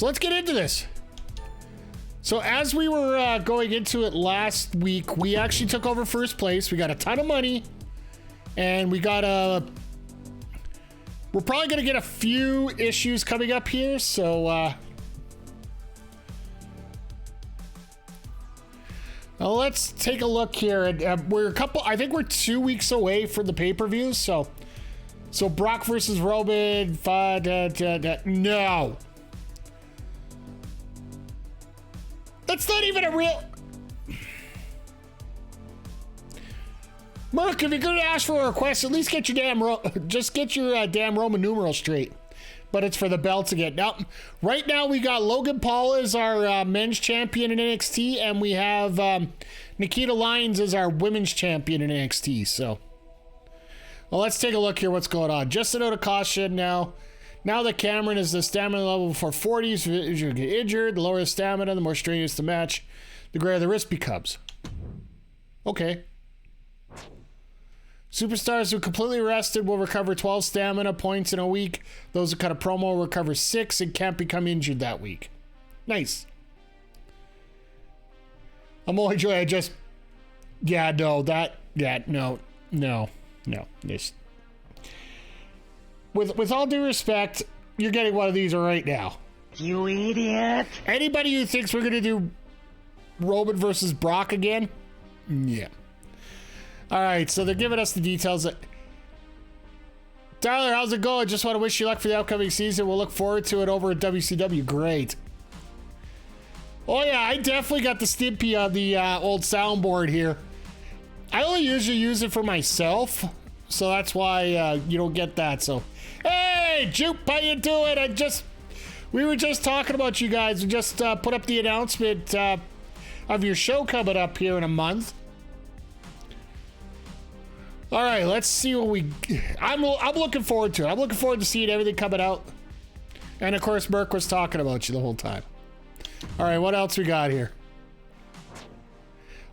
So let's get into this. So as we were going into it last week, we actually took over first place. We got a ton of money, and we got we're probably going to get a few issues coming up here. So let's take a look here. And I think we're 2 weeks away from the pay-per-view. So Brock versus Roman. No. That's not even a real... Merc, if you're going to ask for a request, at least get your damn Roman numeral straight. But it's for the belts again. Now, right now we got Logan Paul as our men's champion in NXT, and we have Nikita Lyons as our women's champion in NXT. So, well, let's take a look here. What's going on? Just a note of caution now. Now that Cameron is the stamina level for 40s, you get injured. The lower the stamina, the more strenuous the match, the greater the risk becomes. Okay. Superstars who completely rested will recover 12 stamina points in a week. Those who cut a promo will recover 6 and can't become injured that week. Nice. I'm only joy. No. This. With all due respect, you're getting one of these right now. You idiot. Anybody who thinks we're going to do Roman versus Brock again? Yeah. All right, so they're giving us the details. Tyler, how's it going? Just want to wish you luck for the upcoming season. We'll look forward to it over at WCW. Great. Oh, yeah, I definitely got the Stimpy on the old soundboard here. I only usually use it for myself, so that's why you don't get that. So, hey, Jupe, how you doing? We were just talking about you guys. We just put up the announcement of your show coming up here in a month. All right, let's see what I'm looking forward to it. I'm looking forward to seeing everything coming out. And of course, Merc was talking about you the whole time. All right, what else we got here?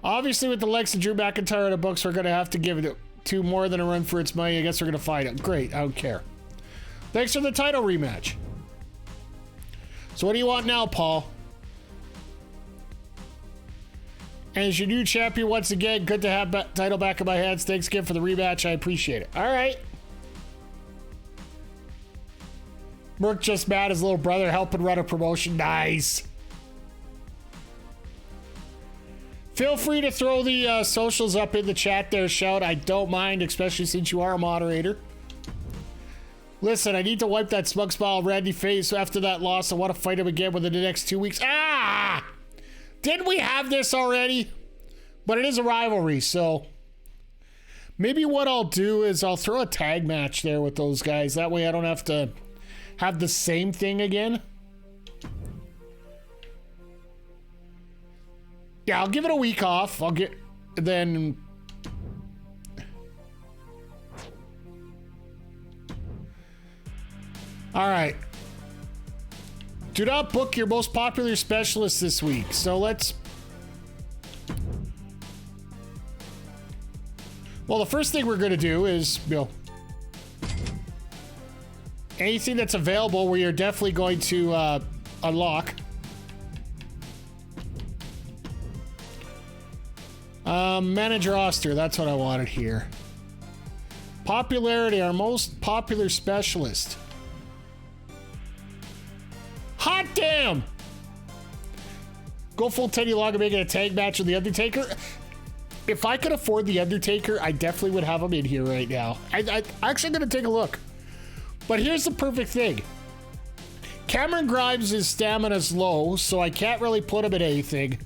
Obviously, with the likes of Drew McIntyre in the books, we're going to have to give it to more than a run for its money. I guess we're going to find it. Great, I don't care. Thanks for the title rematch. So what do you want now, Paul? And as your new champion once again, good to have title back in my hands. Thanks again for the rematch. I appreciate it. All right. Merc just mad his little brother helping run a promotion. Nice. Feel free to throw the socials up in the chat there, Shout. I don't mind, especially since you are a moderator. Listen, I need to wipe that smug smile Randy face after that loss. I want to fight him again within the next 2 weeks. Ah! Didn't we have this already? But it is a rivalry, so maybe what I'll do is I'll throw a tag match there with those guys. That way I don't have to have the same thing again. Yeah, I'll give it a week off. All right. Do not book your most popular specialist this week. So let's... Well, the first thing we're going to do is, anything that's available we are definitely going to unlock. Manage roster, that's what I wanted here. Popularity, our most popular specialist. Hot damn! Go full Teddy Long and make it a tag match with The Undertaker. If I could afford The Undertaker, I definitely would have him in here right now. I actually going to take a look. But here's the perfect thing. Cameron Grimes' stamina's low, so I can't really put him in anything.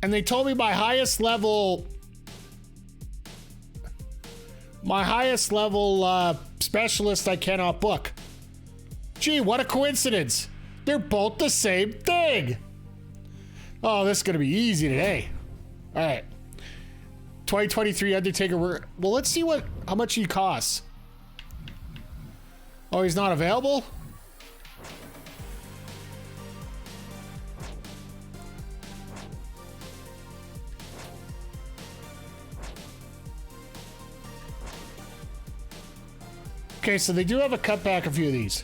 And they told me my highest level specialist I cannot book. Gee, what a coincidence. They're both the same thing. Oh, this is going to be easy today. All right. 2023 Undertaker. Well, let's see how much he costs. Oh, he's not available? Okay, so they do have a cutback a few of these.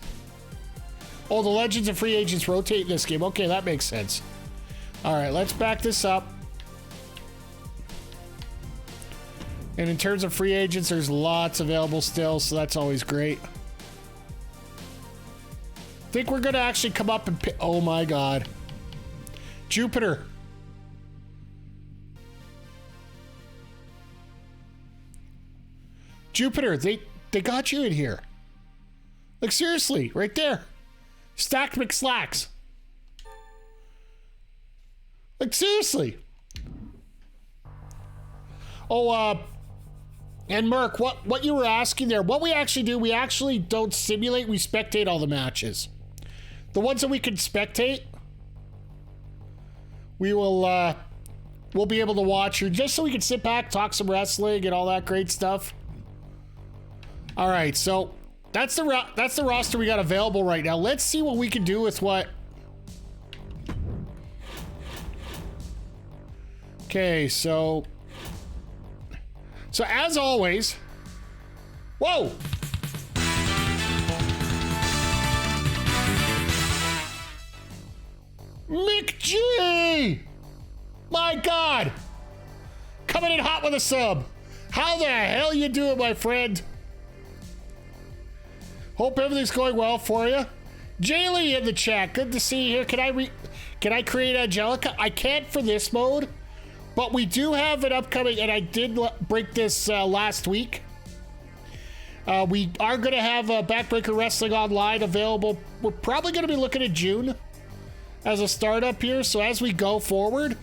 Oh, the legends and free agents rotate in this game. Okay, that makes sense. All right, let's back this up. And in terms of free agents, there's lots available still, so that's always great. I think we're going to actually come up and pick... Oh, my God. Jupiter. Jupiter, they got you in here. Like, seriously, right there. Stacked McSlacks. Like, seriously. Oh, and Merc, what you were asking there, what we actually do, we actually don't simulate, we spectate all the matches. The ones that we can spectate, we'll be able to watch here just so we can sit back, talk some wrestling and all that great stuff. All right, so that's the roster we got available right now. Let's see what we can do with what. Okay, so as always, whoa. Mick G! My God! Coming in hot with a sub. How the hell you doing, my friend? Hope everything's going well for you. Jaylee in the chat. Good to see you here. Can I create Angelica? I can't for this mode, but we do have it upcoming, and I did break this last week. We are going to have Backbreaker Wrestling Online available. We're probably going to be looking at June as a startup here. So as we go forward,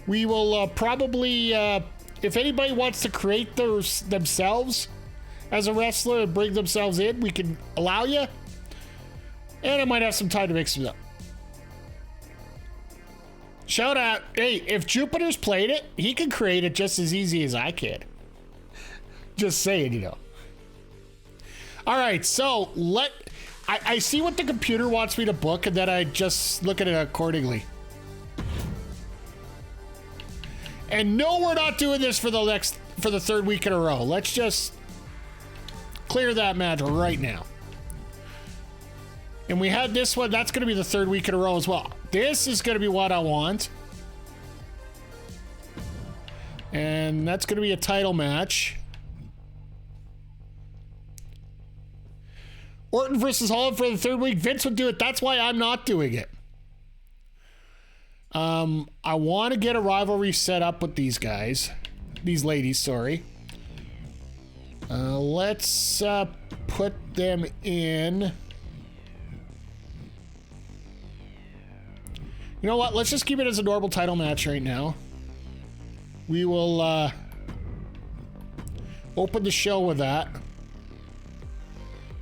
we will probably, if anybody wants to create themselves as a wrestler and bring themselves in, we can allow you. And I might have some time to mix it up. Shout out, hey, if Jupiter's played it, he can create it just as easy as I can. Just saying, you know. All right, so I see what the computer wants me to book, and then I just look at it accordingly. And no, we're not doing this for the third week in a row. Let's just clear that match right now. And we had this one. That's going to be the third week in a row as well. This is going to be what I want. And that's going to be a title match. Orton versus Holland for the third week. Vince would do it. That's why I'm not doing it. I want to get a rivalry set up with these guys. These ladies, sorry. Let's put them in. You know what? Let's just keep it as a normal title match right now. We will open the show with that.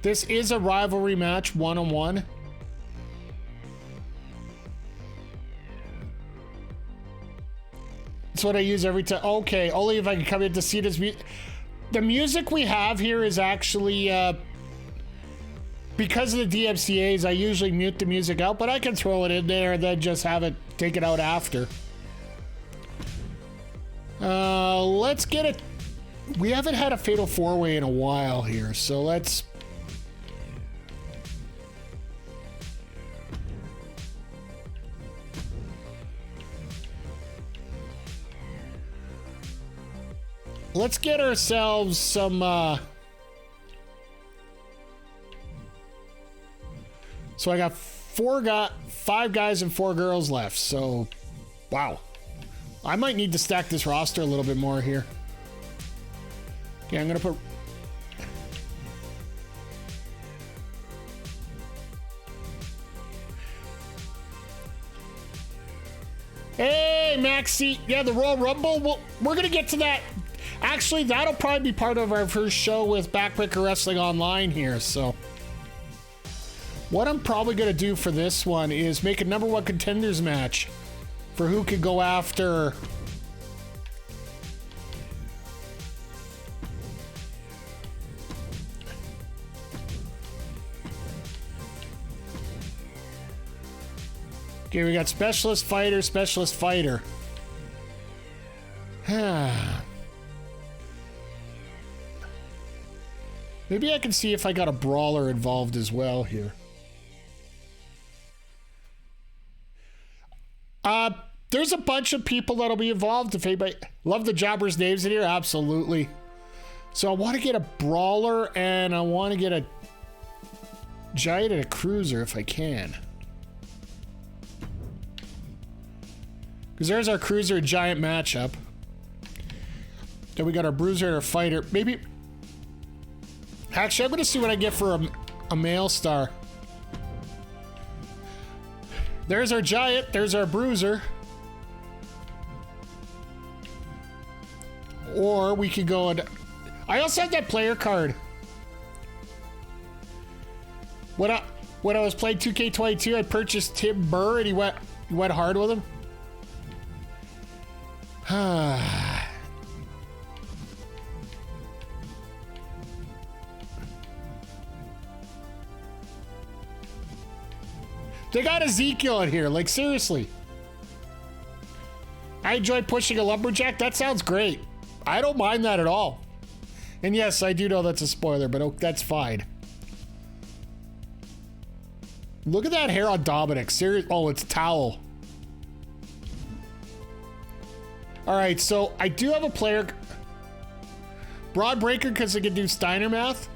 This is a rivalry match, one-on-one. That's what I use every time. Okay, only if I can come in to see this. The music we have here is actually, because of the DMCAs, I usually mute the music out, but I can throw it in there and then just have it, take it out after. Let's get it. We haven't had a Fatal 4-Way in a while here, so let's. Let's get ourselves some, so I got 5 guys and 4 girls left, so, wow. I might need to stack this roster a little bit more here. Okay, I'm gonna put... Hey, Maxie! Yeah, the Royal Rumble, well, we're gonna get to that. Actually, that'll probably be part of our first show with Backbreaker Wrestling Online here, so. What I'm probably going to do for this one is make a #1 contenders match for who could go after. Okay, we got specialist fighter, specialist fighter. Maybe I can see if I got a brawler involved as well here. There's a bunch of people that'll be involved. If anybody love the jobbers' names in here, absolutely. So I want to get a brawler and I want to get a giant and a cruiser if I can. Because there's our cruiser and giant matchup. Then we got our bruiser and our fighter. Maybe. Actually, I'm going to see what I get for a male star. There's our giant. There's our bruiser. Or we could go and... I also have that player card. When I was playing 2K23, I purchased Tim Burr and he went hard with him. They got Ezekiel in here, like seriously. I enjoy pushing a lumberjack. That sounds great. I don't mind that at all. And yes, I do know that's a spoiler, but that's fine. Look at that hair on Dominic. Serious. Oh, it's a towel. All right, so I do have a player. Broad Breaker because I can do Steiner math.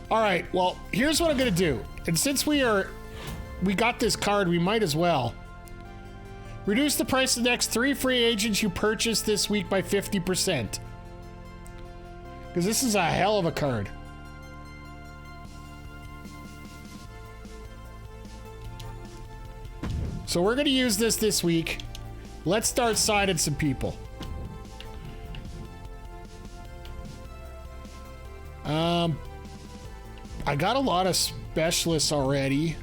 All right, well, here's what I'm going to do. And since we got this card, we might as well. Reduce the price of the next 3 free agents you purchased this week by 50%. Because this is a hell of a card. So we're going to use this week. Let's start signing some people. I got a lot of specialists already.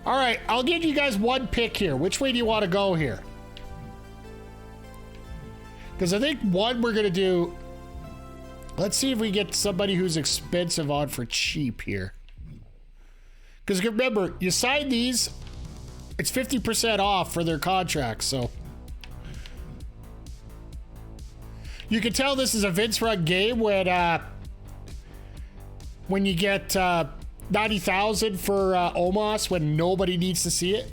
All right, I'll give you guys one pick here. Which way do you want to go here? Because I think one we're going to do... Let's see if we get somebody who's expensive on for cheap here. Because remember, you sign these, it's 50% off for their contracts, so... You can tell this is a Vince run game when you get 90,000 for Omos when nobody needs to see it.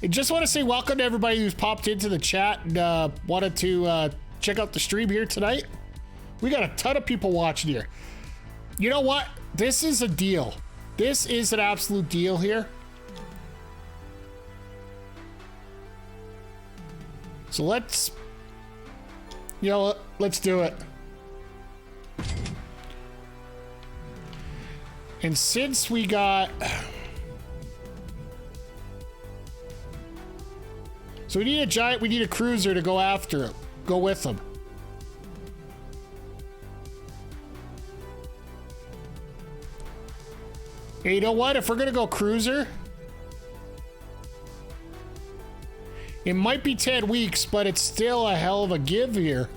I just want to say welcome to everybody who's popped into the chat and wanted to check out the stream here tonight. We got a ton of people watching here. You know what? This is a deal. This is an absolute deal here. So let's do it. And since we got... So we need a giant, we need a cruiser to go after him. Go with him. Hey, you know what? If we're going to go cruiser... It might be 10 weeks, but it's still a hell of a give here.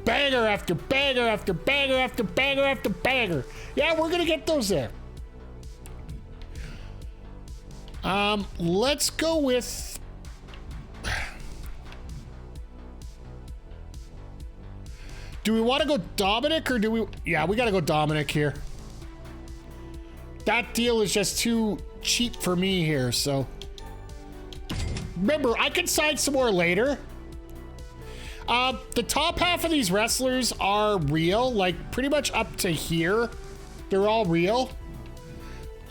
Banger after banger after banger after banger after banger. Yeah, we're going to get those there. Let's go with... Do we want to go Dominic or do we... Yeah, we got to go Dominic here. That deal is just too cheap for me here, so... Remember, I can sign some more later. The top half of these wrestlers are real, like pretty much up to here. They're all real.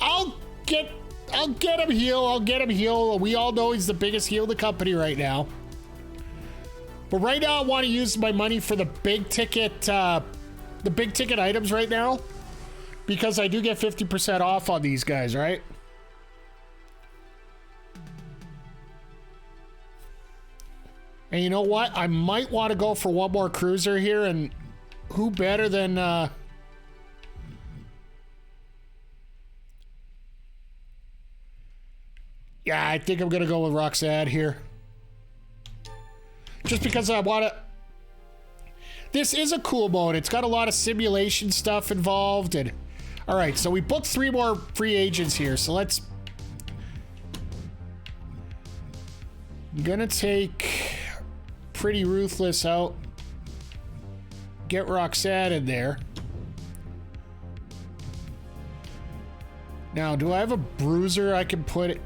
I'll get him heel. I'll get him heel. We all know he's the biggest heel in the company right now. But right now, I want to use my money for the big ticket items right now, because I do get 50% off on these guys, right? And you know what? I might want to go for one more cruiser here, and who better than... Yeah, I think I'm going to go with Roxanne here. Just because I want to... This is a cool mode. It's got a lot of simulation stuff involved. And all right, so we booked 3 more free agents here. So let's I'm gonna take Pretty Ruthless out. Get Roxanne in there. Now, do I have a bruiser I can put it?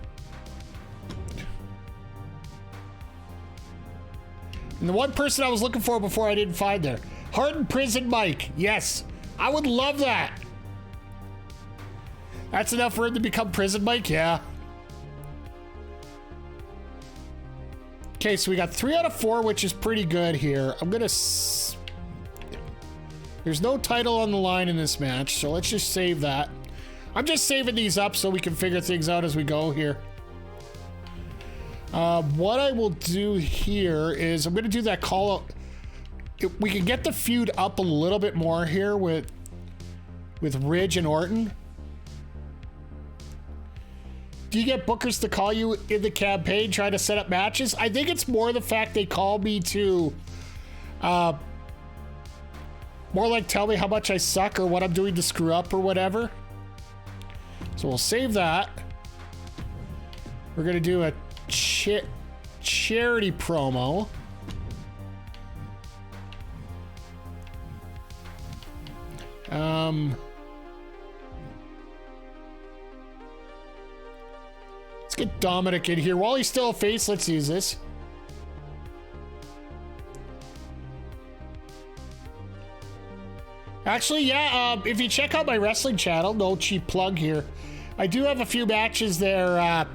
And the one person I was looking for before I didn't find there. Hardened Prison Mike. Yes. I would love that. That's enough for him to become Prison Mike? Yeah. Okay, so we got 3 out of 4, which is pretty good here. I'm gonna... There's no title on the line in this match, so let's just save that. I'm just saving these up so we can figure things out as we go here. What I will do here is I'm going to do that call out. We can get the feud up a little bit more here with Ridge and Orton. Do you get bookers to call you in the campaign trying to set up matches? I think it's more the fact they call me to more like tell me how much I suck or what I'm doing to screw up or whatever. So we'll save that. We're going to do a charity promo. Let's get Dominic in here. While he's still a face, let's use this. Actually, yeah, if you check out my wrestling channel, no cheap plug here, I do have a few matches there.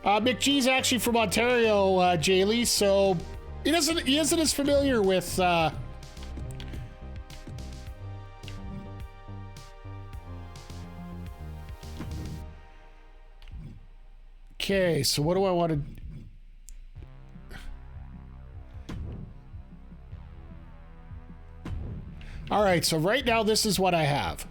McGee's actually from Ontario, Jaylee, so he isn't as familiar with Okay, so what do I want to... All right, so right now this is what I have.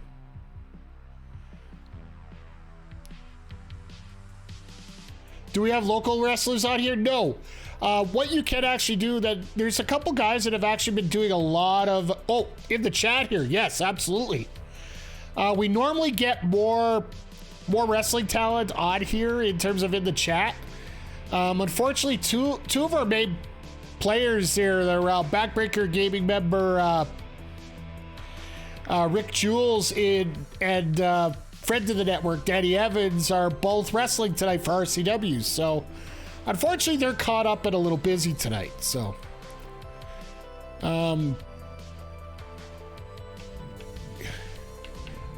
Do we have local wrestlers on here? No. What you can actually do, that there's a couple guys that have actually been doing a lot of... Oh, in the chat here. Yes, absolutely. We normally get more wrestling talent on here in terms of in the chat. Unfortunately, two of our main players here, they're Backbreaker Gaming member Rick Jules and friend of the network, Danny Evans, are both wrestling tonight for RCW. So, unfortunately, they're caught up and a little busy tonight. So,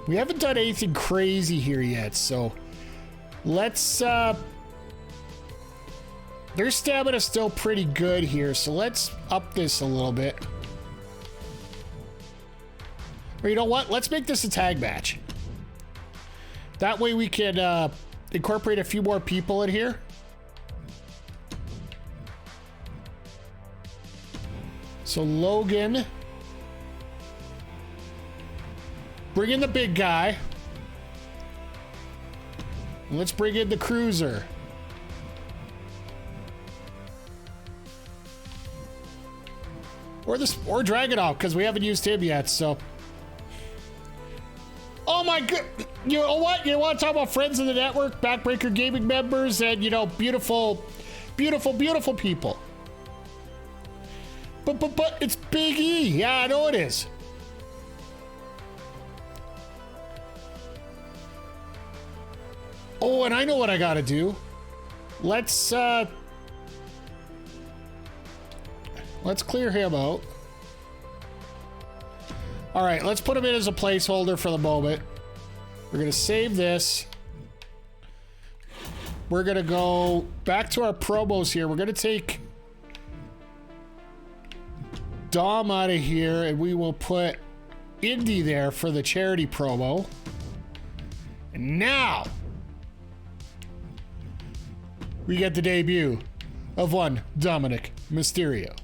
we haven't done anything crazy here yet. So, let's. Their stamina's still pretty good here. So, let's up this a little bit. Or you know what? Let's make this a tag match. That way we can incorporate a few more people in here. So Logan. Bring in the big guy. And let's bring in the cruiser. Or Dragunov, because we haven't used him yet, so. Oh my god, you know what? You want to talk about friends of the network, Backbreaker Gaming members, and, you know, beautiful, beautiful, beautiful people. But it's Big E. Yeah, I know it is. Oh, and I know what I gotta do. Let's clear him out. All right, let's put him in as a placeholder for the moment. We're gonna save this. We're gonna go back to our promos here. We're gonna take Dom out of here, and we will put Indy there for the charity promo. And now we get the debut of one Dominic Mysterio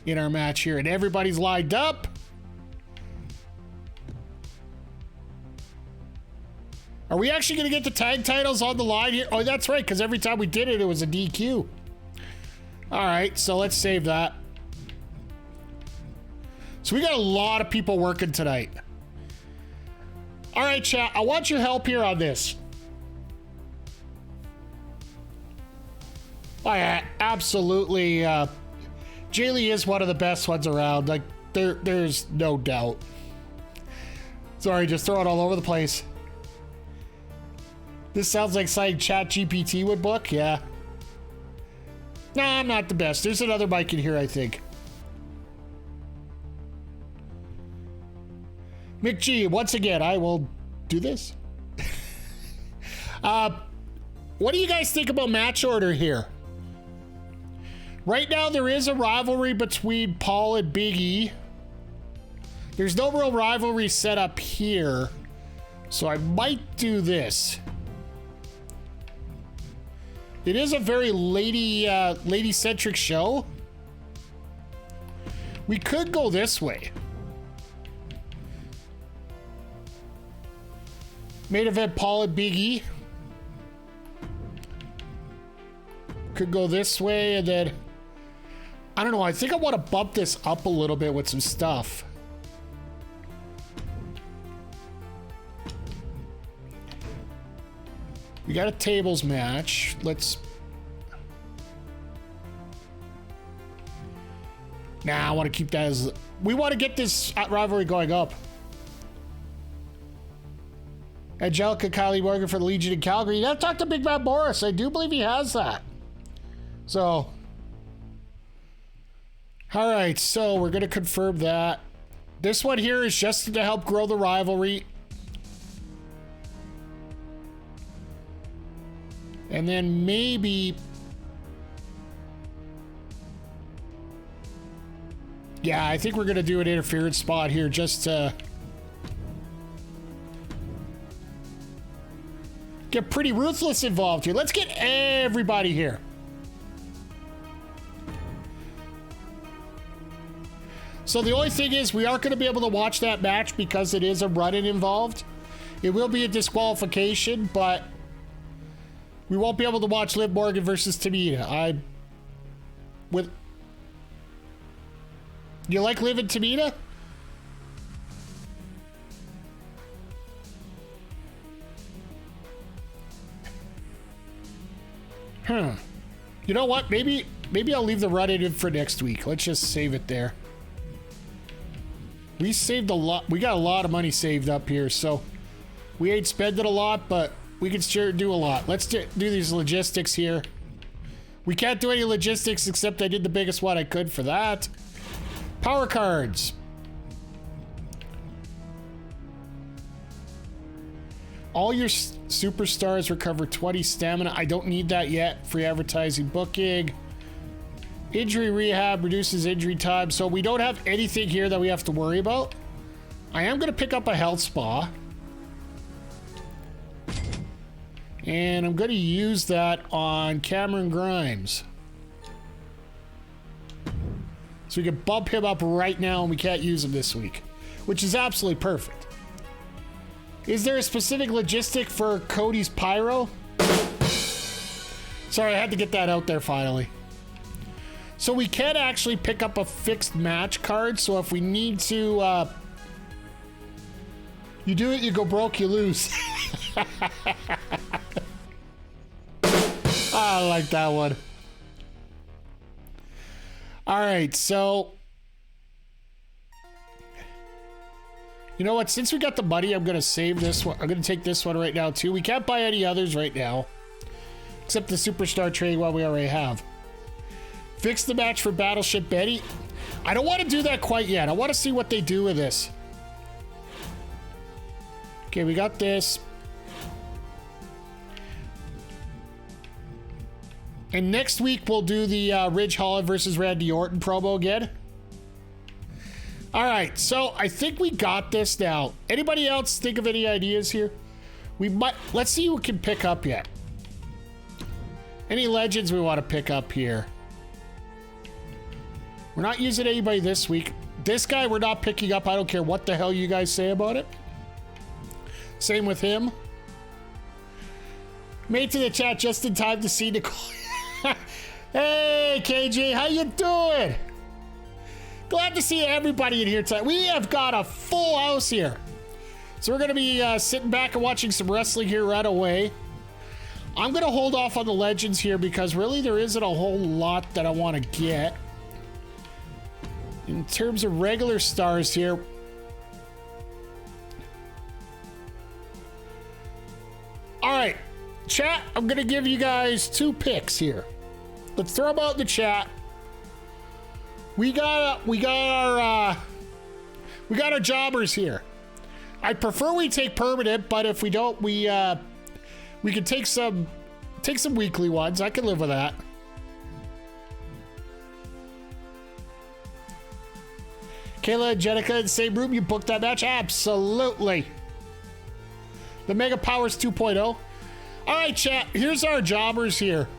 in our match here, and everybody's lined up. Are we actually going to get the tag titles on the line here? Oh, that's right, because every time we did it, it was a DQ. All right, so let's save that. So we got a lot of people working tonight. All right, chat, I want your help here on this. Oh, yeah, absolutely. Jay Lee is one of the best ones around. Like, there's no doubt. Sorry, just throw it all over the place. This sounds like something ChatGPT would book. Yeah. Nah, I'm not the best. There's another mic in here, I think. Mick G, once again, I will do this. What do you guys think about match order here? Right now, there is a rivalry between Paul and Big E. There's no real rivalry set up here, so I might do this. It is a very lady-centric show. We could go this way. Main event, Paul and Big E. Could go this way, and then I don't know. I think I want to bump this up a little bit with some stuff. We got a tables match. Let's... Nah, I want to keep that as... We want to get this rivalry going up. Angelica, Kylie Morgan for the Legion in Calgary. You gotta talk to Big Matt Morris. I do believe he has that. So... Alright, so we're gonna confirm that. This one here is just to help grow the rivalry. And then maybe... Yeah, I think we're going to do an interference spot here just to... get pretty ruthless involved here. Let's get everybody here. So the only thing is we aren't going to be able to watch that match because it is a run-in involved. It will be a disqualification, but... we won't be able to watch Liv Morgan versus Tamina. You like Liv and Tamina? Huh. You know what? Maybe I'll leave the run-in for next week. Let's just save it there. We saved a lot. We got a lot of money saved up here, so we ain't spending a lot, but we can sure do a lot. Let's do these logistics here. We can't do any logistics except I did the biggest one I could for that. Power cards. All your superstars recover 20 stamina. I don't need that yet. Free advertising booking. Injury rehab reduces injury time. So we don't have anything here that we have to worry about. I am going to pick up a health spa. And I'm going to use that on Cameron Grimes. So we can bump him up right now and we can't use him this week. Which is absolutely perfect. Is there a specific logistic for Cody's Pyro? Sorry, I had to get that out there finally. So we can actually pick up a fixed match card. So if we need to... you do it, you go broke, you lose. I like that one. All right, so you know what? Since we got the money, I'm going to save this one. I'm going to take this one right now, too. We can't buy any others right now, except the Superstar trade one we already have. Fix the match for Battleship Betty. I don't want to do that quite yet. I want to see what they do with this. Okay, we got this. And next week, we'll do the Ridge Holland versus Randy Orton promo again. All right, so I think we got this now. Anybody else think of any ideas here? Let's see who can pick up yet. Any legends we want to pick up here? We're not using anybody this week. This guy we're not picking up. I don't care what the hell you guys say about it. Same with him. Made to the chat just in time to see Nicole. Hey, KJ, how you doing? Glad to see everybody in here tonight. We have got a full house here. So we're going to be sitting back and watching some wrestling here right away. I'm going to hold off on the legends here because really there isn't a whole lot that I want to get. In terms of regular stars here, all right, chat, I'm going to give you guys 2 picks here. Let's throw them out in the chat. We got our jobbers here. I prefer we take permanent, but if we don't, we can take some weekly ones. I can live with that. Kayla and Jenica in the same room. You booked that match? Absolutely. The Mega Powers 2.0. All right, chat. Here's our jobbers here.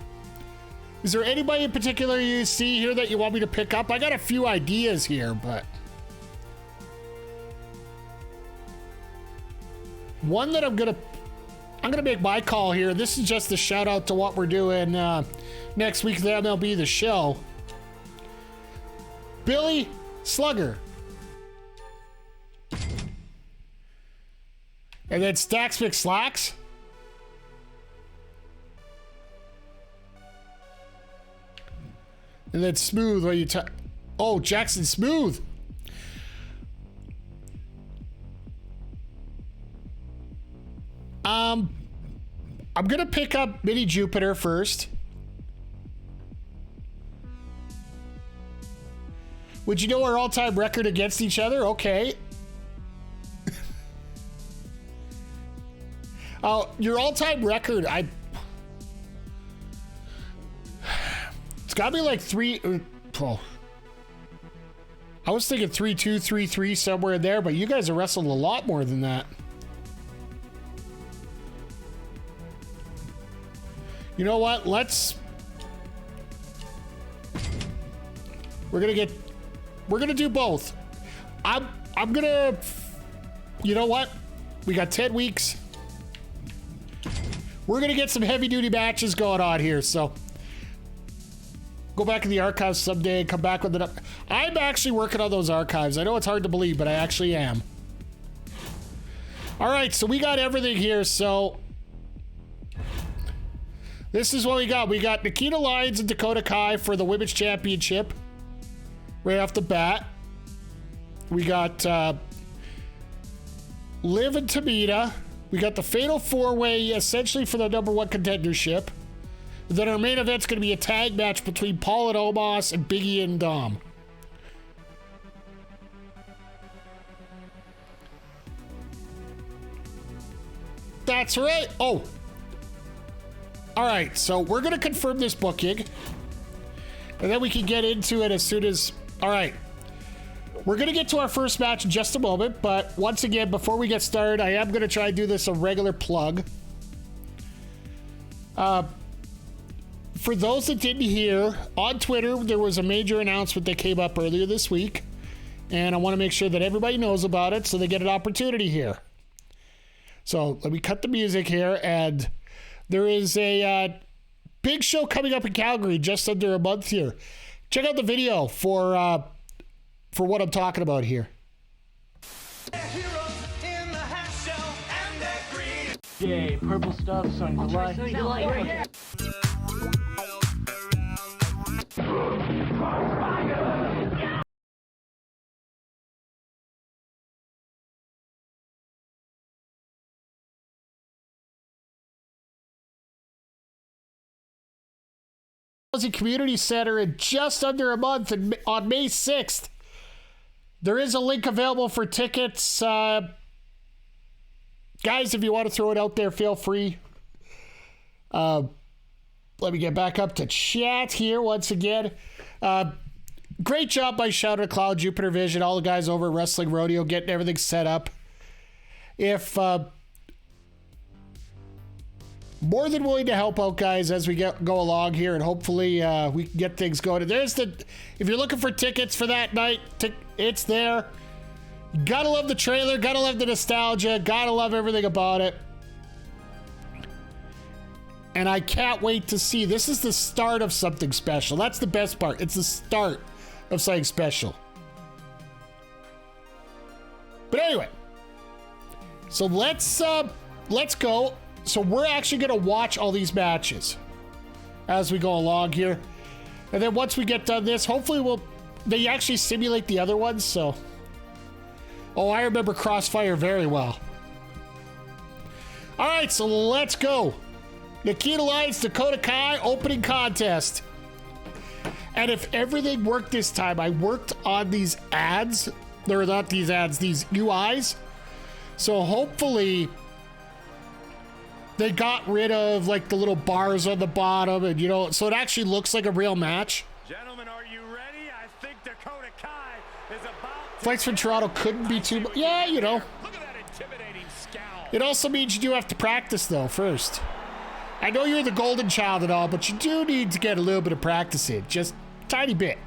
Is there anybody in particular you see here that you want me to pick up? I got a few ideas here, but one that I'm gonna make my call here. This is just a shout out to what we're doing next week, the MLB The Show. Billy Slugger. And then Stacks McSlacks. And then Smooth. What you oh, Jackson Smooth. I'm gonna pick up Mini Jupiter first. Would you know our all-time record against each other? Okay. Oh, your all-time record, it's gotta be like 3. Oh. I was thinking 3-2, 3-3, somewhere in there, but you guys have wrestled a lot more than that. You know what? We're gonna do both. I'm gonna, you know what? We got 10 weeks. We're gonna get some heavy duty matches going on here, so go back in the archives someday and come back with it. I'm actually working on those archives. I know it's hard to believe, but I actually am. All right, so we got everything here, so this is what we got. We got Nikita Lyons and Dakota Kai for the Women's Championship right off the bat. We got Liv and Tamina. We got the Fatal 4-Way essentially for the #1 contendership. Then our main event's going to be a tag match between Paul and Omos and Big E and Dom. That's right. Oh. All right, so we're going to confirm this booking. And then we can get into it as soon as... All right. We're going to get to our first match in just a moment, but once again, before we get started, I am going to try to do this a regular plug. For those that didn't hear, on Twitter, there was a major announcement that came up earlier this week, and I want to make sure that everybody knows about it so they get an opportunity here. So let me cut the music here, and there is a big show coming up in Calgary just under a month here. Check out the video for what I'm talking about here. Yay, purple stuff, starting to light. Community Center in just under a month on May 6th. There is a link available for tickets. Guys, if you want to throw it out there, feel free. Let me get back up to chat here once again. Great job by Shadow Cloud, Jupiter Vision, all the guys over at Wrestling Rodeo getting everything set up. If more than willing to help out, guys, as we go along here, and hopefully we can get things going. If you're looking for tickets for that night, it's there. Gotta love the trailer, gotta love the nostalgia, gotta love everything about it. And I can't wait to see. This is the start of something special. That's the best part. It's the start of something special. But anyway, so let's go. So we're actually going to watch all these matches as we go along here. And then once we get done this, hopefully they actually simulate the other ones, so. Oh, I remember Crossfire very well. All right, so let's go. Nikita Lyons, Dakota Kai, opening contest. And if everything worked this time, I worked on these ads. They're not these ads, these UIs. So hopefully they got rid of like the little bars on the bottom and, you know, so it actually looks like a real match. Gentlemen, are you ready? I think Dakota Kai is about to... Fights from Toronto couldn't be too... Yeah, you know. Look at that intimidating scowl. It also means you do have to practice, though, first. I know you're the golden child and all, but you do need to get a little bit of practice in. Just a tiny bit.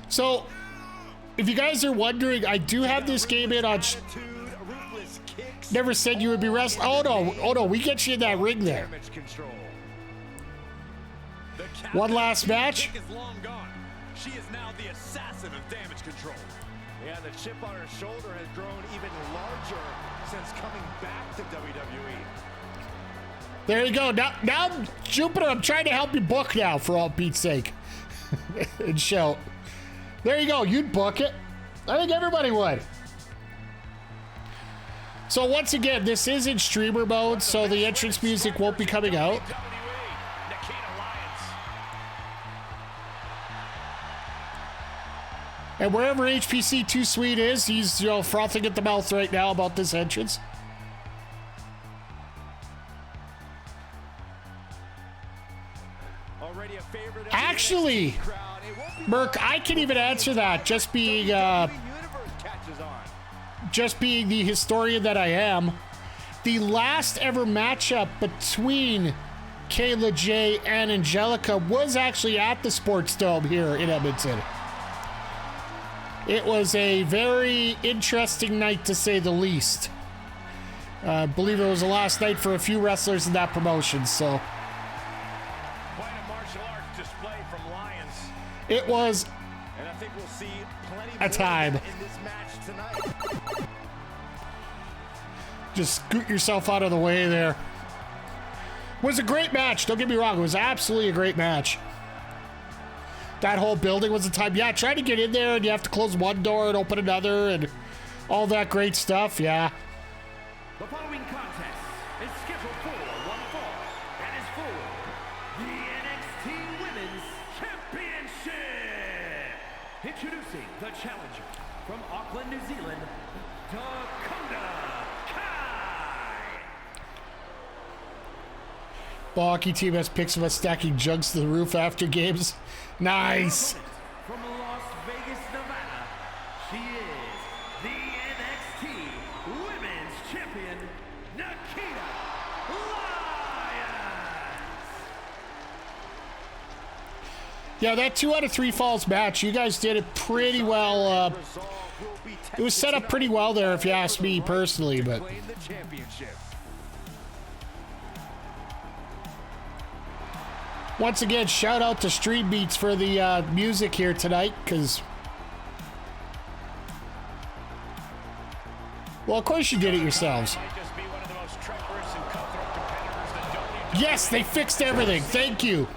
So, if you guys are wondering, I do have this game in on... Never said you would be wrestling. Oh no, we get you in that ring there. One last match. She is now the assassin of damage control. Yeah, the chip on her shoulder has grown even larger since coming back to WWE. There you go. Now, Jupiter, I'm trying to help you book now, for all Pete's sake. And show. There you go. You'd book it. I think everybody would. So once again, this is in streamer mode, so the entrance music won't be coming out. And wherever HPC 2 Sweet is, he's, you know, frothing at the mouth right now about this entrance. Actually, Merc, I can even answer that, just being the historian that I am. The last ever matchup between Kayla J and Angelica was actually at the Sports Dome here in Edmonton. It was a very interesting night, to say the least. I believe it was the last night for a few wrestlers in that promotion, so. Quite a martial arts display from Lyons. It was and I think we'll see plenty a time. in this match tonight. Just scoot yourself out of the way there. It was a great match, don't get me wrong. It was absolutely a great match. That whole building was a time. Yeah, try to get in there and you have to close one door and open another and all that great stuff. Yeah. The following contest is scheduled for one fall and is for the NXT Women's Championship. Introducing the challenger from Auckland, New Zealand, Dakota Kai. Hockey team has pics of us stacking jugs to the roof after games. Nice. From Las Vegas, Nevada, she is the NXT Women's Champion, Nikita Lyons. Yeah, that 2 out of 3 falls match, you guys did it pretty well. It was set up pretty well there, if you ask me personally, but. Once again, shout out to Stream Beats for the music here tonight, because... Well, of course you did it yourselves. Yes, they fixed everything. Thank you.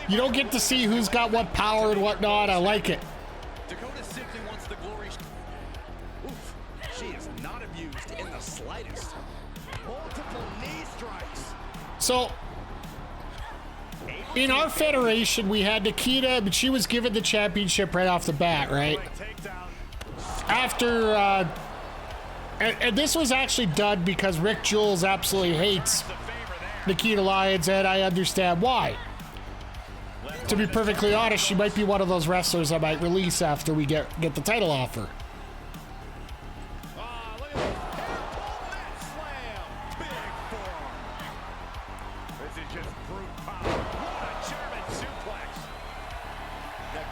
You don't get to see who's got what power and whatnot. I like it. Dakota simply wants the glory. Oof, she is not amused in the slightest. Multiple knee strikes. So... In our federation, we had Nikita, but she was given the championship right off the bat, right? After, and this was actually done because Rick Jules absolutely hates Nikita Lyons, and I understand why. To be perfectly honest, she might be one of those wrestlers I might release after we get the title offer.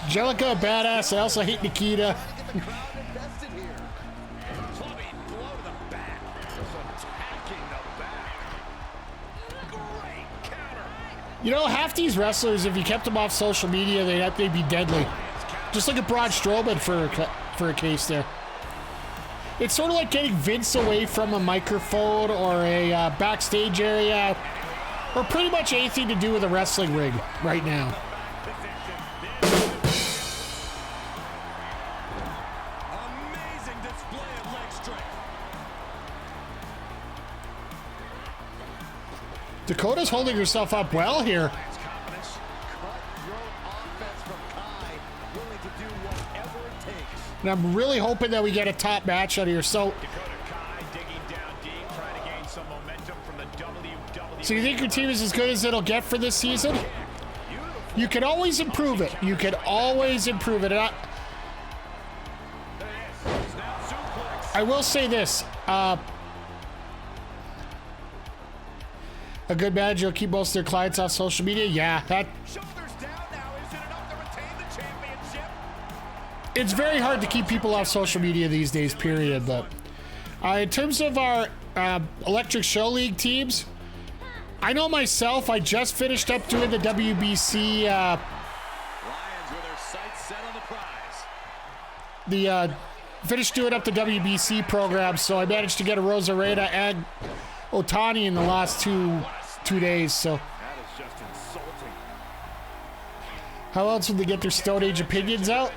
Angelica, a badass. I also hate Nikita. You know, half these wrestlers, if you kept them off social media, they'd be deadly. Just look at Braun Strowman for a case there. It's sort of like getting Vince away from a microphone or a backstage area, or pretty much anything to do with a wrestling ring right now. Amazing display of leg strength. Dakota's holding herself up well here. Confidence, cutthroat offense from Kai, willing to do whatever it takes. And I'm really hoping that we get a top match out of here. So, Dakota Kai digging down deep, trying to gain some momentum from the WWE. so you think your team is as good as it'll get for this season? You can always improve it. You can always improve it. And I will say this. A good manager will keep most of their clients off social media. Yeah, that Shoulders down now. Is it enough to retain the championship? it's very hard to keep people off social media these days, period. But in terms of our Electric Show League teams, I know myself, I just finished up doing the WBC, Lions with their sights set on the prize. finished doing up the WBC program, so I managed to get a Rosarena and Otani in the last two days, so. That is just insulting. How else would they get their Stone Age opinions out?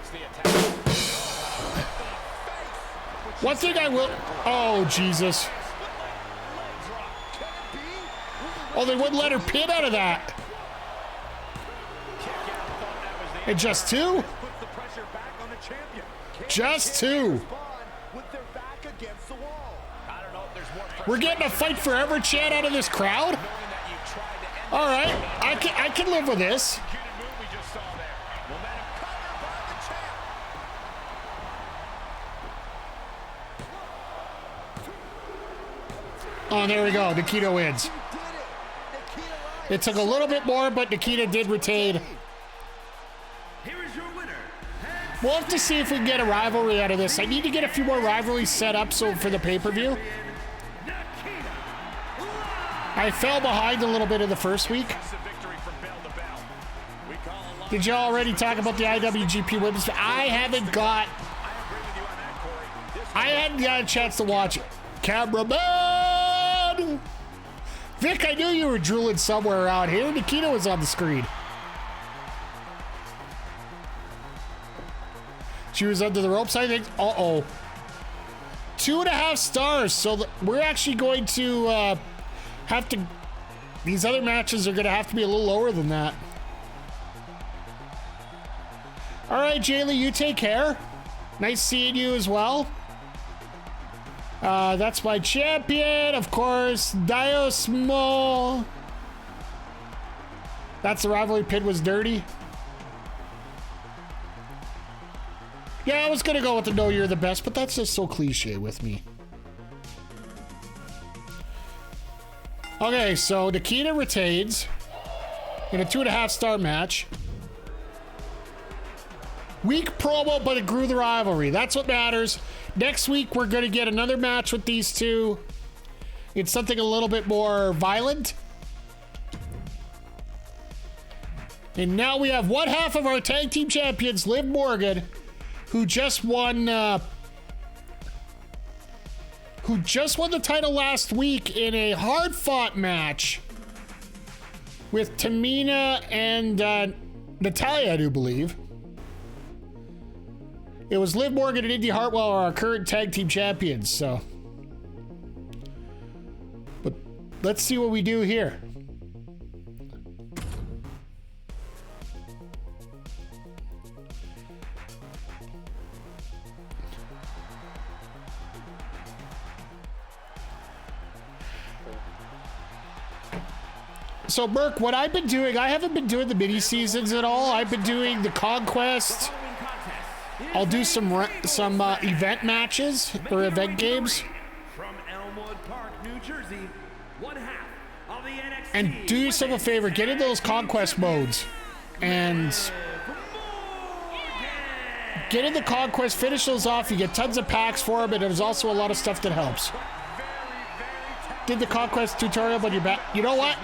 One thing I will, oh Jesus. Oh, they wouldn't let her pin out of that. And just two? Puts the pressure back on the champion. Just two. With their back against the wall. I don't know if there's more pressure. We're getting a fight forever chant out of this crowd? Knowing that you tried to end All right, I can live with this. the executed move we just saw there. Momentum covered by the champ. Oh, there we go. Nikita wins. It took a little bit more, but Nikita did retain. Here is your winner. We'll have to see if we can get a rivalry out of this. I need to get a few more rivalries set up so for the pay-per-view. I fell behind a little bit in the first week. Victory from bell to bell. We call a lot. Did you already talk about the IWGP Women's? I haven't got. I agree with you on that, Corey. This I hadn't got a chance to watch it. Cameraman! Vic, I knew you were drooling somewhere around here. Nikita was on the screen. She was under the ropes, I think. Uh-oh. 2.5 stars. So we're actually going to have to... These other matches are going to have to be a little lower than that. All right, Jaylee, you take care. Nice seeing you as well. That's my champion, of course, Diosmo. That's the rivalry pin was dirty. Yeah, I was gonna go with the no, you're the best, but that's just so cliche with me. Okay, so Nikita retains in a 2.5 star match. Weak promo, but it grew the rivalry. That's what matters. Next week, we're going to get another match with these two. It's something a little bit more violent. And now we have one half of our tag team champions, Liv Morgan, who just won the title last week in a hard-fought match with Tamina and Natalia, I do believe. It was Liv Morgan and Indy Hartwell are our current tag team champions, so. But let's see what we do here. So, Burke, what I've been doing, I haven't been doing the mini seasons at all. I've been doing the Conquest. I'll do some event matches or event games From Elmwood Park, New Jersey, one half of the NXT. and do yourself a favor, get into those Conquest modes and get in the Conquest, finish those off. You get tons of packs for them, and there's also a lot of stuff that helps. Did the Conquest tutorial, but you're back. You know what?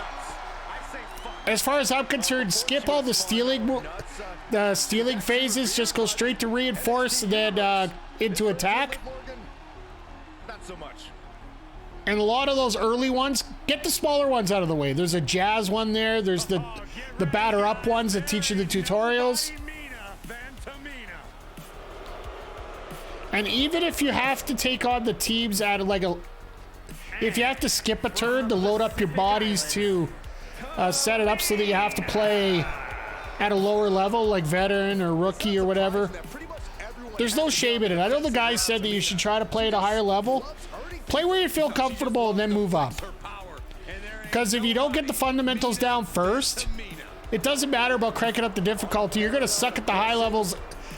As far as I'm concerned, skip all the stealing phases. Just go straight to reinforce and then into attack. not so much. And a lot of those early ones, get the smaller ones out of the way. There's a jazz one there. There's the batter up ones that teach you the tutorials. And even if you have to take on the teams at like a, if you have to skip a turn to load up your bodies to set it up so that you have to play at a lower level, like veteran or rookie or whatever, there's no shame in it. I know the guy said that you should try to play at a higher level. Play where you feel comfortable and then move up. Because if you don't get the fundamentals down first, it doesn't matter about cranking up the difficulty. You're going to suck at the high levels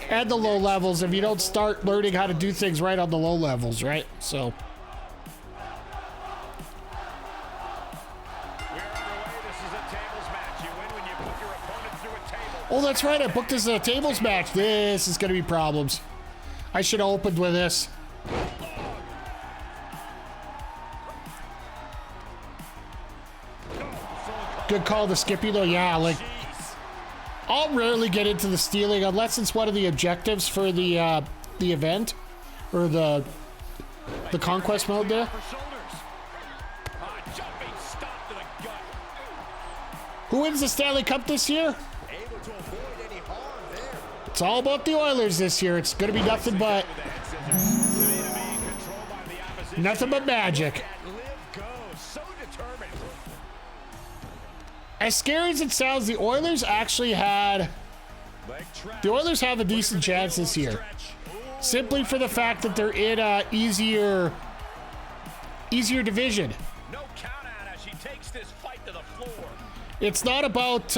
and the low levels if you don't start learning how to do things right on the low levels, right? So. Oh, that's right. I booked this as a tables match. This is going to be problems. I should have opened with this. Good call to Skippy, though. Yeah, like, I'll rarely get into the stealing unless it's one of the objectives for the event or the conquest mode there. Who wins the Stanley Cup this year? It's all about the Oilers this year. It's going to be nothing but magic. As scary as it sounds, the Oilers actually had... The Oilers have a decent chance this year. Simply for the fact that they're in a easier division. It's not about...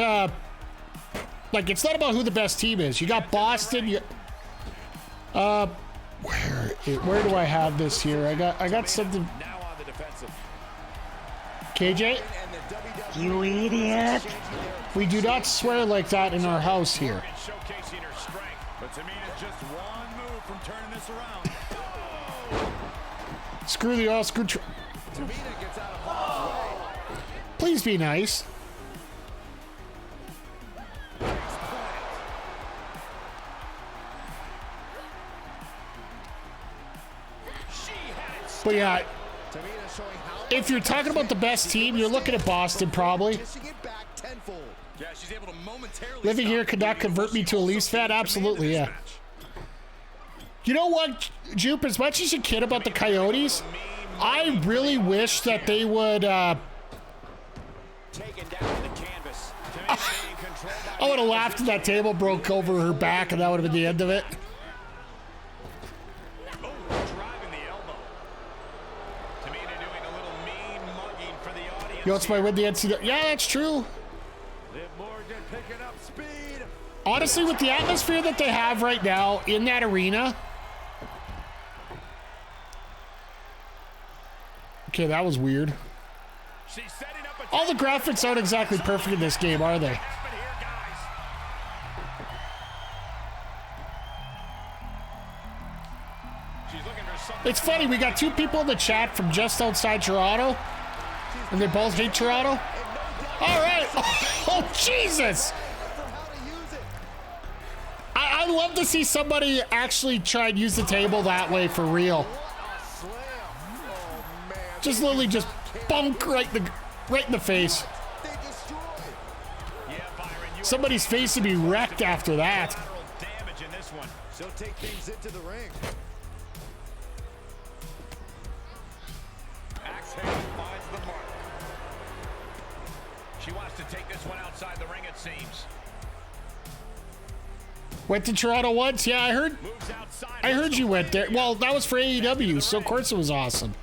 it's not about who the best team is. You got Boston. Where do I have this here? I got something... KJ? You idiot. We do not swear like that in our house here. Screw the oil, screw... Please be nice. But yeah, if you're talking about the best team, you're looking at Boston probably. Living here could not convert me to a Leafs fan? Absolutely, yeah. You know what, Jupe, as much as you kid about the Coyotes, I really wish that they would... I would have laughed if that table broke over her back and that would have been the end of it. You know, it's my win the NCAA. Yeah, that's true. Honestly, with the atmosphere that they have right now in that arena. Okay, that was weird. All the graphics aren't exactly perfect in this game, are they? It's funny, we got two people in the chat from just outside Toronto. And they both hate Toronto? All right. Oh, Jesus. I'd love to see somebody actually try and use the table that way for real. Just literally just bunk right in the face. Somebody's face would be wrecked after that. So take things into the ring. Axe hand finds the mark. She wants to take this one outside the ring, it seems. Went to Toronto once? Yeah, I heard you went there. Well, that was for AEW, so of course it was awesome.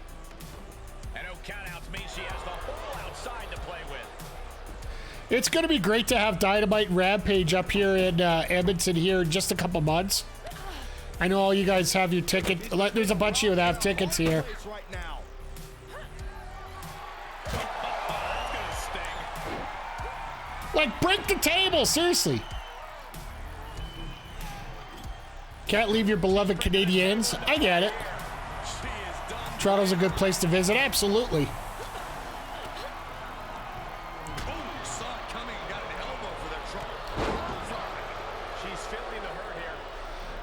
And no countouts means she has the whole outside to play with. It's going to be great to have Dynamite and Rampage up here in Edmonton here in just a couple months. I know all you guys have your ticket. There's a bunch of you that have tickets here. Like, break the table, seriously. Can't leave your beloved Canadians. I get it. Toronto's a good place to visit, absolutely.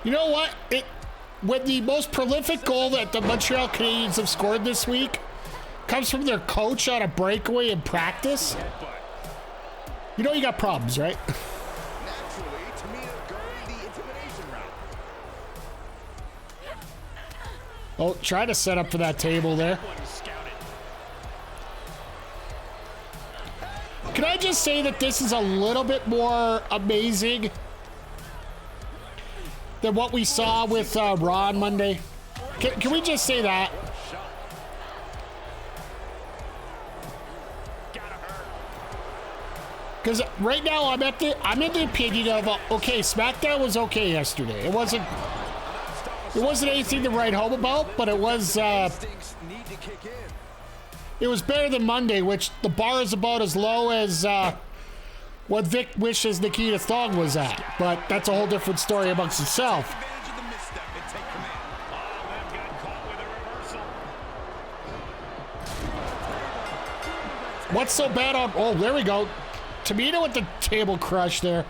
You know what? when the most prolific goal that the Montreal Canadiens have scored this week comes from their coach on a breakaway in practice, you know you got problems, right? Naturally, Tamina going the intimidation route. Oh, try to set up for that table there. Can I just say that this is a little bit more amazing than what we saw with Raw on Monday? Can we just say that? Because right now I'm in the opinion of okay, SmackDown was okay yesterday. It wasn't anything to write home about, but it was better than Monday, which the bar is about as low as what Vic wishes Nikita's thong was at. But that's a whole different story amongst itself. What's so bad on... Oh, there we go. Tamina with the table crush there.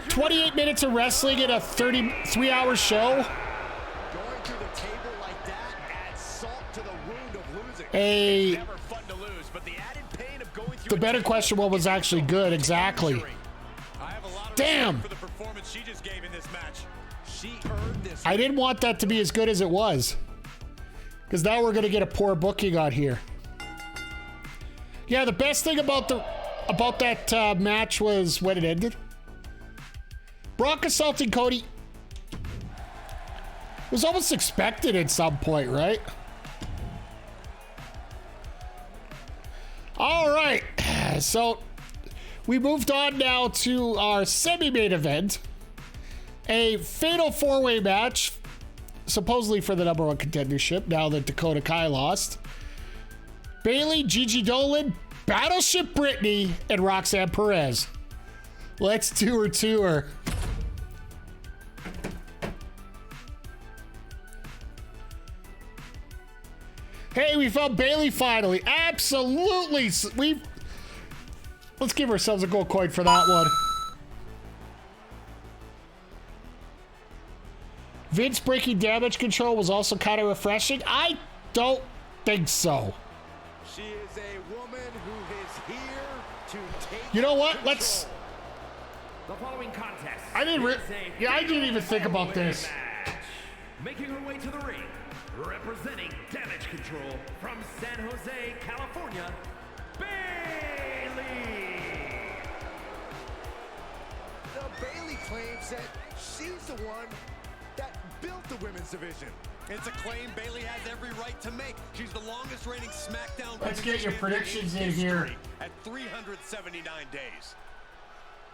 28 minutes of wrestling in a 33-hour show. Going through the table like that adds salt to the wound of losing. Never fun to lose, but the added pain of going through The better question, what was actually good? Exactly. I have a lot of Damn. respect for the performance she just gave in this match. She earned this. I didn't want that to be as good as it was, because now we're going to get a poor booking on here. Yeah, the best thing about that match was when it ended. Brock assaulting Cody was almost expected at some point, right? All right, so we moved on now to our semi-main event, a fatal four-way match, supposedly for the #1 contendership. Now that Dakota Kai lost, Bayley, Gigi Dolan, Battleship Brittany, and Roxanne Perez. Let's do her tour. Hey, we found Bayley finally. Absolutely. Let's give ourselves a gold coin for that one. Vince breaking Damage Control was also kind of refreshing. I don't think so. She is a woman who is here to take. You know what? Let's. The following contest. I didn't even think about this. Match. Making her way to the ring, representing Damage Control from San Jose, California, Bayley. The Bayley claims that she's the one that built the women's division. It's a claim Bayley has every right to make. She's the longest reigning SmackDown. Let's get your predictions in here. At 379 days.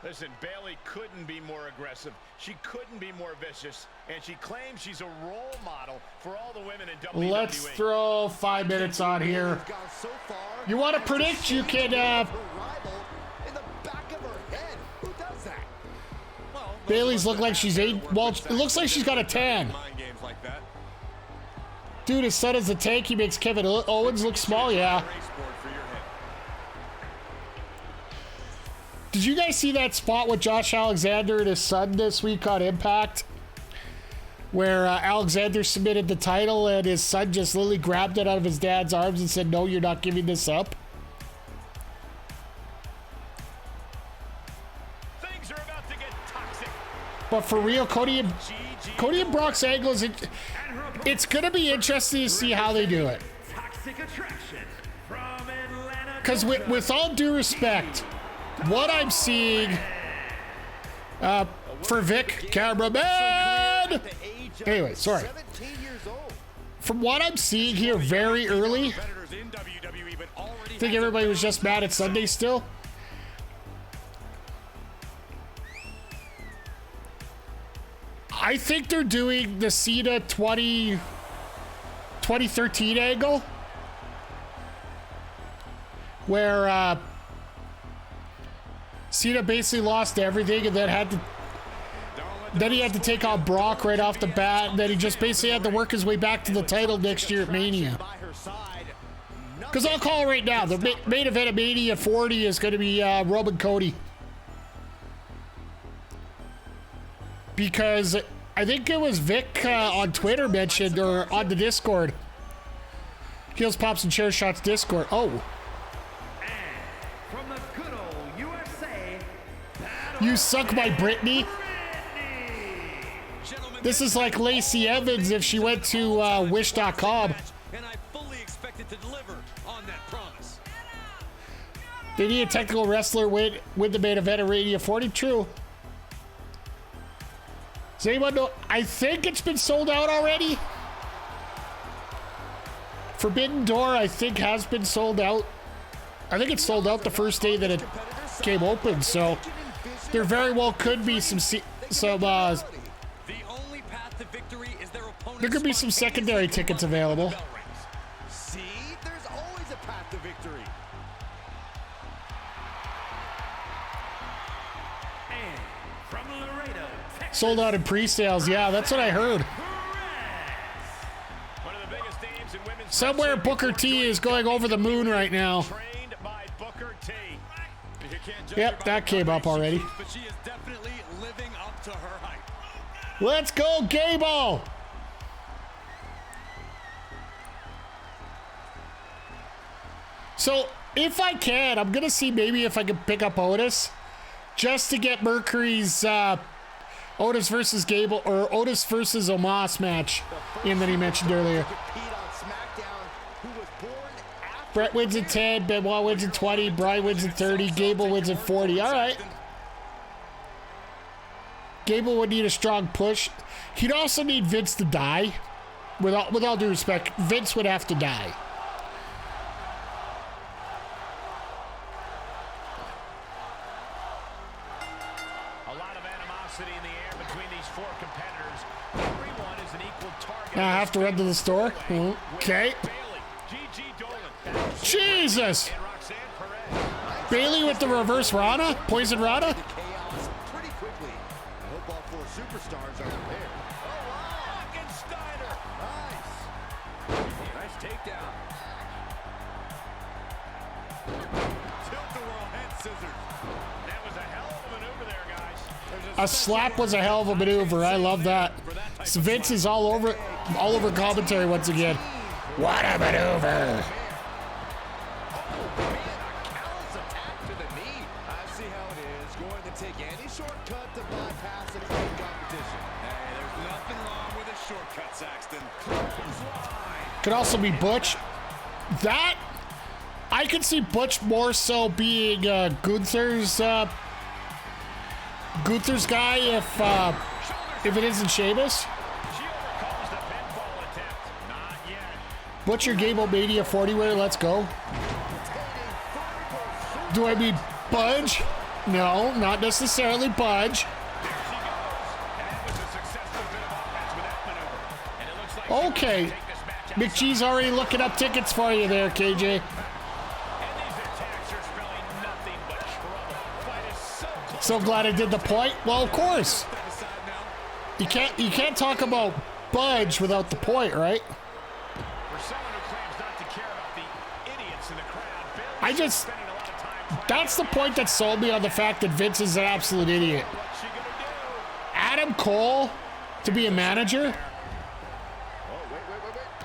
Listen, Bayley couldn't be more aggressive. She couldn't be more vicious. And she claims she's a role model for all the women in WWE. Let's throw 5 minutes on here. You want to predict? You can. Bayley's look like she's 8. Well, it looks like she's got a tan. Dude, his son is a tank. He makes Kevin Owens look small. Yeah. Did you guys see that spot with Josh Alexander and his son this week on Impact? Where Alexander submitted the title and his son just literally grabbed it out of his dad's arms and said, "No, you're not giving this up." Things are about to get toxic. But for real, Cody and Brock's angle is it's going to be interesting to see how they do it. Toxic Attraction from Atlanta. Because with all due respect, what I'm seeing for Vic, cameraman. Anyway, sorry. From what I'm seeing here very early, I think everybody was just mad at Sunday still. I think they're doing the Cena 2013 angle where Cena basically lost everything and then he had to take on Brock right off the bat, and then he just basically had to work his way back to the title next year at Mania. Because I'll call it right now, the main event of Mania 40 is going to be Roman Cody. Because I think it was Vic on Twitter mentioned, or on the Discord. Heels, Pops, and Chair Shots Discord. Oh. And from the good old USA, You Suck by Brittany. This is like Lacey Evans if she went to Wish.com. And I fully expected to deliver on that promise. They need a technical wrestler with the main event of Radio 40. True. Does anyone know? I think it's been sold out already. Forbidden Door, I think, has been sold out. I think it sold out the first day that it came open, so there very well could be some there could be some secondary tickets available. See, there's always a path to victory. and from Laredo, Texas, Sold out in pre-sales. Yeah, that's what I heard. One of the biggest names in women's Somewhere Booker T is going over the moon right now. trained by Booker T. You can't judge Yep, her by that the came up progress she already. keeps, but she is definitely living up to her hype. Let's go, Gable! So, if I can, I'm gonna see maybe if I can pick up Otis, just to get Mercury's Otis versus Gable, or Otis versus Omos match in that he mentioned earlier. Compete on SmackDown, who was born after Brett wins at 10, Benoit wins at 20, Bryan wins at 30, Gable wins at 40. All right. Gable would need a strong push. He'd also need Vince to die. With all due respect, Vince would have to die. a lot of animosity in the air between these four competitors. Everyone is an equal target. Now I have to run to the store. Okay. Bailey, Gigi Dolan, Jesus! and Roxanne Perez. Bailey with the reverse Rana? Poison Rana? Chaos pretty quickly. I hope all four superstars are prepared. Oh, wow. Steiner. Nice takedown. Tilt-a-whirl head scissors. That was a hell of a maneuver there, guys. A slap was a hell of a maneuver. I love that. So Vince is all over commentary once again. What a maneuver! Callous attack to the knee. I see how it is. Going to take any shortcut to bypass and avoid competition. Hey, there's nothing wrong with a shortcut, Saxton. Clothesline. Could also be Butch. That I could see Butch more so being Gunther's guy if it isn't Sheamus. She overcomes the pinfall attempt. Not yet. Butcher Gable Mania 40 wear, let's go. Do I mean Budge? No, not necessarily Budge. There she goes. That was a successful bit of offense with that maneuver. And it looks like Okay. take this match outside. McGee's already looking up tickets for you there, KJ. And these attacks are spelling nothing but trouble. Fight is so close. So glad I did the point. Well, of course. Step aside now. You can't talk about Budge without the point, right? For someone who claims not to care about the idiots in the crowd, Bayley's I just spending a lot of time trying that's the point that sold me on the fact that Vince is an absolute idiot. what's she gonna do? Adam Cole to be a manager? Oh, wait.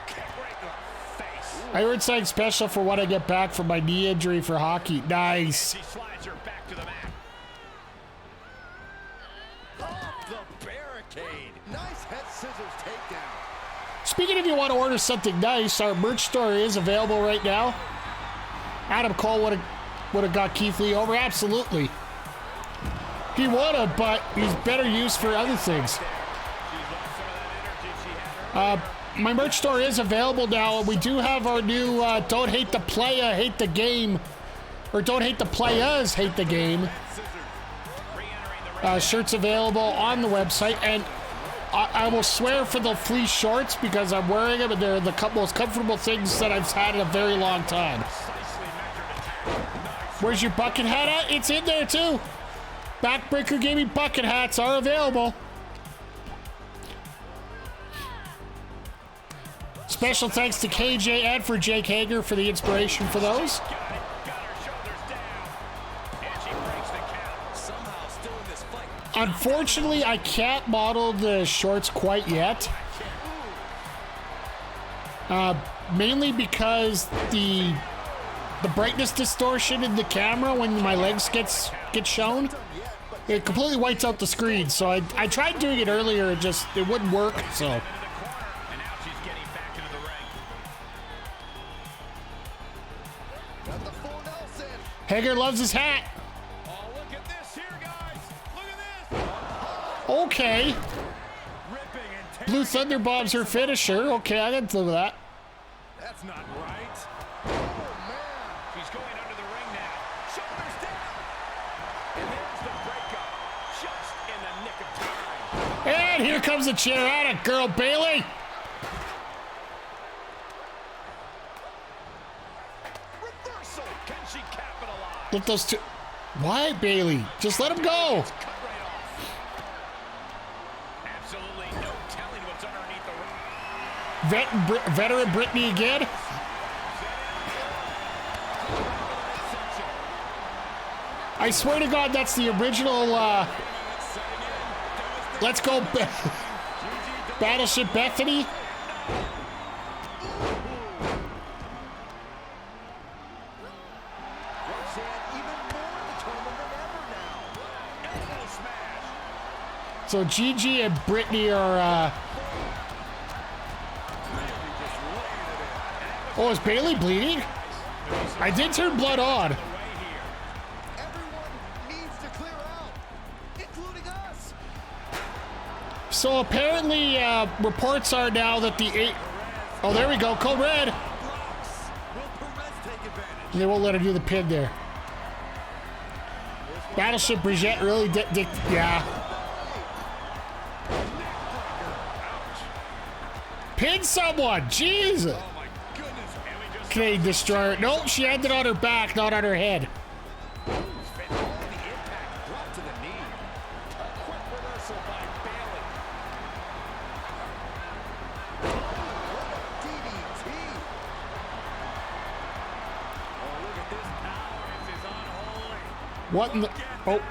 Kick right in the face. I heard something special for when I get back from my knee injury for hockey. Nice. She slides her back to the mat. Off the barricade. Nice head scissors takedown. Speaking of you want to order something nice, our merch store is available right now. Adam Cole would have got Keith Lee over. Absolutely. He would have, but he's better used for other things. She's lost some of that energy she had earlier. My merch store is available now, and we do have our new Don't Hate the Playa, Hate the Game, or Don't Hate the Playas, Hate the Game Scissors. Re-entering the ring. shirts available on the website. And I will swear for the fleece shorts because I'm wearing them, and they're the most comfortable things that I've had in a very long time. Precisely measured attack. Nice. Where's your bucket hat at? It's in there too. Backbreaker Gaming bucket hats are available. Special thanks to KJ and for Jake Hager for the inspiration for those. Got it. Got her shoulders down. And she breaks the count. Somehow still in this fight. Unfortunately, I can't model the shorts quite yet. Mainly because the brightness distortion in the camera when my legs get shown, it completely whites out the screen. So I tried doing it earlier, it wouldn't work. So. Hager loves his hat. Oh, look at this here, guys. Look at this. Okay. Blue Thunder Bomb's her finisher. Okay, I didn't live with that. That's not right. Oh, man. She's going under the ring now. Shoulders down. And there's the breakup. Just in the nick of time. And here comes the chair at it, girl Bailey. Reversal. Can she capitalize? Let those two. Why, Bailey? Just let him go. Cut right off. Absolutely no telling what's underneath the ring. Veteran Brittany again. I swear to God, that's the original. Let's go, Battleship Bethany. So Gigi and Brittany are. Oh, is Bailey bleeding? I did turn blood on. So apparently, reports are now that the oh, there we go, Code Red. They won't let her do the pin there. Battleship Brigitte really yeah. Pin someone, Jesus. Canadian Destroyer. Nope, she had it on her back, not on her head. What in the... Oh.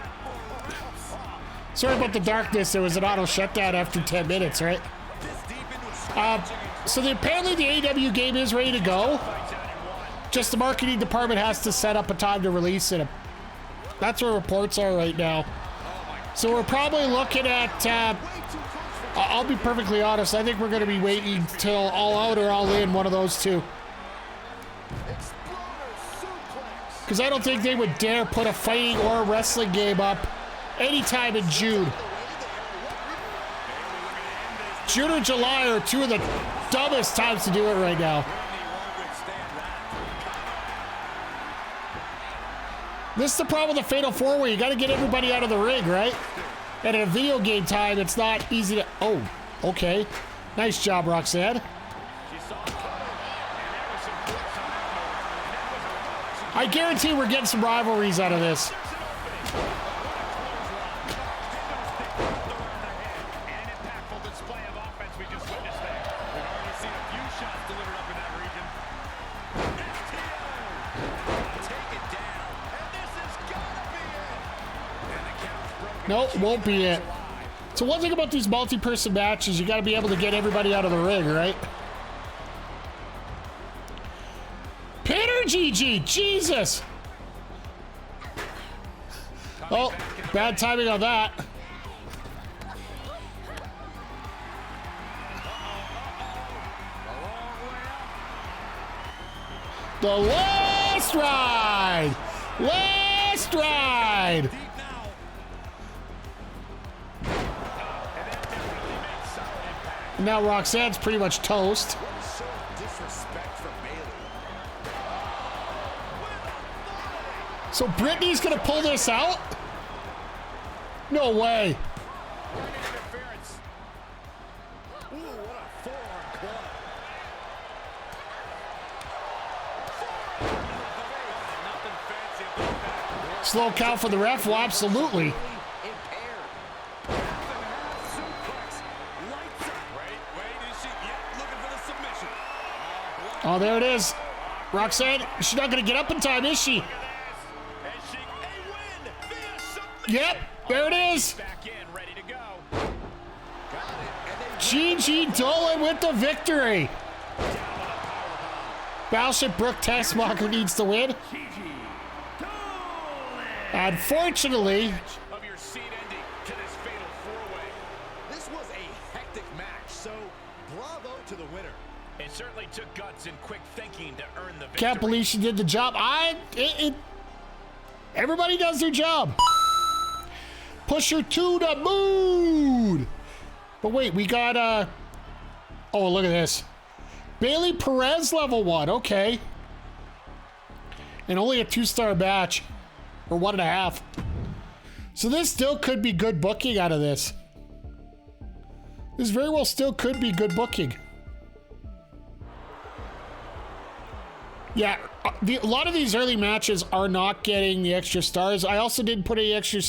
Sorry about the darkness. There was an auto shutdown after 10 minutes, right? So apparently the AEW game is ready to go. Just the marketing department has to set up a time to release it. That's where reports are right now. So we're probably looking at... I'll be perfectly honest. I think we're going to be waiting till All Out or All In, one of those two. Because I don't think they would dare put a fighting or a wrestling game up anytime in June. June or July are two of the dumbest times to do it right now. This is the problem with the Fatal 4-Way. You got to get everybody out of the ring, right? And in a video game time, it's not easy to... Oh, okay. Nice job, Roxanne. I guarantee we're getting some rivalries out of this. Nope, won't be it. So one thing about these multi-person matches, you got to be able to get everybody out of the ring, right? Pinner, GG, Jesus. Oh, bad timing on that. The last ride. Last ride. Now Roxanne's pretty much toast. So Brittany's gonna pull this out? No way. Slow count for the ref? Well, absolutely. Oh, there it is. Roxanne, she's not going to get up in time, is she? Yep, there it is. Gigi Dolan with the victory. Battleship Brooke Tessmacher needs to win. Unfortunately, Of your seat ending to this fatal four-way. This was a hectic match, so bravo to the winner. It certainly took guts and quick thinking to earn the victory. can't believe she did the job. Everybody does their job. Push her to the moon. But wait, we got oh, look at this. Bailey Perez level 1. Okay. And only a 2-star match. Or 1.5. So this still could be good booking out of this. This very well still could be good booking. Yeah, a lot of these early matches are not getting the extra stars. I also didn't put any extra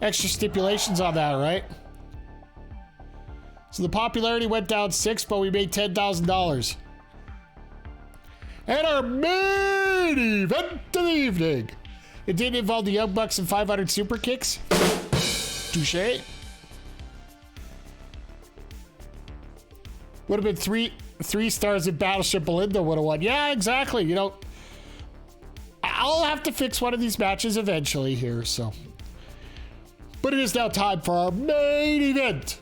stipulations on that, right? So the popularity went down 6, but we made $10,000. And our main event of the evening. It didn't involve the Young Bucks and 500 super kicks. Touché. Would have been three stars if Battleship Belinda would have won. Yeah, exactly. You know, I'll have to fix one of these matches eventually here, so. But it is now time for our main event.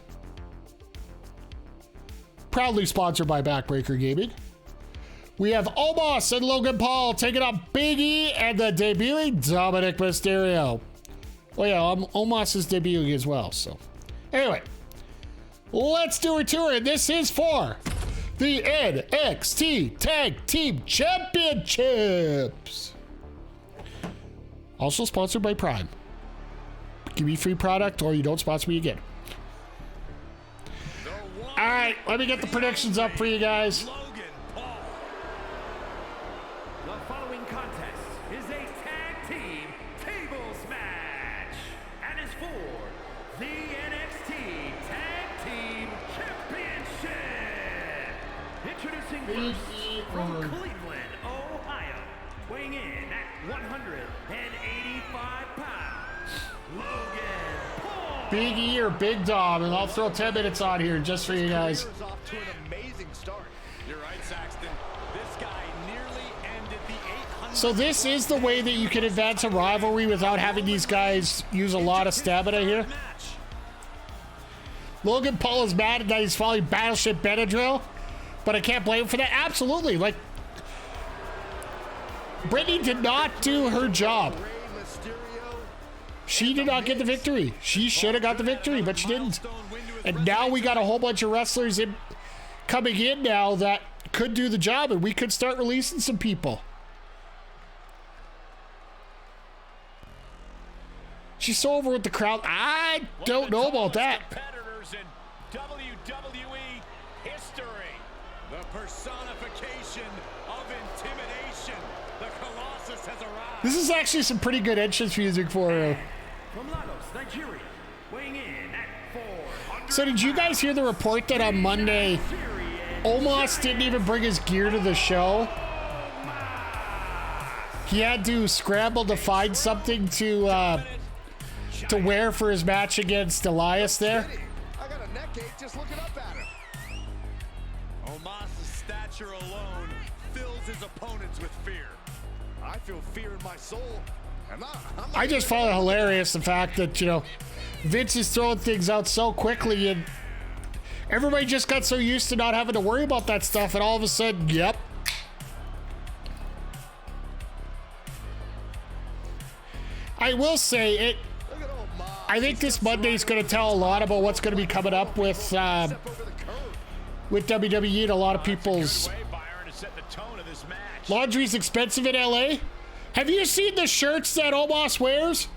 Proudly sponsored by Backbreaker Gaming. We have Omos and Logan Paul taking on Big E and the debuting Dominic Mysterio. Oh yeah, Omos is debuting as well, so. Anyway, let's do a tour, and this is for the NXT Tag Team Championships. Also sponsored by Prime. Give me free product or you don't sponsor me again. All right, let me get the predictions up for you guys. The following contest is a tag team tables match and is for the NXT Tag Team Championship. Introducing first from Cleveland, Ohio, weighing in at 185 pounds, Logan Paul. Big E or Big Dom, and I'll throw 10 minutes on here just for you guys. Career is off to an amazing start. You're right, Saxton. This guy nearly ended the 800. So this is the way that you can advance a rivalry without having these guys use a lot of stamina here. Logan Paul is mad that he's following Battleship Benadryl, but I can't blame him for that. Absolutely. Like, Brittany did not do her job. Rey Mysterio. She did not get the victory. She should have got the victory, but she didn't. And now we got a whole bunch of wrestlers coming in now that could do the job, and we could start releasing some people. She's so over with the crowd. I don't know about that. Competitors in WWE history. The personification of intimidation. The Colossus has arrived. This is actually some pretty good entrance music for her. From Lagos, Nigeria, weighing in at 400. So did you guys hear the report that on Monday, Omos didn't even bring his gear to the show? He had to scramble to find something to wear for his match against Elias there. I got a neck ache just looking up at her. Omos' stature alone fills his opponents with fear. I feel fear in my soul. I'm not I just find it hilarious the fact that, you know, Vince is throwing things out so quickly and everybody just got so used to not having to worry about that stuff, and all of a sudden, yep. I will say it. Look at Omos. I think this Monday is going to tell a lot about what's going to be coming up with Step over the curb. WWE and a lot of people's Way, Byron, to set the tone of this match. laundry's expensive in LA. Have you seen the shirts that Omos wears?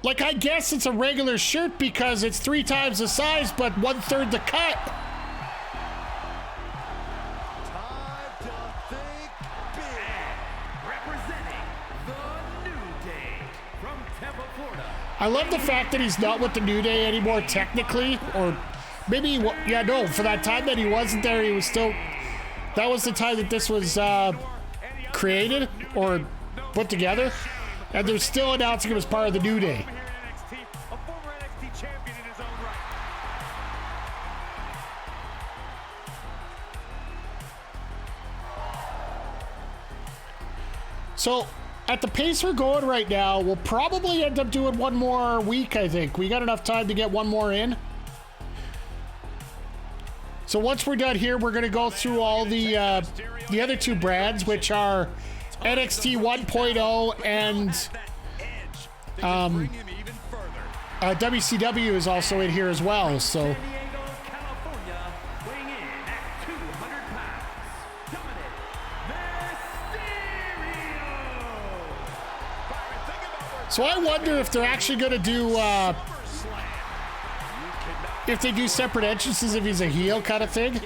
Like, I guess it's a regular shirt because it's 3 times the size, but 1/3 the cut. Time to think big. Representing the New Day from Tampa, Florida. I love the fact that he's not with the New Day anymore technically, or maybe, yeah, no, for that time that he wasn't there, he was still, that was the time that this was created or put together, and they're still announcing him as part of the New Day. A former NXT champion in his own right. So, at the pace we're going right now, we'll probably end up doing one more week, I think. We got enough time to get one more in. So once we're done here, we're going to go through all the other two brands, which are NXT 1.0 and WCW is also in here as well. So I wonder if they're actually going to do, if they do separate entrances if he's a heel kind of thing.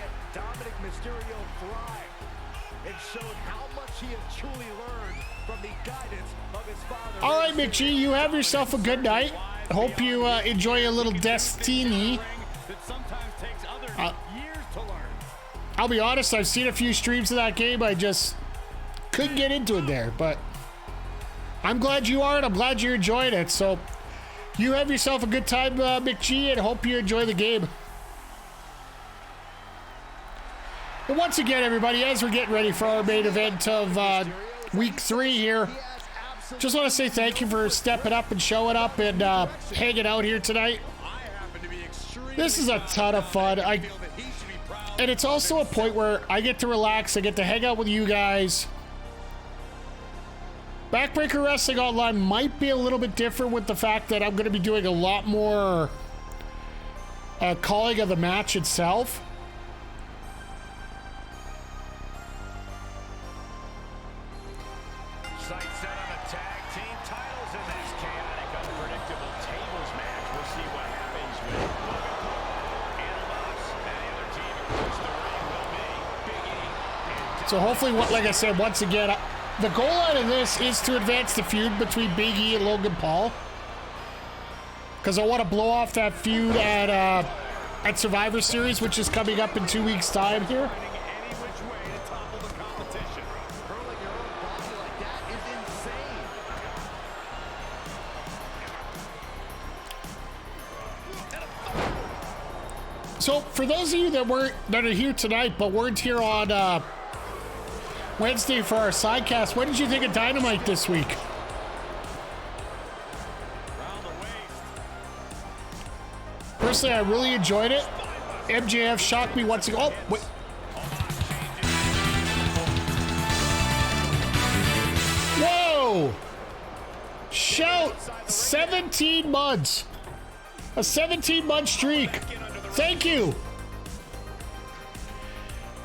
All right, McG, you have yourself a good night. Hope you enjoy a little Destiny. I'll be honest, I've seen a few streams of that game. I just couldn't get into it there, but I'm glad you are, and I'm glad you're enjoying it. So you have yourself a good time, McG, and hope you enjoy the game. And once again, everybody, as we're getting ready for our main event of week 3 here, just want to say thank you for stepping up and showing up and hanging out here tonight. This is a ton of fun. And it's also a point where I get to relax. I get to hang out with you guys. Backbreaker Wrestling Online might be a little bit different with the fact that I'm going to be doing a lot more calling of the match itself. Sight set on the tag team titles in this chaotic, unpredictable tables match. We'll see what happens with Logan Paul and Moss. And the other team across the ring will be Big E and So hopefully, like I said, once again, the goal out of this is to advance the feud between Big E and Logan Paul. Because I want to blow off that feud at Survivor Series, which is coming up in 2 weeks' time here. So for those of you that are here tonight but weren't here on Wednesday for our sidecast, what did you think of Dynamite this week? Personally, I really enjoyed it. MJF shocked me once again. Oh, wait. Whoa! Shout! 17 months. A 17-month streak. Thank you.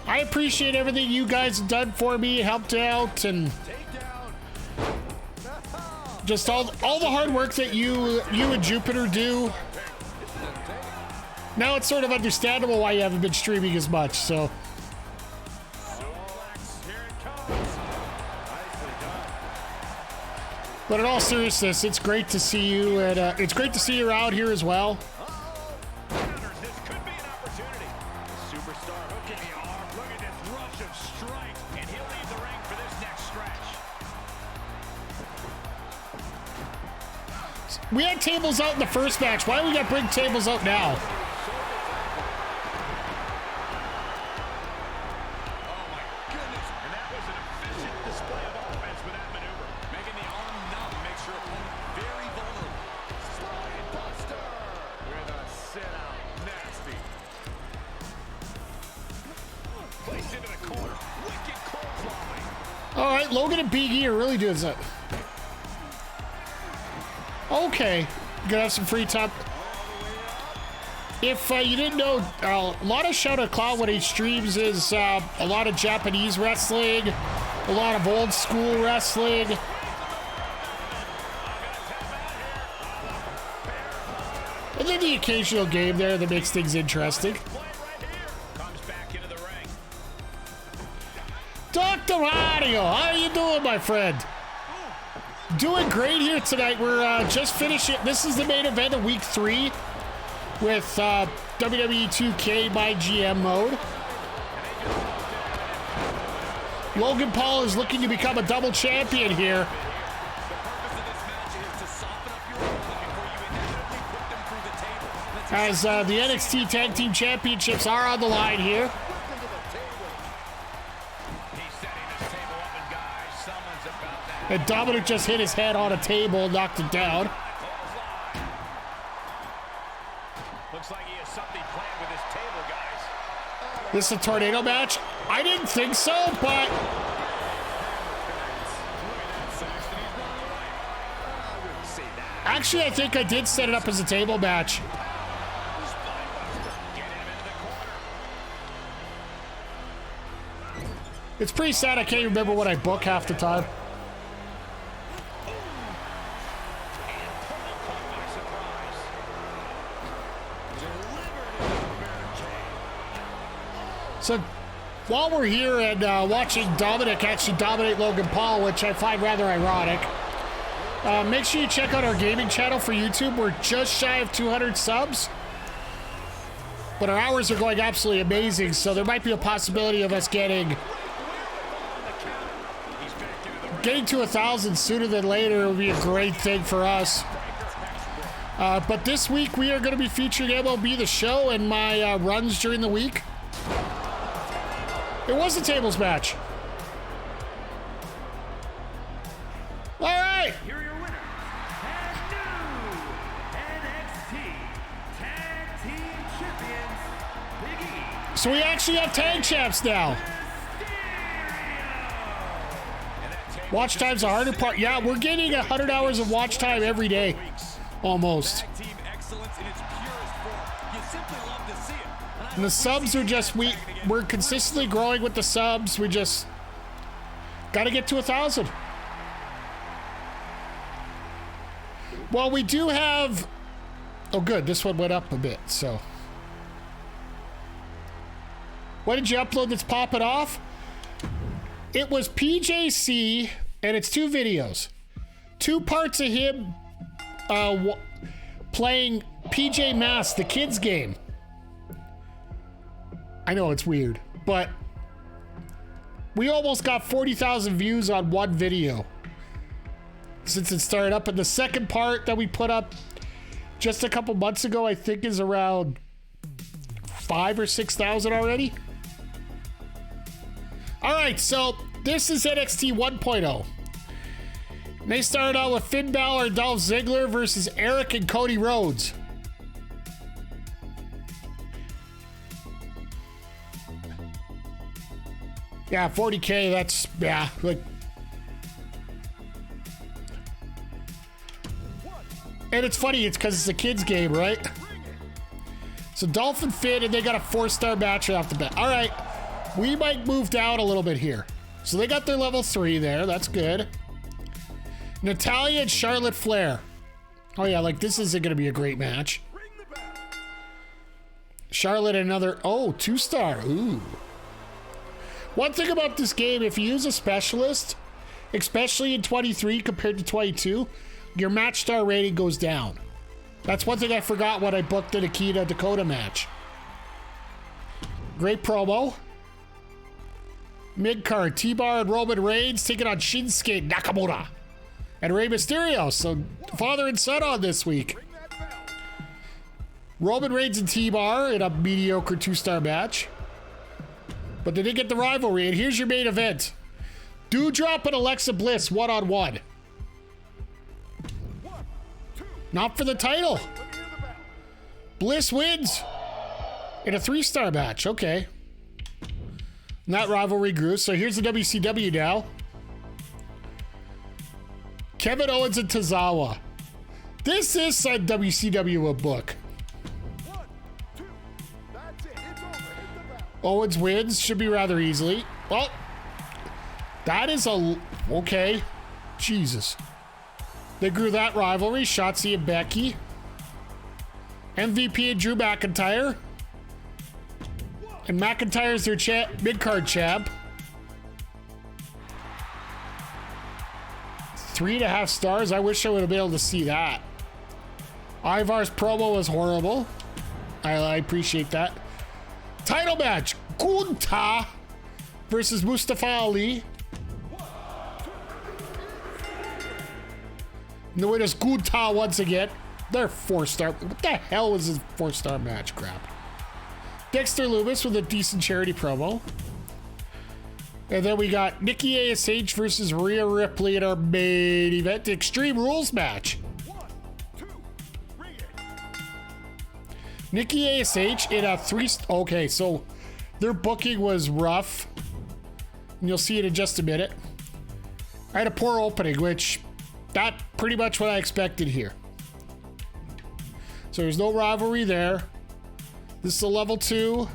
I appreciate everything you guys have done for me, helped out, and just all the hard work that you and Jupiter do. Now it's sort of understandable why you haven't been streaming as much, so. But in all seriousness, it's great to see you, and it's great to see you out here as well. We had tables out in the first match. Why do we got to bring tables out now? All right, Logan and Big E are really doing that. Okay, gonna have some free time. If you didn't know, a lot of Shout Out Cloud when he streams is a lot of Japanese wrestling, a lot of old school wrestling. And then the occasional game there that makes things interesting. Dr. Mario, how are you doing, my friend? Doing great here tonight. We're just finishing. This is the main event of week 3 with WWE 2K by GM mode. Logan Paul is looking to become a double champion here. As the NXT Tag Team Championships are on the line here. And Dominic just hit his head on a table, knocked it down. Looks like he has something planned with his table, guys. This is a tornado match? I didn't think so, but... Actually, I think I did set it up as a table match. It's pretty sad I can't remember what I book half the time. So, while we're here and watching Dominic actually dominate Logan Paul, which I find rather ironic, make sure you check out our gaming channel for YouTube. We're just shy of 200 subs. But our hours are going absolutely amazing, so there might be a possibility of us getting to 1,000 sooner than later. Would be a great thing for us. But this week we are going to be featuring MLB The Show and my runs during the week. It was a tables match. All right. Here are your winners and new NXT Tag Team Champions, Big E. So we actually have tag champs now. Watch time's the harder part. Yeah, we're getting 100 hours of watch time every day. Almost. Tag team excellence in its purest form. You simply love to see it. And the subs are just, we're consistently growing with the subs. We just got to get to 1,000. Well, we do have, oh good, this one went up a bit, so. What did you upload that's popping off? It was PJC, and it's 2 videos. 2 parts of him playing PJ Masks, the kids game. I know it's weird, but we almost got 40,000 views on one video since it started up. And the second part that we put up just a couple months ago, I think is around 5,000 or 6,000 already. All right, so this is NXT 1.0. And they started out with Finn Balor and Dolph Ziggler versus Eric and Cody Rhodes. Yeah, 40K, that's, yeah, like. And it's funny, it's because it's a kid's game, right? So Dolph and Finn, and they got a 4-star match right off the bat. All right, we might move down a little bit here. So they got their level 3 there, that's good. Natalya and Charlotte Flair. Oh yeah, like this isn't gonna be a great match. Charlotte another, oh, 2-star, ooh. One thing about this game, if you use a specialist, especially in 23 compared to 22, your match star rating goes down. That's one thing I forgot when I booked the Nikita Dakota match. Great promo. Mid-card, T-Bar and Roman Reigns taking on Shinsuke Nakamura and Rey Mysterio. So father and son on this week. Roman Reigns and T-Bar in a mediocre 2-star match. But they did get the rivalry, and here's your main event. Doudrop and Alexa Bliss one-on-one. Not for the title. Bliss wins in a 3-star match. Okay. And that rivalry grew. So here's the WCW now. Kevin Owens and Tozawa. This is a WCW book. Owens wins. Should be rather easily. Well, that is a... Okay. Jesus. They grew that rivalry. Shotzi and Becky. MVP and Drew McIntyre. And McIntyre's their mid-card champ. 3.5 stars. I wish I would have been able to see that. Ivar's promo was horrible. I appreciate that. Title match. Gunther versus Mustafa Ali. And the winner's Gunther once again. They're 4-star. What the hell was this 4-star match crap? Dexter Lumis with a decent charity promo. And then we got Nikki ASH versus Rhea Ripley in our main event, the Extreme Rules match. Nikki ASH in a okay, so their booking was rough. And you'll see it in just a minute. I had a poor opening, which that's pretty much what I expected here. So there's no rivalry there. This is a level 2.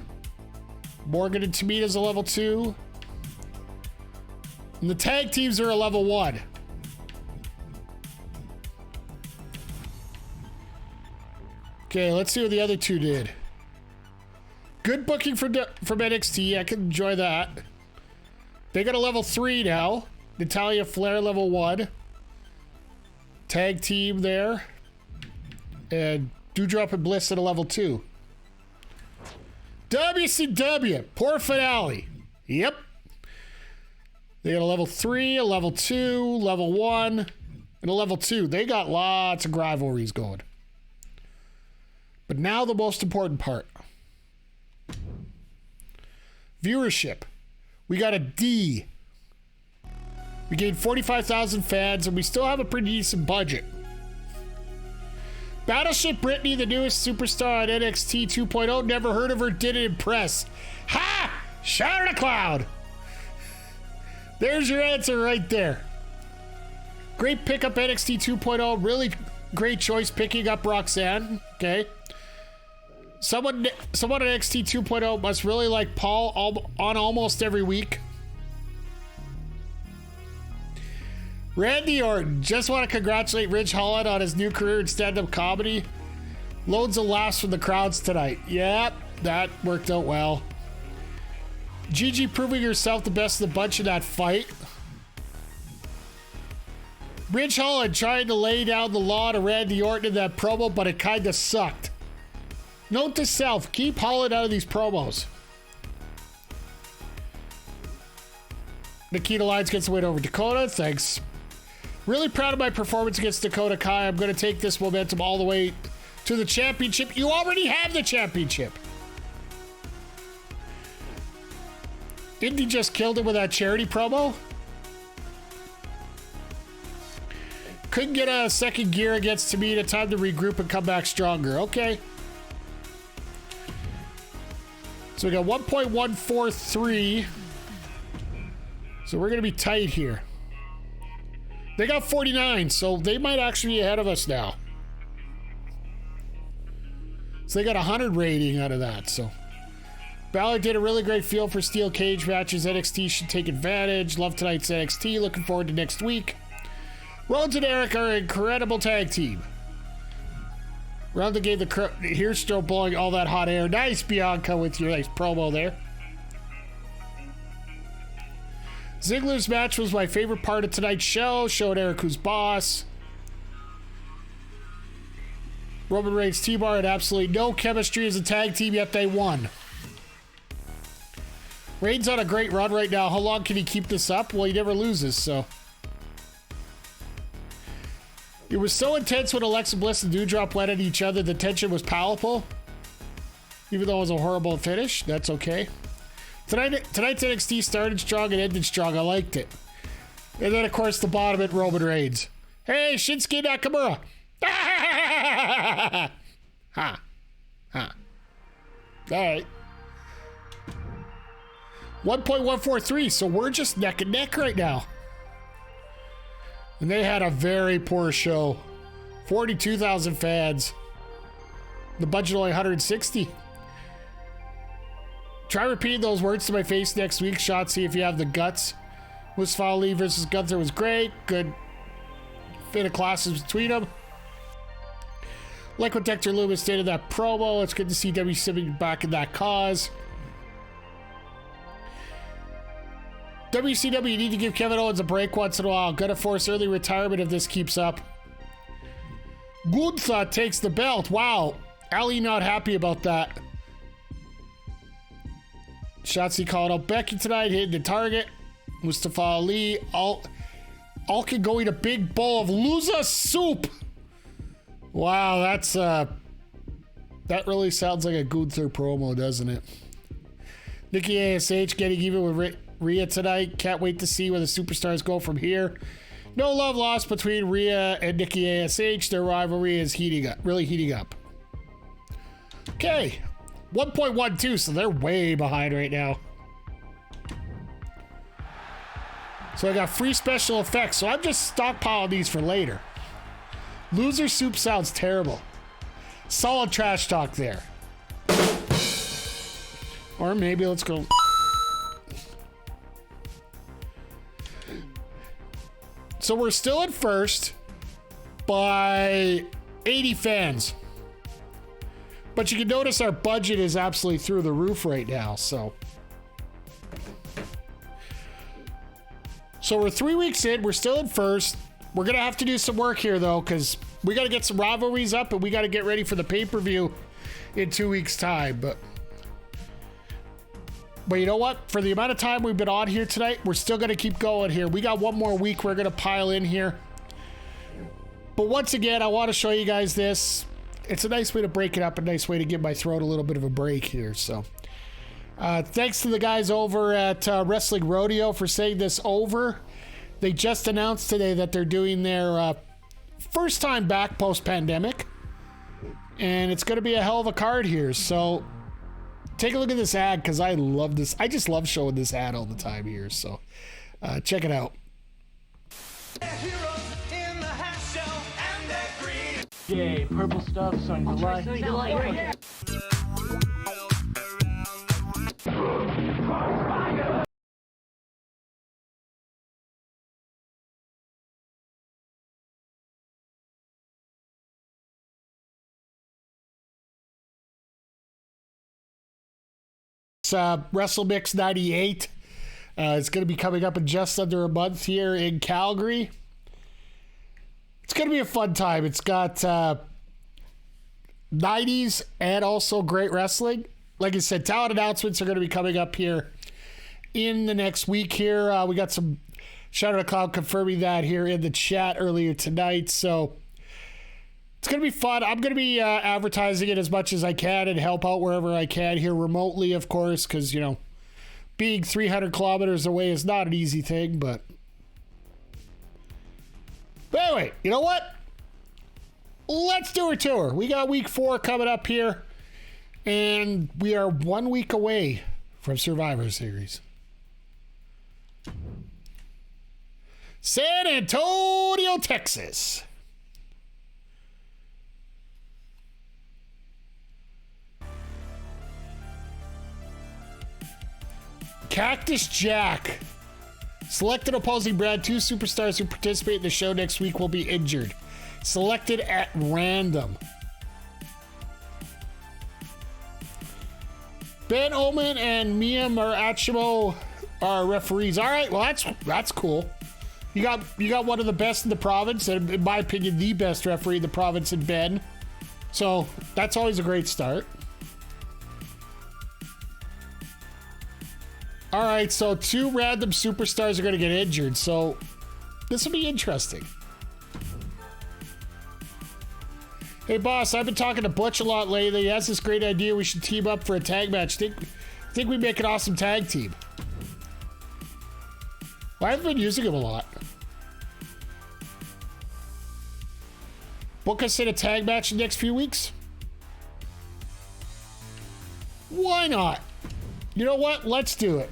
Morgan and Tamita's a level 2. And the tag teams are a level 1. Okay, let's see what the other two did. Good booking from NXT. I can enjoy that. They got a level 3 now. Natalya Flair level 1. Tag team there. And Doudrop and Bliss at a level 2. WCW. Poor finale. Yep. They got a level 3, a level 2, level 1, and a level 2. They got lots of rivalries going. But now the most important part. Viewership. We got a D. We gained 45,000 fans, and we still have a pretty decent budget. Battleship Brittany, the newest superstar on NXT 2.0. Never heard of her, didn't impress. Ha! Shout at a cloud. There's your answer right there. Great pickup NXT 2.0. Really great choice picking up Roxanne. Okay. Someone at NXT 2.0 must really like Paul on almost every week. Randy Orton. Just want to congratulate Ridge Holland on his new career in stand-up comedy. Loads of laughs from the crowds tonight. Yep, that worked out well. Gigi proving herself the best of the bunch in that fight. Ridge Holland trying to lay down the law to Randy Orton in that promo, but it kind of sucked. Note to self, keep Holland out of these promos. Nikita Lyons gets the win over Dakota. Thanks. Really proud of my performance against Dakota Kai. I'm going to take this momentum all the way to the championship. You already have the championship. Indy just killed him with that charity promo. Couldn't get a second gear against Tamina. Time to regroup and come back stronger. Okay. So we got 1.143. So we're going to be tight here. They got 49, so they might actually be ahead of us now. So they got 100 rating out of that, so. Balor did a really great feel for steel cage matches. NXT should take advantage. Love tonight's NXT. Looking forward to next week. Rhodes and Eric are an incredible tag team. Ronda gave the here's still blowing all that hot air. Nice, Bianca, with your nice promo there. Ziggler's match was my favorite part of tonight's show. Showed Eric who's boss. Roman Reigns T-Bar had absolutely no chemistry as a tag team, yet they won. Reigns on a great run right now. How long can he keep this up? Well, he never loses, so. It was so intense when Alexa Bliss and Doudrop went at each other. The tension was palpable. Even though it was a horrible finish, that's okay. Tonight's NXT started strong and ended strong. I liked it. And then, of course, the bottom at Roman Reigns. Hey, Shinsuke Nakamura. Ha. Ha. All right. 1.143, so we're just neck and neck right now. And they had a very poor show. 42,000 fans. The budget only 160. Try repeating those words to my face next week. Shot, see if you have the guts. Mustafa Ali versus Gunther was great. Good fit of classes between them. Like what Dexter Lumis did in that promo. It's good to see WCW back in that cause. WCW, you need to give Kevin Owens a break once in a while. Gonna force early retirement if this keeps up. Gunther takes the belt. Wow. Ali not happy about that. Shotzi called out Becky tonight, hitting the target. Mustafa Ali, all can go eat a big bowl of loser soup. Wow, that's that really sounds like a Gunther promo, doesn't it? Nikki ASH getting even with Rhea tonight. Can't wait to see where the superstars go from here. No love lost between Rhea and Nikki ASH. Their rivalry is really heating up. Okay, 1.12, so they're way behind right now. So I got free special effects, so I'm just stockpiling these for later. Loser soup sounds terrible. Solid trash talk there. Or maybe let's go. So we're still at first by 80 fans. But you can notice our budget is absolutely through the roof right now, so. So we're 3 weeks in, we're still at first. We're gonna have to do some work here though, because we gotta get some rivalries up and we gotta get ready for the pay-per-view in 2 weeks' time. But you know what? For the amount of time we've been on here tonight, we're still gonna keep going here. We got one more week we're gonna pile in here. But once again, I want to show you guys this. It's a nice way to break it up, a nice way to give my throat a little bit of a break here. So thanks to the guys over at Wrestling Rodeo for saying this over. They just announced today that they're doing their first time back post-pandemic. And it's going to be a hell of a card here. So take a look at this ad because I love this. I just love showing this ad all the time here. So check it out. Yay, purple stuff, sign of life. It's WrestleMix 98. It's going to be coming up in just under a month here in Calgary. It's going to be a fun time. It's got 90s and also great wrestling. Like I said, talent announcements are going to be coming up here in the next week here. We got some Shadow of the Cloud confirming that here in the chat earlier tonight. So it's going to be fun. I'm going to be advertising it as much as I can and help out wherever I can here remotely, of course, because, you know, being 300 kilometers away is not an easy thing, but anyway, you know what? Let's do a tour. We got week 4 coming up here, and we are 1 week away from Survivor Series. San Antonio, Texas. Cactus Jack. Selected opposing brand. 2 superstars who participate in the show next week will be injured. Selected at random. Ben Omen and Mia Marachimo are referees. All right, well that's cool. You got one of the best in the province, and in my opinion, the best referee in the province in Ben. So that's always a great start. All right, so 2 random superstars are going to get injured, so this will be interesting. Hey, boss, I've been talking to Butch a lot lately. He has this great idea we should team up for a tag match. Think we make an awesome tag team. Well, I haven't been using him a lot. Book us in a tag match in the next few weeks? Why not? You know what? Let's do it.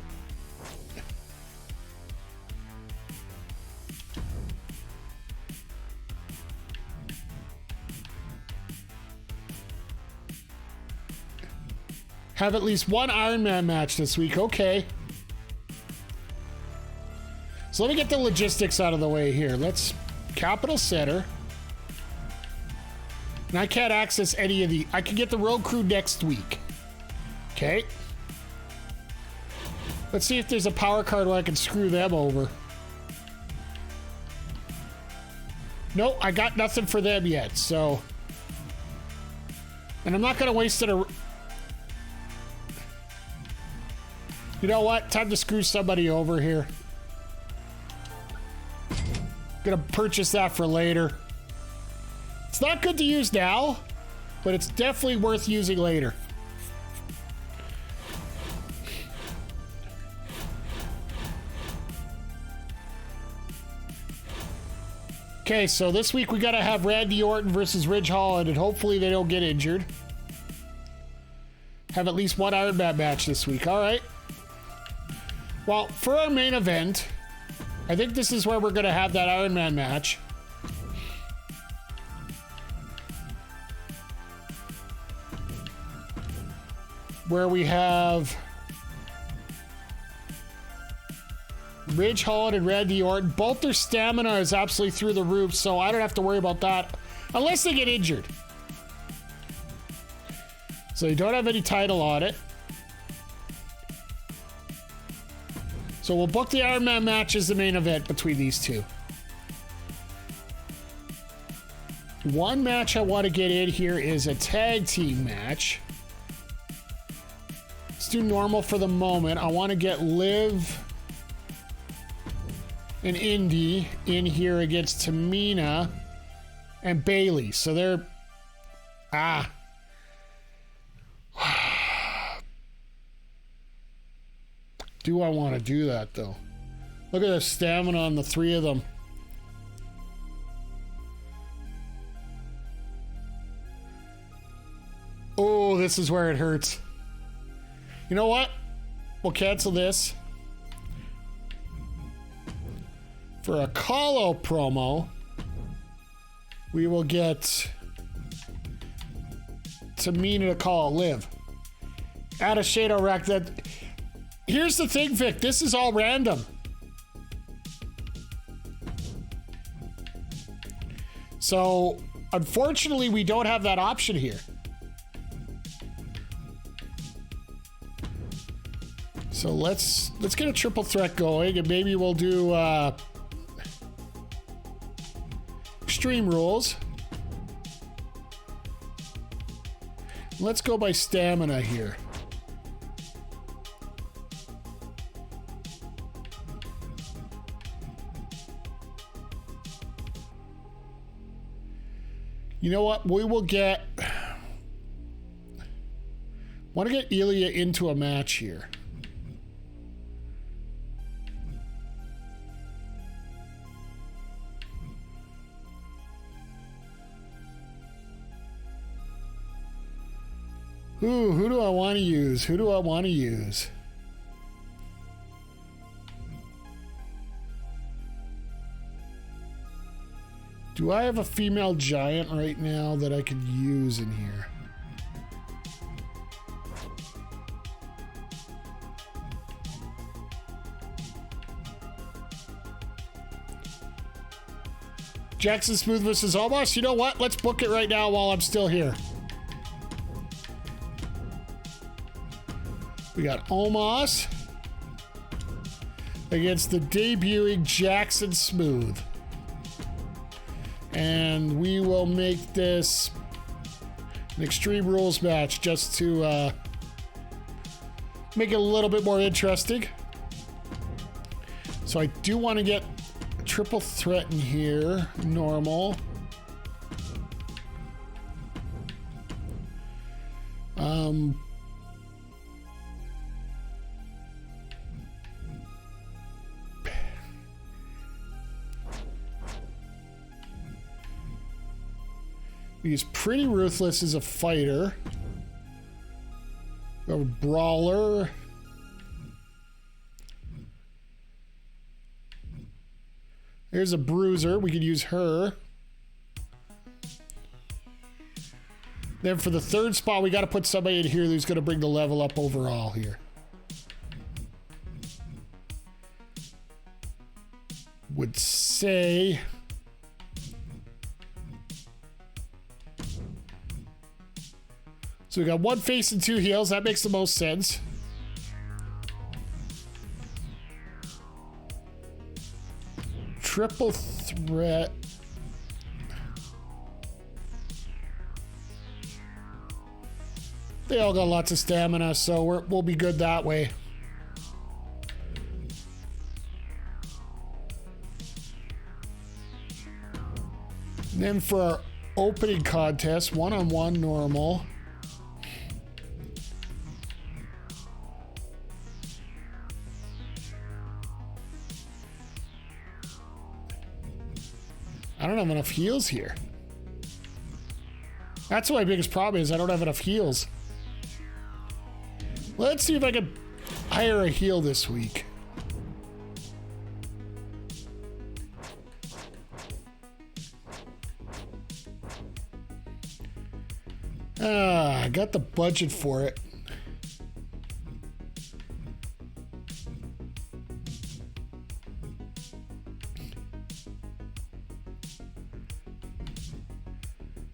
Have at least one Iron Man match this week. Okay. So let me get the logistics out of the way here. Let's Capital Center. And I can't access any of the... I can get the Road Crew next week. Okay. Let's see if there's a power card where I can screw them over. Nope, I got nothing for them yet, so... And I'm not going to waste it... You know what? Time to screw somebody over here. Gonna purchase that for later. It's not good to use now, but it's definitely worth using later. Okay, so this week we got to have Randy Orton versus Ridge Holland, and hopefully they don't get injured. Have at least one Iron Man match this week. All right. Well, for our main event, I think this is where we're going to have that Iron Man match. Where we have Ridge Holland and Randy Orton. Both their stamina is absolutely through the roof, so I don't have to worry about that unless they get injured. So you don't have any title on it. So we'll book the Iron Man match as the main event between these two. One match I want to get in here is a tag team match. Let's do normal for the moment. I want to get Liv and Indy in here against Tamina and Bailey. So they're... Do I want to do that, though? Look at the stamina on the three of them. Oh, this is where it hurts. You know what? We'll cancel this. For a call-out promo, we will get Tamina to call out Liv. Add a Shado Rack that... Here's the thing, Vic. This is all random. So, unfortunately, we don't have that option here. So let's get a triple threat going, and maybe we'll do Extreme Rules. Let's go by stamina here. You know what? We will get... want to get Ilya into a match here. Who do I want to use? Who do I want to use? Do I have a female giant right now that I could use in here? Jackson Smooth versus Omos. You know what? Let's book it right now while I'm still here. We got Omos against the debuting Jackson Smooth. And we will make this an Extreme Rules match just to make it a little bit more interesting. So I do want to get a triple threat in here. Normal. He's pretty ruthless as a fighter. We have a brawler. There's a bruiser. We could use her. Then for the third spot, we got to put somebody in here who's going to bring the level up overall here. Would say... So we got one face and two heels. That makes the most sense. Triple threat. They all got lots of stamina, so we'll be good that way. And then for our opening contest, one-on-one normal. I don't have enough heals here. That's my biggest problem is I don't have enough heals. Let's see if I can hire a heal this week. I got the budget for it.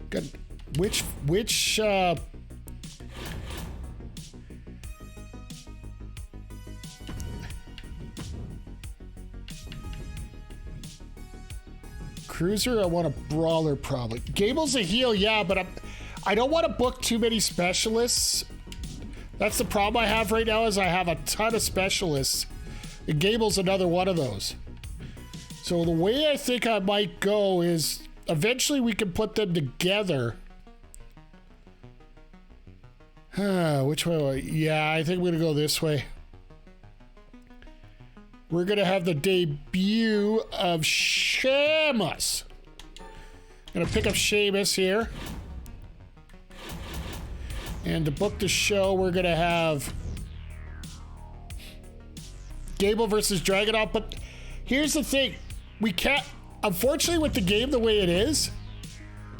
Got which cruiser? I want a brawler probably. Gable's a heal, yeah, but I don't want to book too many specialists. That's the problem I have right now is I have a ton of specialists. And Gable's another one of those. So the way I think I might go is eventually we can put them together. Which way? Yeah, I think I'm going to go this way. We're going to have the debut of Sheamus. Going to pick up Sheamus here. And to book the show, we're going to have Gable versus Dragunov. But here's the thing. We can't, unfortunately, with the game the way it is,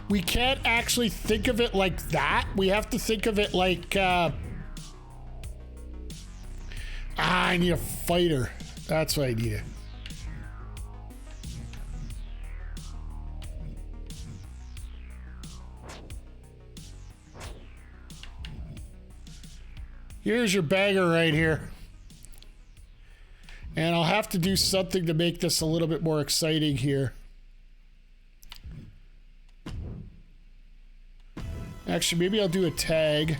we can't actually think of it like that. We have to think of it like, I need a fighter. That's what I needed. Here's your bagger right here. And I'll have to do something to make this a little bit more exciting here. Actually, maybe I'll do a tag.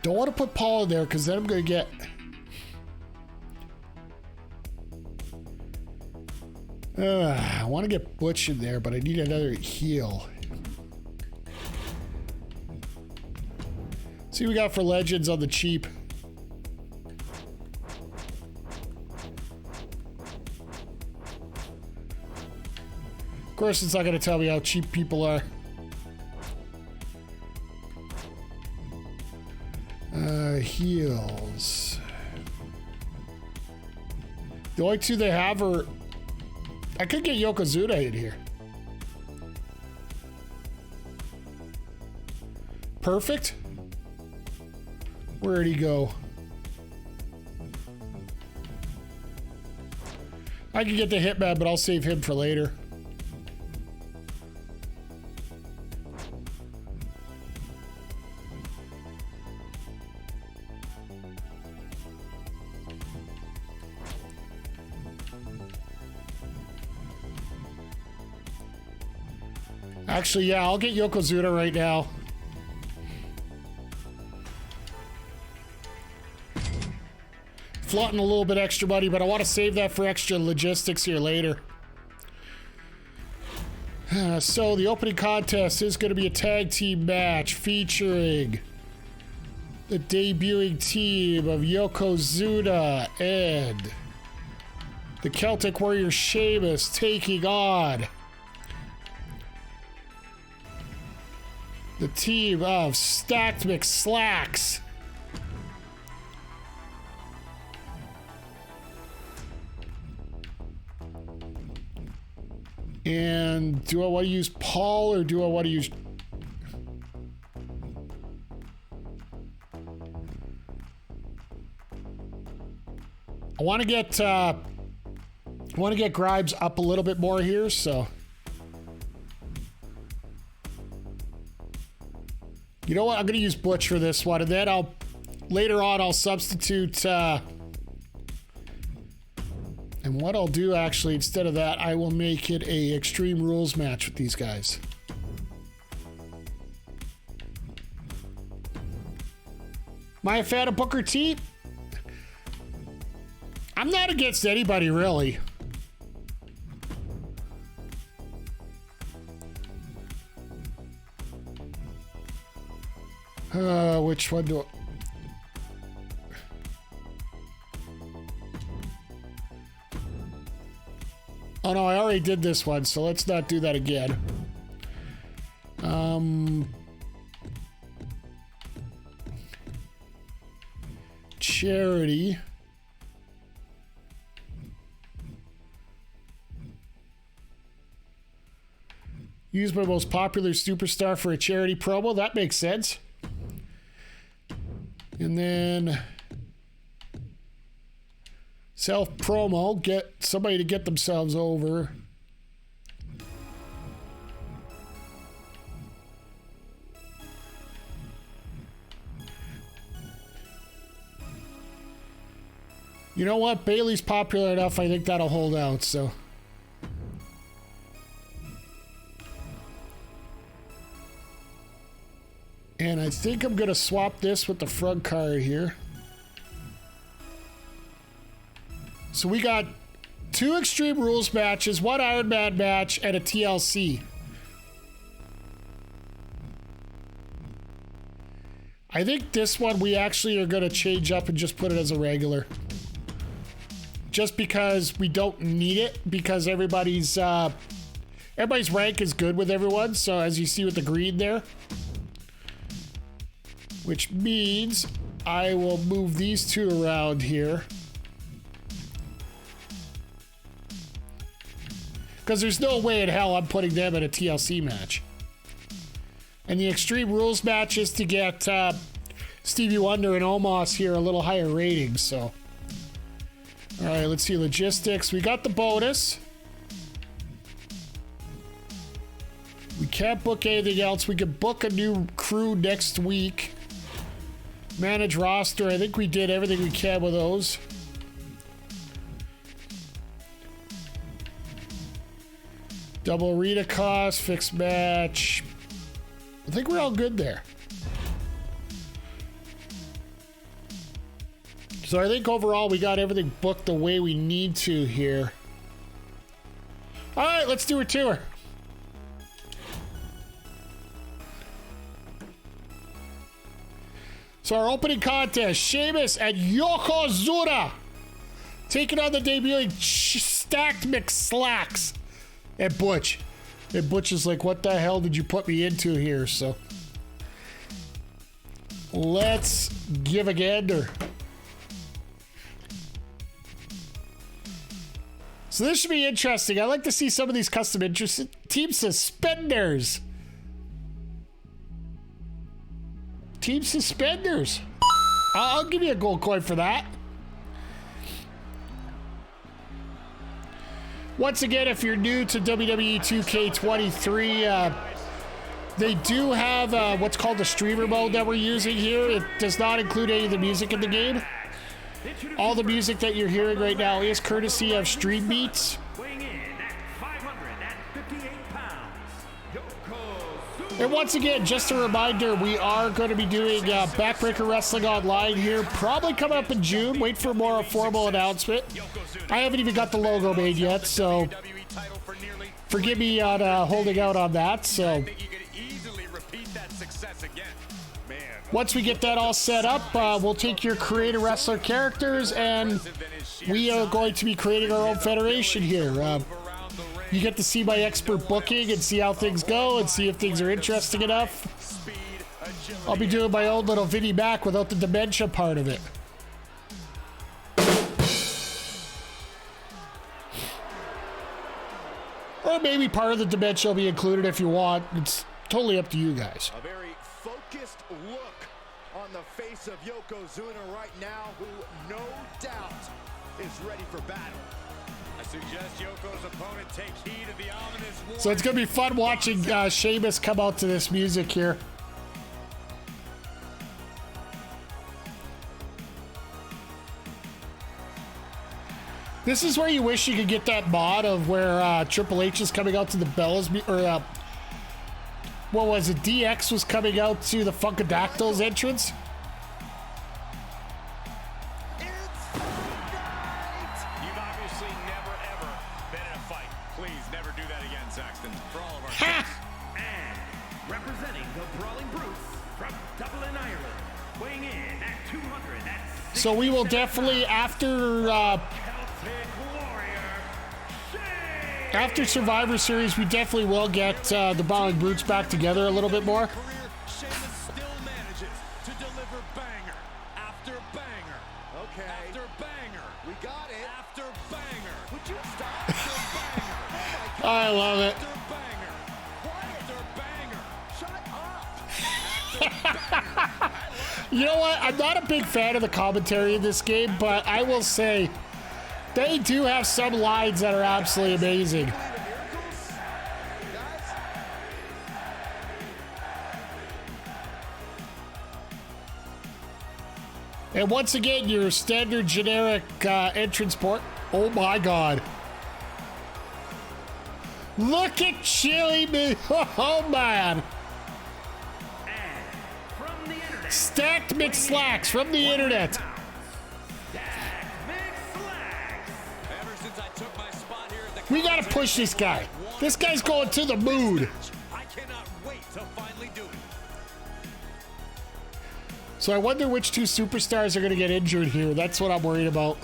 Don't want to put Paul in there because then I'm going to get... I want to get Butch in there, but I need another heal. See what we got for Legends on the cheap. Of course, it's not going to tell me how cheap people are. Heals. The only two they have are... I could get Yokozuna in here. Perfect. Where'd he go? I could get the Hitman, but I'll save him for later. Actually, yeah, I'll get Yokozuna right now. Flaunting a little bit extra money, but I want to save that for extra logistics here later. So the opening contest is going to be a tag team match featuring the debuting team of Yokozuna and the Celtic Warrior Sheamus taking on the team of Stacked McSlacks. And do I want to use Paul or do I want to use... I want to get Grimes up a little bit more here, so... You know what? I'm going to use Butch for this one, and then later on I'll substitute, and what I'll do actually, instead of that, I will make it a Extreme Rules match with these guys. Am I a fan of Booker T? I'm not against anybody, really. Which one do I... Oh no, I already did this one, so let's not do that again. Charity. Use my most popular superstar for a charity promo. That makes sense. And then self promo. Get somebody to get themselves over. You know what? Bailey's popular enough. I think that'll hold out. So. And I think I'm going to swap this with the front card here. So we got 2 Extreme Rules matches, 1 Iron Man match, and a TLC. I think this one we actually are going to change up and just put it as a regular. Just because we don't need it, because everybody's rank is good with everyone. So as you see with the green there. Which means I will move these 2 around here. Because there's no way in hell I'm putting them in a TLC match. And the Extreme Rules match is to get Stevie Wonder and Omos here a little higher ratings. So, all right, let's see logistics. We got the bonus. We can't book anything else. We can book a new crew next week. Manage roster. I think we did everything we can with those. Double arena cost, fixed match. I think we're all good there. So I think overall we got everything booked the way we need to here. All right, let's do a tour. So our opening contest, Sheamus and Yokozuna taking on the debuting Stacked McSlacks and Butch. And Butch is like, what the hell did you put me into here? So let's give a gander. So this should be interesting. I like to see some of these custom team suspenders. Team suspenders. I'll give you a gold coin for that. Once again, if you're new to WWE 2K23, they do have what's called the streamer mode that we're using here. It does not include any of the music in the game. All the music that you're hearing right now is courtesy of Stream Beats. And once again, just a reminder, we are going to be doing Backbreaker Wrestling Online here, probably coming up in June. Wait for a more formal announcement. I haven't even got the logo made yet, so forgive me on holding out on that. So once we get that all set up, we'll take your creator wrestler characters, and we are going to be creating our own federation here. You get to see my expert booking and see how things go and see if things are interesting enough. I'll be doing my own little Vinnie Mac without the dementia part of it. Or maybe part of the dementia will be included if you want. It's totally up to you guys. A very focused look on the face of Yokozuna right now, who no doubt is ready for battle. I suggest Yoko's opponent take heed of the ominous warning. So it's going to be fun watching Sheamus come out to this music here. This is where you wish you could get that mod of where Triple H is coming out to the Bellas, or what was it? DX was coming out to the Funkadactyls entrance. And representing the Brawling Brutes from Dublin, Ireland, So we will definitely, after Survivor Series, we definitely will get the Brawling Brutes back together a little bit more. Sheamus still manages to deliver banger after banger. Okay. After banger. We got it. After banger. Would you stop? After banger. Oh my God. I love it. After banger. After banger. Shut up. After banger. You know what? I'm not a big fan of the commentary in this game, but I will say they do have some lines that are absolutely amazing. And once again, your standard generic entrance port. Oh my God. Look at Chili Me. Oh man. Stacked mixed slacks from the internet. We gotta push this guy. This guy's going to the moon. I cannot wait to finally do it. So I wonder which two superstars are gonna get injured here. That's what I'm worried about.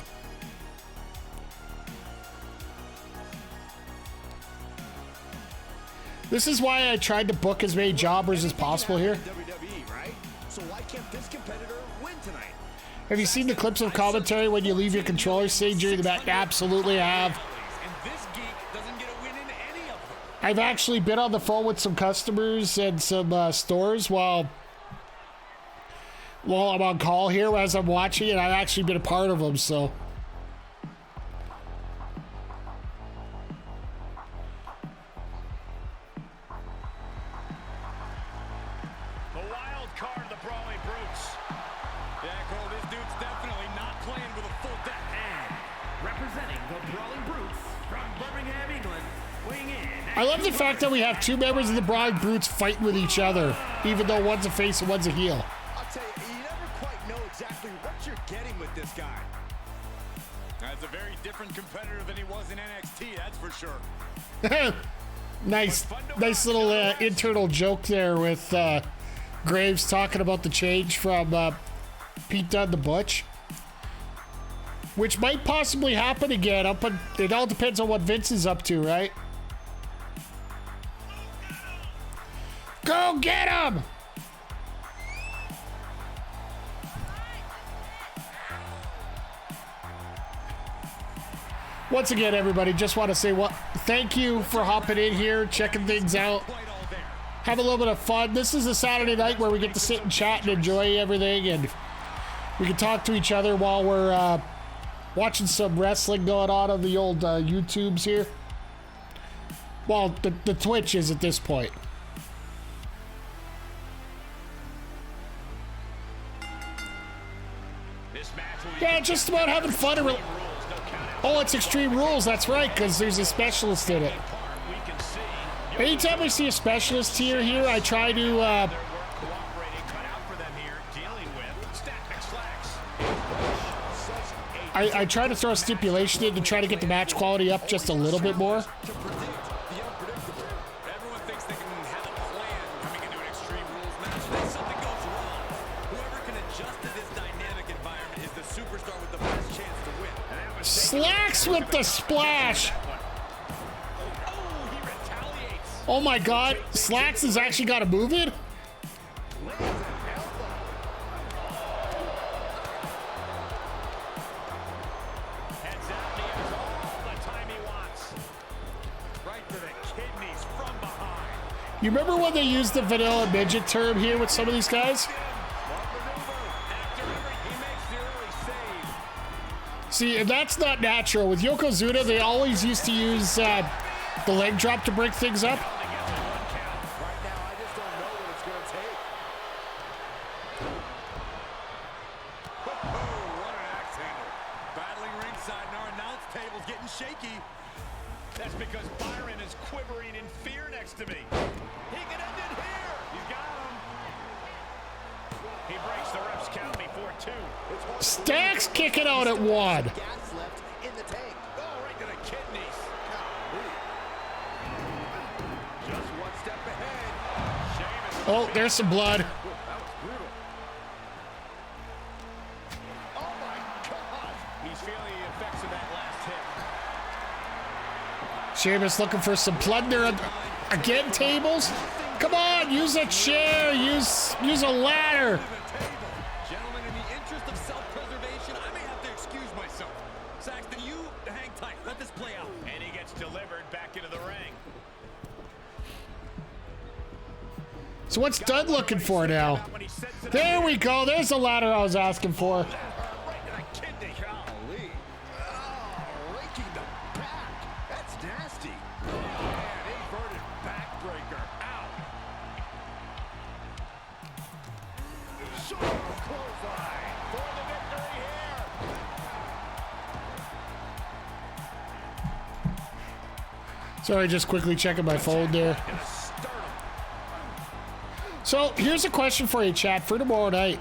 This is why I tried to book as many jobbers as possible here. WWE, right? So why can't this competitor win tonight? Have you seen the clips of commentary when you leave your controller sitting during the match? Absolutely, I have. And this geek doesn't get a win in any of them. I've actually been on the phone with some customers and some stores while I'm on call here as I'm watching it. I've actually been a part of them, so. The wild card, the Brawling Brutes. Yeah, Cole, this dude's definitely not playing with a full deck. And representing the Brawling Brutes from Birmingham, England, weighing in. I love the fact that we have two members of the Brawling Brutes fighting with each other, even though one's a face and one's a heel. I'll tell you, you never quite know exactly what you're getting with this guy. That's a very different competitor than he was in NXT, that's for sure. nice little internal joke there with Graves talking about the change from Pete Dunne to Butch, which might possibly happen again. It all depends on what Vince is up to, right? Go get him! Once again, everybody, just want to say thank you for hopping in here, checking things out, have a little bit of fun. This is a Saturday night where we get to sit and chat and enjoy everything, and we can talk to each other while we're watching some wrestling going on the old YouTubes here. Well, the Twitch is at this point. Yeah, just about having fun. Oh, it's Extreme Rules. That's right, because there's a specialist in it. Anytime I see a specialist here, I try to I try to throw a stipulation in to try to get the match quality up just a little bit more. Everyone thinks they can have a plan coming into an Extreme Rules match. Then something goes wrong. Whoever can adjust to this dynamic environment is the superstar with the best chance to win. Slacks with the splash. Oh, he retaliates. Oh my God, Slacks has actually got to move it. Heads out, and he has all the time he wants. Right to the kidneys from behind. You remember when they used the vanilla midget term here with some of these guys? Smart maneuver. After he makes the early save. See, and that's not natural. With Yokozuna, they always used to use the leg drop to break things up. Right now, I just don't know what it's going to take. Oh, what an axe handle. Battling ringside, and our announce table's getting shaky. That's because Byron is quivering in fear next to me. He can end it here. He's got him. He breaks the ref's count before 2. Stacks kicking out at 1. Gas left in the tank. Oh, right to the kidneys. Just one step ahead. Oh, there's some blood. That was brutal. Oh my Sheamus looking for some plunder. Again, tables. Come on, use a chair. Use a ladder. Gentlemen, in the interest of self-preservation, I may have to excuse myself. Saxton, you hang tight. Let this play out. And he gets delivered back into the ring. So what's Dunn looking for now? There we go. There's the ladder I was asking for. Right to the kidney. Golly. Oh, raking the back. That's nasty. And inverted backbreaker. Out. Short clothesline for the victory here. Sorry, just quickly checking my phone there. So here's a question for you, chat, for tomorrow night.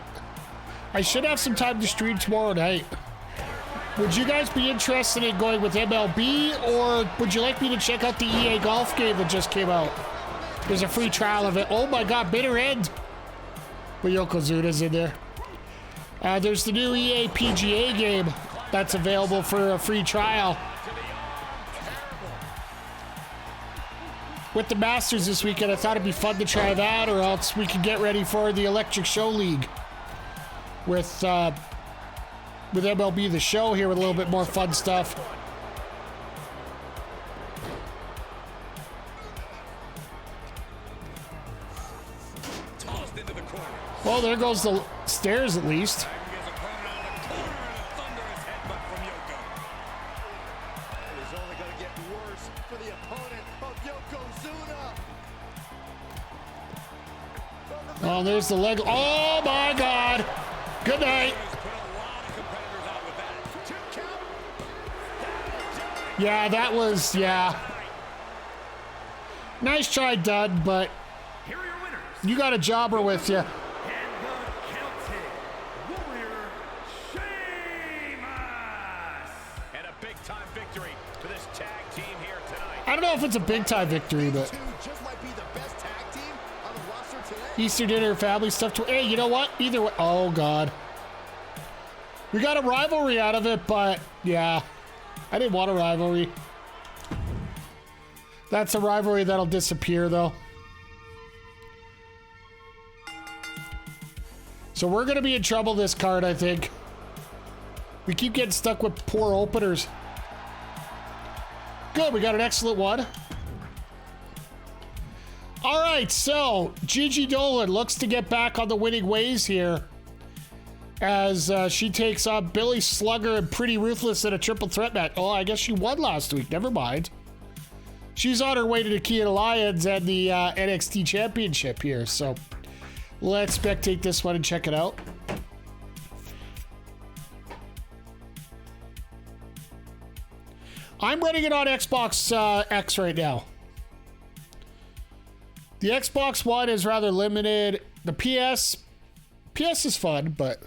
I should have some time to stream tomorrow night. Would you guys be interested in going with MLB, or would you like me to check out the EA golf game that just came out? There's a free trial of it. Oh my god, bitter end. But Yokozuna's in there. There's the new EA PGA game that's available for a free trial. With the Masters this weekend, I thought it'd be fun to try that, or else we could get ready for the Electric Show League with MLB The Show here with a little bit more fun stuff. Tossed into the corner. Well, there goes the stairs at least. His opponent on the corner and a thunderous headbutt from Yoko. It is only going to get worse for the opponent of Yokozuna. Oh, there's the leg. Oh my god. Good night. He's put a lot of competitors out with that. 2 count. Yeah, that was, yeah. Nice try, Dud, but Here are your winners. you got a jobber with you. And the counted Warrior Sheamus. And a big-time victory for this tag team here tonight. I don't know if it's a big time victory, but Two just might be the best tag team on the roster today. Easter dinner, family stuff. Hey, you know what? Either way. Oh, God. We got a rivalry out of it, but yeah. I didn't want a rivalry. That's a rivalry that'll disappear, though. So we're going to be in trouble this card, I think. We keep getting stuck with poor openers. Good, we got an excellent one. All right, so Gigi Dolan looks to get back on the winning ways here as she takes on Billy Slugger and Pretty Ruthless in a triple threat match. Oh, I guess she won last week. Never mind. She's on her way to the Kia Lions and the NXT Championship here. So let's spectate this one and check it out. I'm running it on Xbox X right now. The Xbox One is rather limited. The PS is fun, but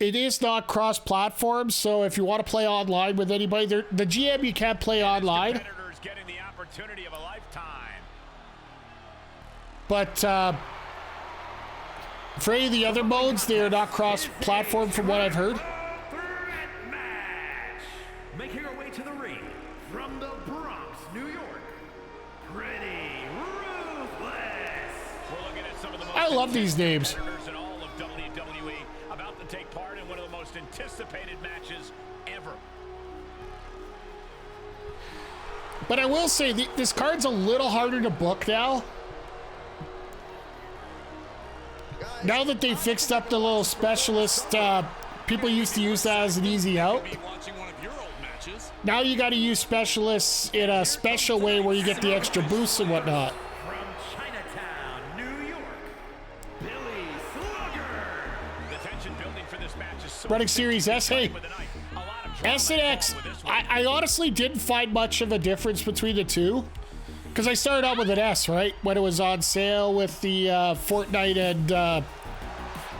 it is not cross-platform. So if you want to play online with anybody, the GM you can't play online. Competitors getting the opportunity of a lifetime. But for any of the other modes, they are not cross-platform from what I've heard. Threat match. Making her way to the ring from the Bronx, New York. Pretty Ruthless. We're looking at some of the most I love these names. competitors in all of WWE about to take part in one of the most anticipated matches ever. But I will say, this card's a little harder to book now. Now that they fixed up the little specialist, people used to use that as an easy out. Be watching one of your old matches. Now you got to use specialists in a special way where you get the extra boosts and whatnot. From Chinatown, New York, Billy Slugger. The tension building for this match is so Running Series S, hey, with a knife. A lot of drama S and X. involved with this one. I honestly didn't find much of a difference between the two. Because I started out with an S, right? When it was on sale with the Fortnite and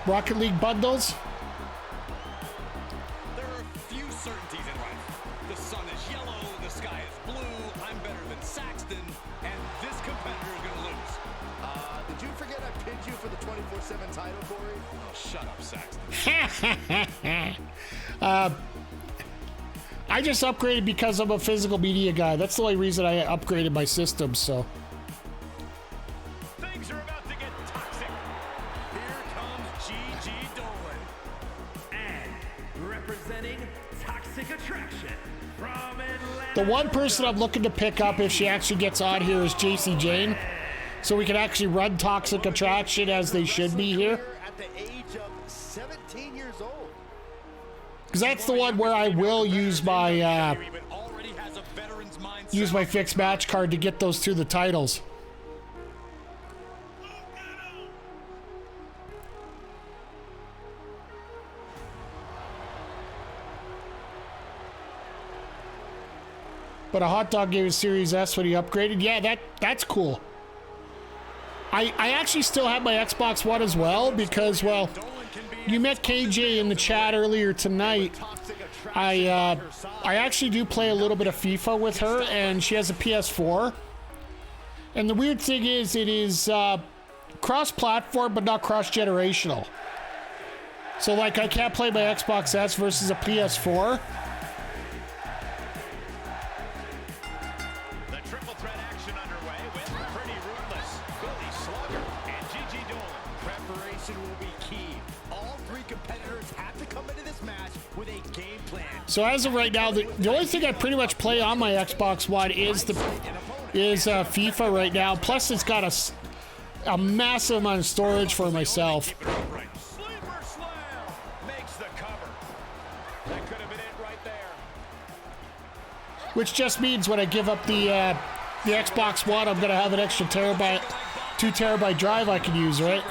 Rocket League bundles. There are a few certainties in life. The sun is yellow, the sky is blue, I'm better than Saxton, and this competitor is going to lose. Did you forget I pinned you for the 24/7 title, Corey? Oh, shut up, Saxton. I just upgraded because I'm a physical media guy. That's the only reason I upgraded my system, so. Things are about to get toxic. Here comes Gigi Dolan. And representing Toxic Attraction from Atlanta. The one person I'm looking to pick up if she actually gets on here is JC Jane. So we can actually run Toxic Attraction as they should be here. At the age of 17 years old. Because that's the one where I will use my fixed match card to get those to the titles. But a hot dog gave a Series S when he upgraded. Yeah, that's cool. I actually still have my Xbox One as well because, well, you met KJ in the chat earlier tonight. I actually do play a little bit of FIFA with her, and she has a PS4. And the weird thing is, it is cross-platform, but not cross-generational. So, like, I can't play my Xbox S versus a PS4. The triple threat action underway with Pretty Ruthless, Billy Slugger, and Gigi Dolan. Preparation will be key. All three competitors have to come into this match with a game plan. So as of right now, the only thing I pretty much play on my Xbox One is FIFA right now. Plus, it's got a massive amount of storage for myself. Sleeper slam makes the cover. That could have been it right there. Which just means when I give up the Xbox One, I'm gonna have an extra 2 terabyte drive I can use, right?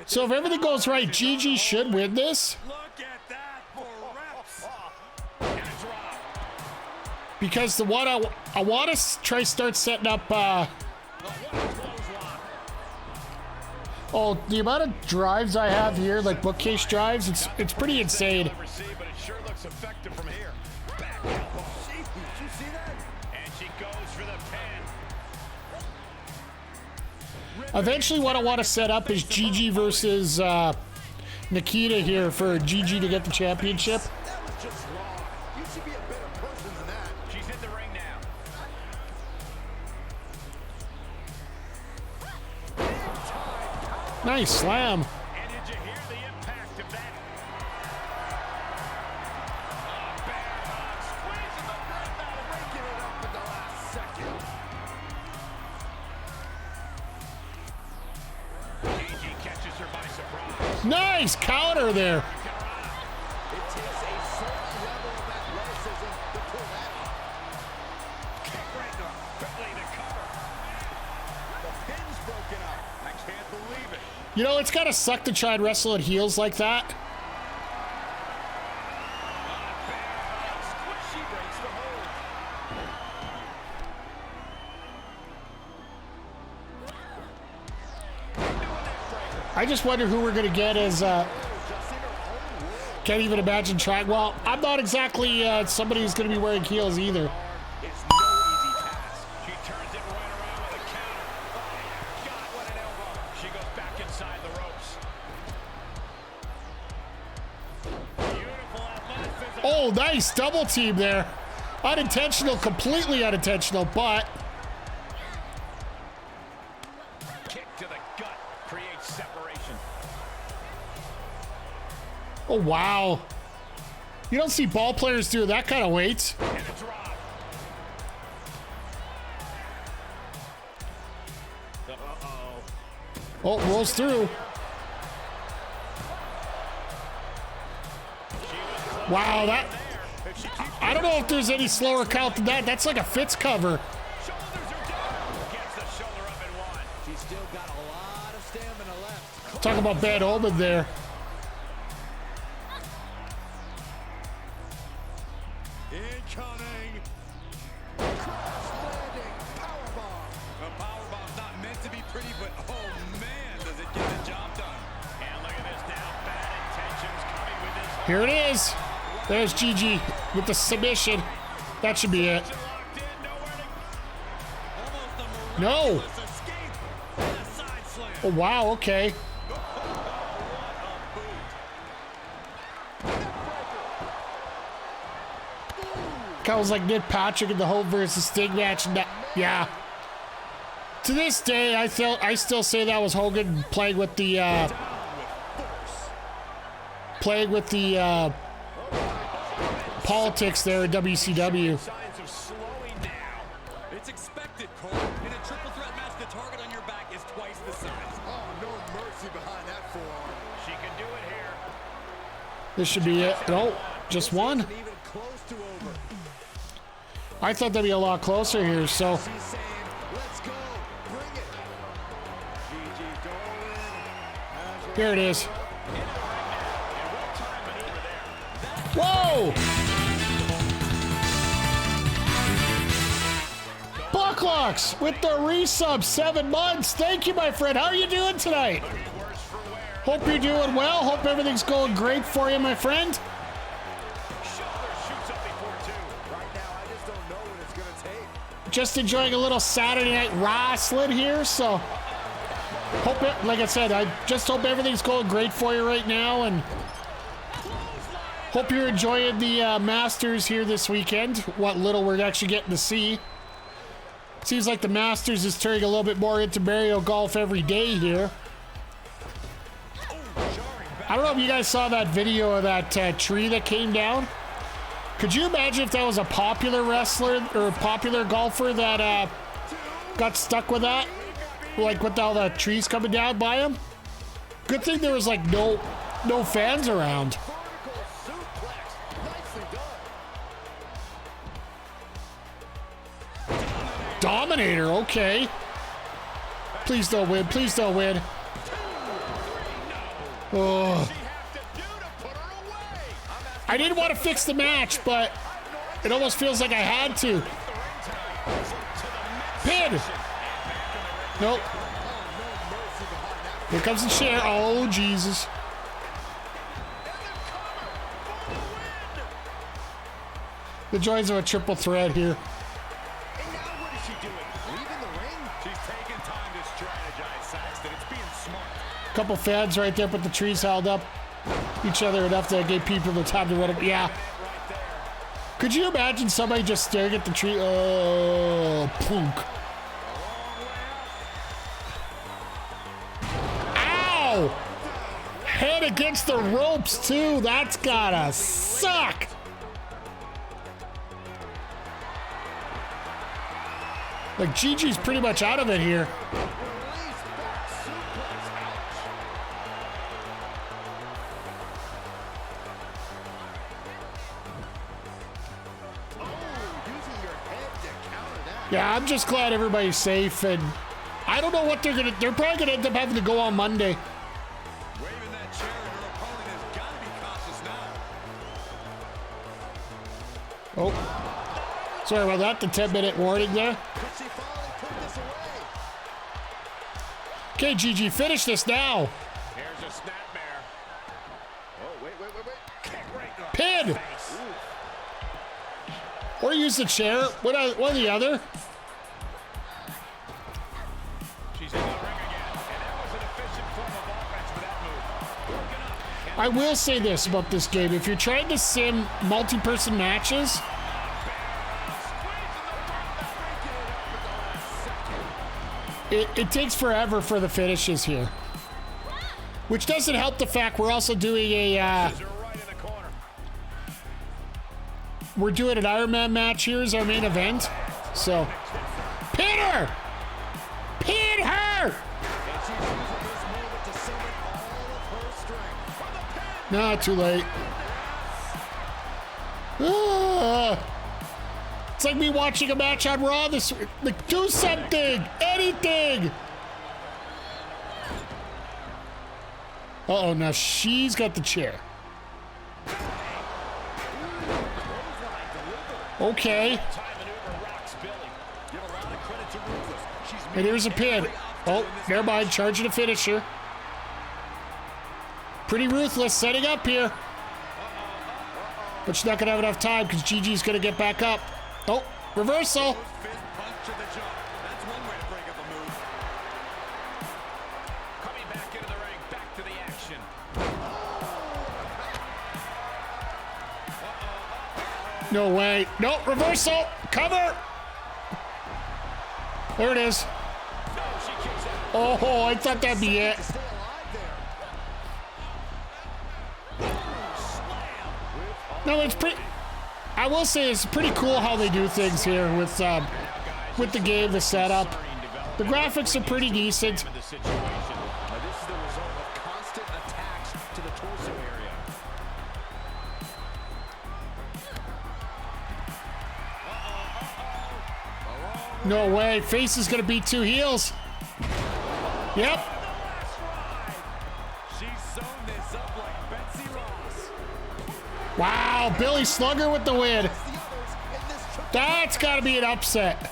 So if everything goes right, Gigi should win this. Look at that for reps. And a drop. Because the one I want to try start setting up. Oh, the amount of drives I have here, like bookcase drives, it's pretty insane. But it sure looks effective from here. Back elbow. Did you see that? And she goes for the pin. Eventually, what I want to set up is Gigi versus Nikita here for Gigi to get the championship. That was just wrong. You should be a better person than that. She's in the ring now. Nice slam. And did you hear the impact of that? Bear hug, squeezing the breath out of Breaking it up at the last second. Gigi catches her by surprise. Nice counter there. It takes a certain level of athleticism to pull that off. Kickbreaker, quickly to cover. The pin's broken up. I can't believe it. You know, it's gotta suck to try and wrestle at heels like that. She breaks the hold. I just wonder who we're gonna get as. Can't even imagine trying. Well, I'm not exactly somebody who's gonna be wearing heels either. It's no easy task. She turns it right around with a counter. Oh, God, what an elbow. She goes back inside the ropes. Beautiful athleticism. Oh, nice double team there. Unintentional, completely unintentional, but Kick to the gut creates separation. oh wow. You don't see ball players do that kind of weight. And a drop. Uh-oh. Oh, rolls through. Wow, that. I don't know if there's any slower count than that. That's like a Fitz cover. Shoulders are down. Gets the shoulder up and one. She's still got a lot of stamina left. Talk about bad omen there. Incoming. Cross landing. Powerbomb. The powerbomb's not meant to be pretty, but oh man, does it get the job done. And look at this now. Bad intentions coming with this. Here it is. There's Gigi with the submission. That should be it. Locked in, nowhere to almost a No. miraculous escape. And a side slam. Oh, wow, okay. What a boot. That was like Nick Patrick in the Hope versus Sting match. Yeah. To this day, I still say that was Hogan playing with the politics there at WCW. Signs of slowing down. It's expected, Cole. In a triple threat match, the target on your back is twice the size. Oh, no mercy behind that forearm. She can do it here. This should be it. No, just one. Even close to over. I thought that'd be a lot closer here, so. She's saying, let's go. Bring it. Gigi Dolan. Here it is. Whoa! Bucklocks with the resub, 7 months. Thank you, my friend. How are you doing tonight? Hope you're doing well. Hope everything's going great for you, my friend. Just enjoying a little Saturday Night Wrestling here, so hope it, like I said, I just hope everything's going great for you right now, and hope you're enjoying the Masters here this weekend. What little we're actually getting to see. Seems like the Masters is turning a little bit more into Mario Golf every day here. I don't know if you guys saw that video of that tree that came down. Could you imagine if that was a popular wrestler or a popular golfer that got stuck with that? Like with all the trees coming down by him? Good thing there was like no fans around. Dominator, okay. Please don't win, please don't win. Oh. I didn't want to fix the match, but it almost feels like I had to. Pin! Nope. Here comes the chair. Oh, Jesus. The joys of a triple threat here. And now what is she doing? Leaving the ring? She's taking time to strategize, Saxton. It's being smart. Couple fans right there, but the trees held up each other enough to give people the time to run up. Yeah. Could you imagine somebody just staring at the tree? Oh, punk. Ow! Head against the ropes, too. That's gotta suck. Like, Gigi's pretty much out of it here. Yeah, I'm just glad everybody's safe, and I don't know what they're probably gonna end up having to go on Monday. Waving that chair, your opponent has got to be cautious now. Oh, sorry about that. The 10-minute warning there. Okay, Gigi, finish this now. Here's a snapmare. Oh, wait. Kick right to the Pin. face. Or use the chair. One or the other. She's in the ring again, and that was an efficient form of offense for that move. Working up. I will say this about this game. If you're trying to sim multi-person matches, it takes forever for the finishes here. Which doesn't help the fact we're also doing a... Right in the corner. we're doing an Iron Man match here as our main event. So, pin her! Pin her! No, too late. It's like me watching a match on Raw this week. Like, do something! Anything! Uh-oh, now she's got the chair. Okay. And here's a pin. Oh, never mind. Charging a finisher. Pretty ruthless setting up here. But she's not going to have enough time because Gigi's going to get back up. Oh, reversal. Coming back into the ring, back to the action. No way. No, reversal. Cover. There it is. Oh, I thought that'd be it. No, it's pretty. I will say it's pretty cool how they do things here with the game, the setup. The graphics are pretty decent. This is the result of constant attacks to the torso area. No way. Face is going to beat two heels. Yep. She's sewn this up like Betsy Ross. Wow. Billy Slugger with the win. That's got to be an upset.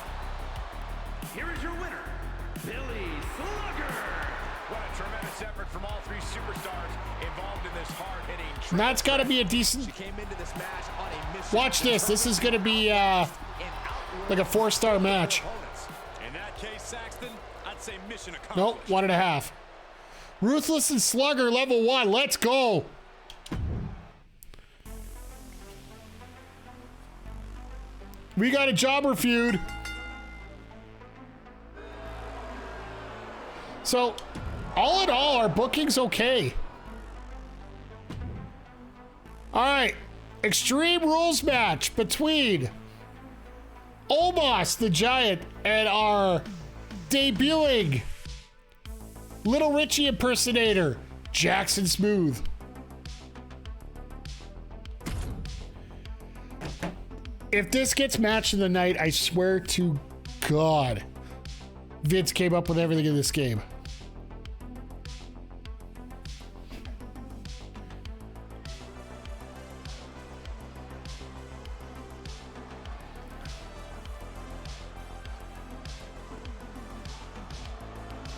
Here is your winner, Billy Slugger. What a tremendous effort from all three superstars involved in this hard-hitting. And that's got to be a decent. She came into this match on a mission. Watch this. This is going to be like a 4-star match. In that case, Saxton, I'd say mission Nope, accomplished. 1.5. Ruthless and Slugger level 1. Let's go. We got a jobber feud. So, all in all, our booking's okay. All right, Extreme Rules match between Omos the Giant and our debuting Little Richie impersonator, Jackson Smooth. If this gets match of the night, I swear to God, Vince came up with everything in this game.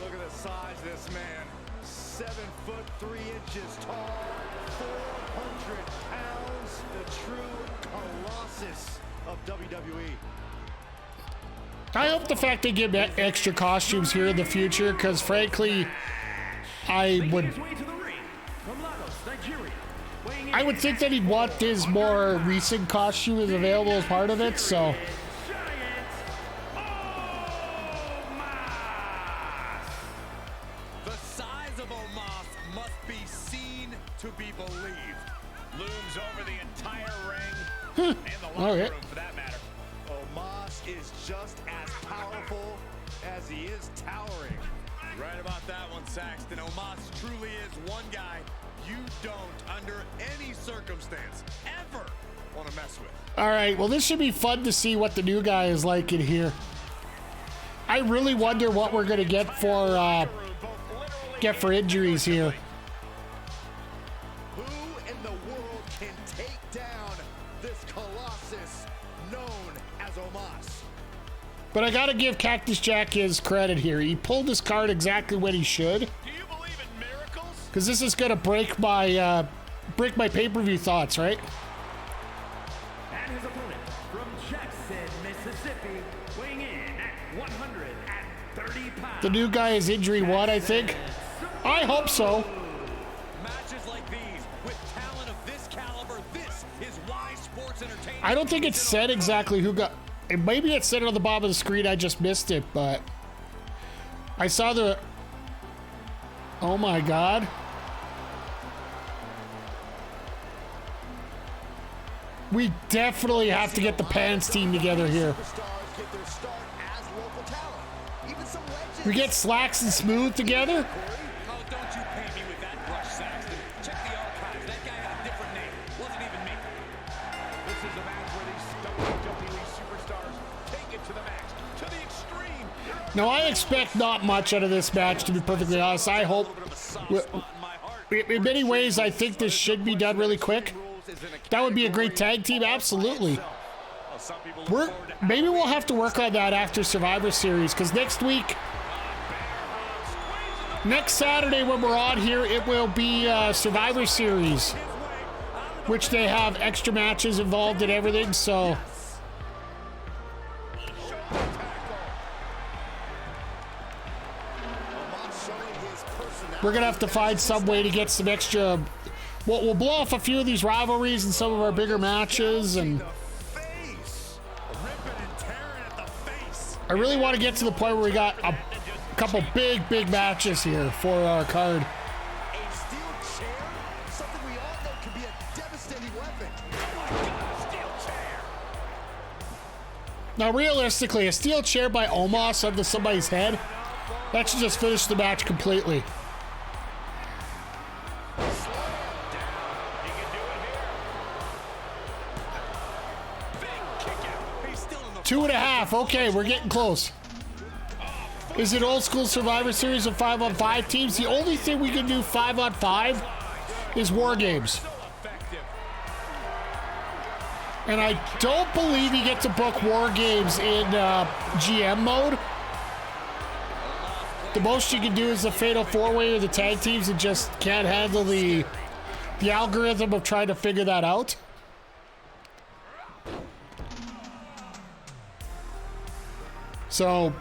Look at the size of this man. 7 foot 3 inches tall, 400 pounds, the true colossus of WWE. I hope the fact they give extra costumes here in the future, because frankly, I would think that he'd want his more recent costumes available as part of it, so. The size of Omos must be seen to be believed. Looms over the entire ring and the locker room for that matter. Omos is just as powerful as he is towering. Right about that one, Saxton. Omos truly is one guy you don't, under any circumstance, ever want to mess with. All right, well, this should be fun to see what the new guy is like in here. I really wonder what we're gonna get for injuries here. Who in the world can take down this colossus known as Omos? But I gotta give Cactus Jack his credit here. He pulled his card exactly when he should. Do you believe in miracles? Because this is gonna break my pay-per-view thoughts, right? And his opponent from Jackson, Mississippi, weighing in at 130 pounds. The new guy is injury 1, I think. I hope so. Matches like these with talent of this caliber, this is why sports entertainment. I don't think it said exactly who got. Maybe it said it on the bottom of the screen. I just missed it, but I saw the. Oh my God. We definitely have to get the Pants team together here. Superstars get their start as local talent. Even some legends. We get Slacks and Smooth together. Oh, don't you pay me with that brush, Saxton. Check the archives. That guy had a different name. Wasn't even me. This is a match where these WWE superstars take it to the max, to the extreme. Now, I expect not much out of this match, to be perfectly honest. I hope. In many ways, I think this should be done really quick. That would be a great tag team, absolutely. Maybe we'll have to work on that after Survivor Series, because next Saturday when we're on here, it will be Survivor Series, which they have extra matches involved and everything, so. We're going to have to find some way to get some extra. We'll blow off a few of these rivalries and some of our bigger matches, and I really want to get to the point where we got a couple big matches here for our card. A steel chair, something we all know can be a devastating weapon. Steel chair. Now, realistically, a steel chair by Omos onto somebody's head, that should just finish the match completely. 2.5. Okay, we're getting close. Is it old school Survivor Series of 5-on-5 teams? The only thing we can do 5-on-5 is War Games. And I don't believe you get to book War Games in GM mode. The most you can do is the Fatal 4-Way or the tag teams and just can't handle the algorithm of trying to figure that out. So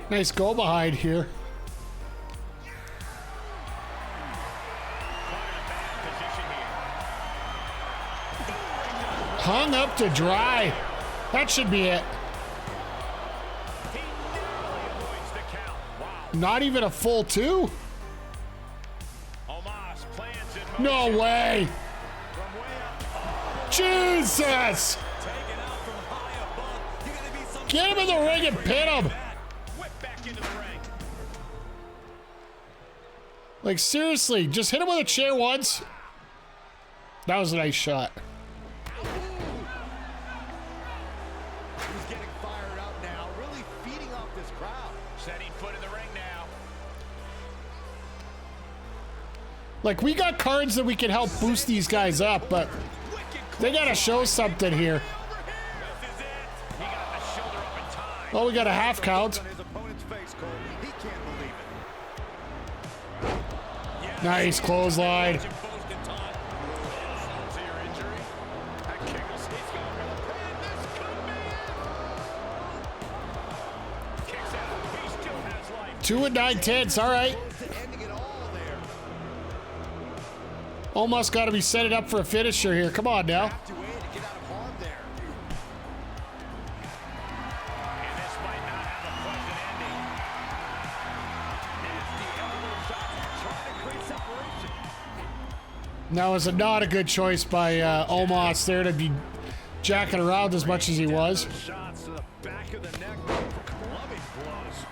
nice go behind here. Hung up to dry. That should be it. Not even a full 2. No way. Jesus. Get him in the ring and pin him. Like, seriously, just hit him with a chair once. That was a nice shot. He's getting fired up now, really feeding off this crowd. Setting foot in the ring now. Like, we got cards that we can help boost these guys up, but they gotta show something here. Oh, we got a half count. Nice clothesline. Two and 9/10. All right. Almost got to be set it up for a finisher here. Come on now. Now, is it not a good choice by Omos there to be jacking around as much as he was? Shots to the back of the neck for clubbing blows.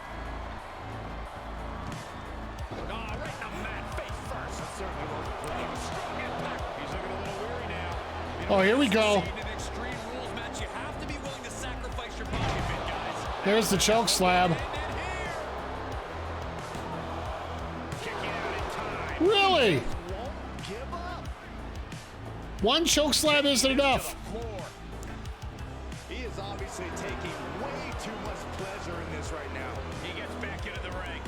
Right in the mat, face first. That certainly wasn't playing. Strong impact. He's looking a little weary now. Oh, here we go. In an Extreme Rules match, you have to be willing to sacrifice your pocket, guys. There's the choke slam. Really? One choke slam isn't enough. He is obviously taking way too much pleasure in this right now. He gets back into the ring.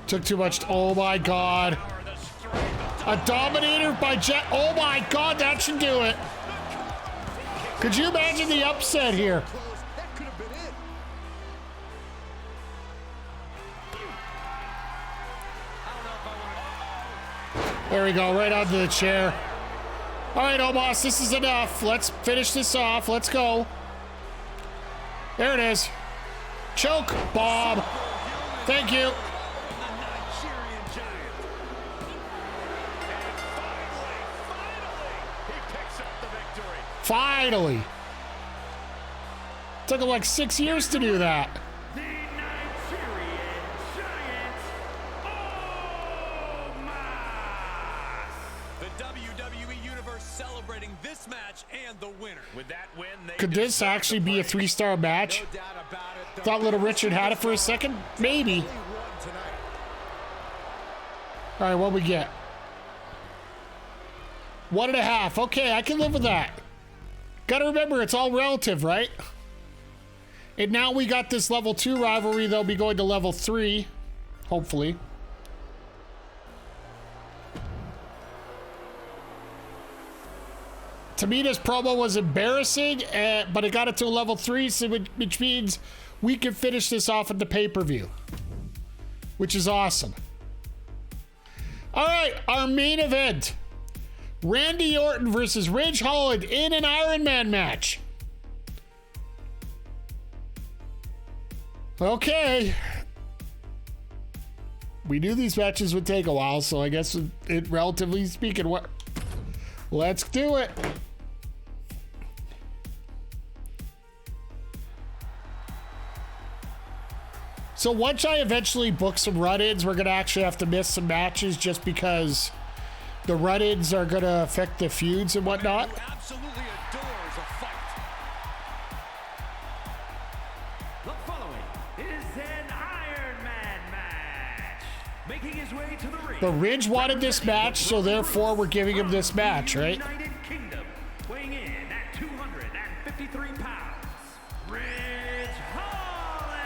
Took too much. Oh my God. A dominator by Jet. Oh my God, that should do it. Could you imagine the upset here? That could have been it. There we go, right onto the chair. All right, Omos, this is enough. Let's finish this off. Let's go. There it is. Choke bomb. Thank you. Finally. Took him like 6 years to do that. The Nigerian Giant, Omos. The WWE Universe celebrating this match and the winner. With that win, they Could this actually be a 3-star match? No doubt about it. Thought little Richard had it for a second? Maybe. Won tonight. All right, what we get? 1.5. Okay, I can live with that. Gotta remember, it's all relative, right? And now we got this level 2 rivalry. They'll be going to level 3, hopefully. Tamina's promo was embarrassing, but it got it to a level 3, so which means we can finish this off at the pay-per-view, which is awesome. All right, our main event. Randy Orton versus Ridge Holland in an Iron Man match. Okay. We knew these matches would take a while, so I guess it relatively speaking, what? Let's do it. So once I eventually book some run-ins, we're going to actually have to miss some matches just because the run-ins are going to affect the feuds and whatnot. Absolutely adores a fight. The following is an Iron Man match. Making his way to the ring. But Ridge wanted this match, so therefore we're giving him this match, right? United Kingdom, weighing in at 253 pounds, Ridge Holland.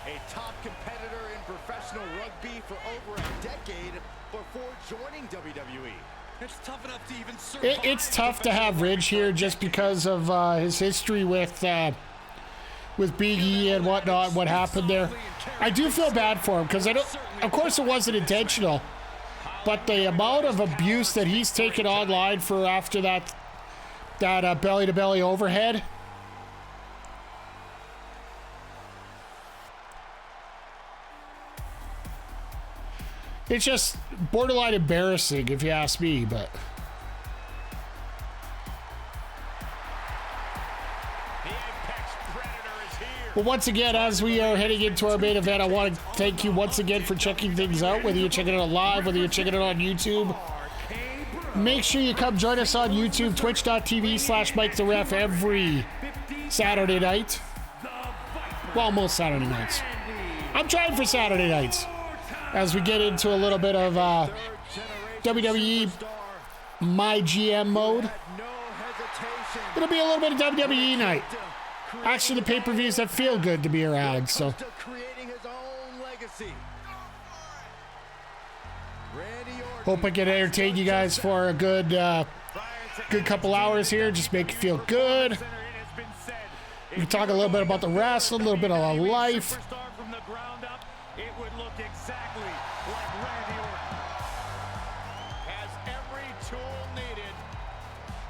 A top competitor in professional rugby for over a decade before joining WWE. It's tough enough to even survive. It's tough to have Ridge here just because of his history with Big E and whatnot, what happened there. I do feel bad for him because I don't. Of course, it wasn't intentional, but the amount of abuse that he's taken online for after that belly to belly overhead. It's just borderline embarrassing, if you ask me, but. But once again, as we are heading into our main event, I want to thank you once again for checking things out, whether you're checking it out live, whether you're checking it on YouTube. Make sure you come join us on YouTube, twitch.tv/MikeTheRef every Saturday night. Well, most Saturday nights. I'm trying for Saturday nights. As we get into a little bit of WWE My GM mode. It'll be a little bit of WWE night. Actually, the pay-per-views that feel good to be around, so. Hope I can entertain you guys for a good couple hours here. Just make you feel good. We can talk a little bit about the wrestling, a little bit of life.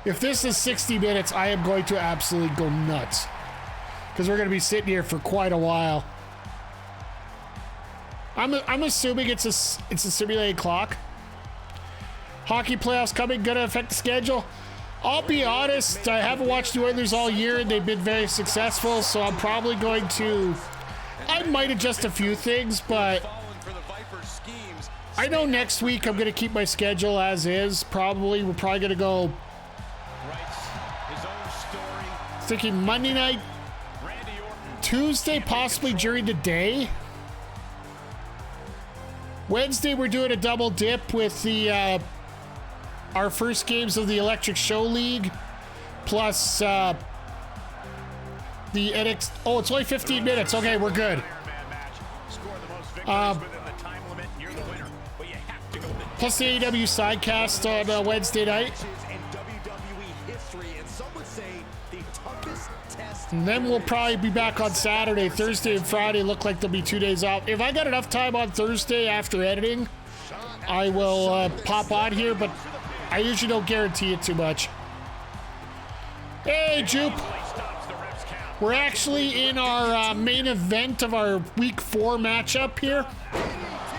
If this is 60 minutes, I am going to absolutely go nuts. Because we're going to be sitting here for quite a while. I'm assuming it's a simulated clock. Hockey playoffs coming, going to affect the schedule. I'll be honest, I haven't watched the Oilers all year, and they've been very successful, so I'm probably going to... I might adjust a few things, but... I know next week I'm going to keep my schedule as is. We're probably going to go... Thinking Monday night, Tuesday possibly during the day. Wednesday we're doing a double dip with the our first games of the Electric Show League, plus the NXT. Oh, it's only 15 minutes. Okay, we're good. Plus the AEW sidecast on Wednesday night. And then we'll probably be back on Saturday. Thursday and Friday look like there'll be 2 days off. If I got enough time on Thursday after editing, I will pop on here, but I usually don't guarantee it too much. Hey, Jupe. We're actually in our main event of our Week 4 matchup here.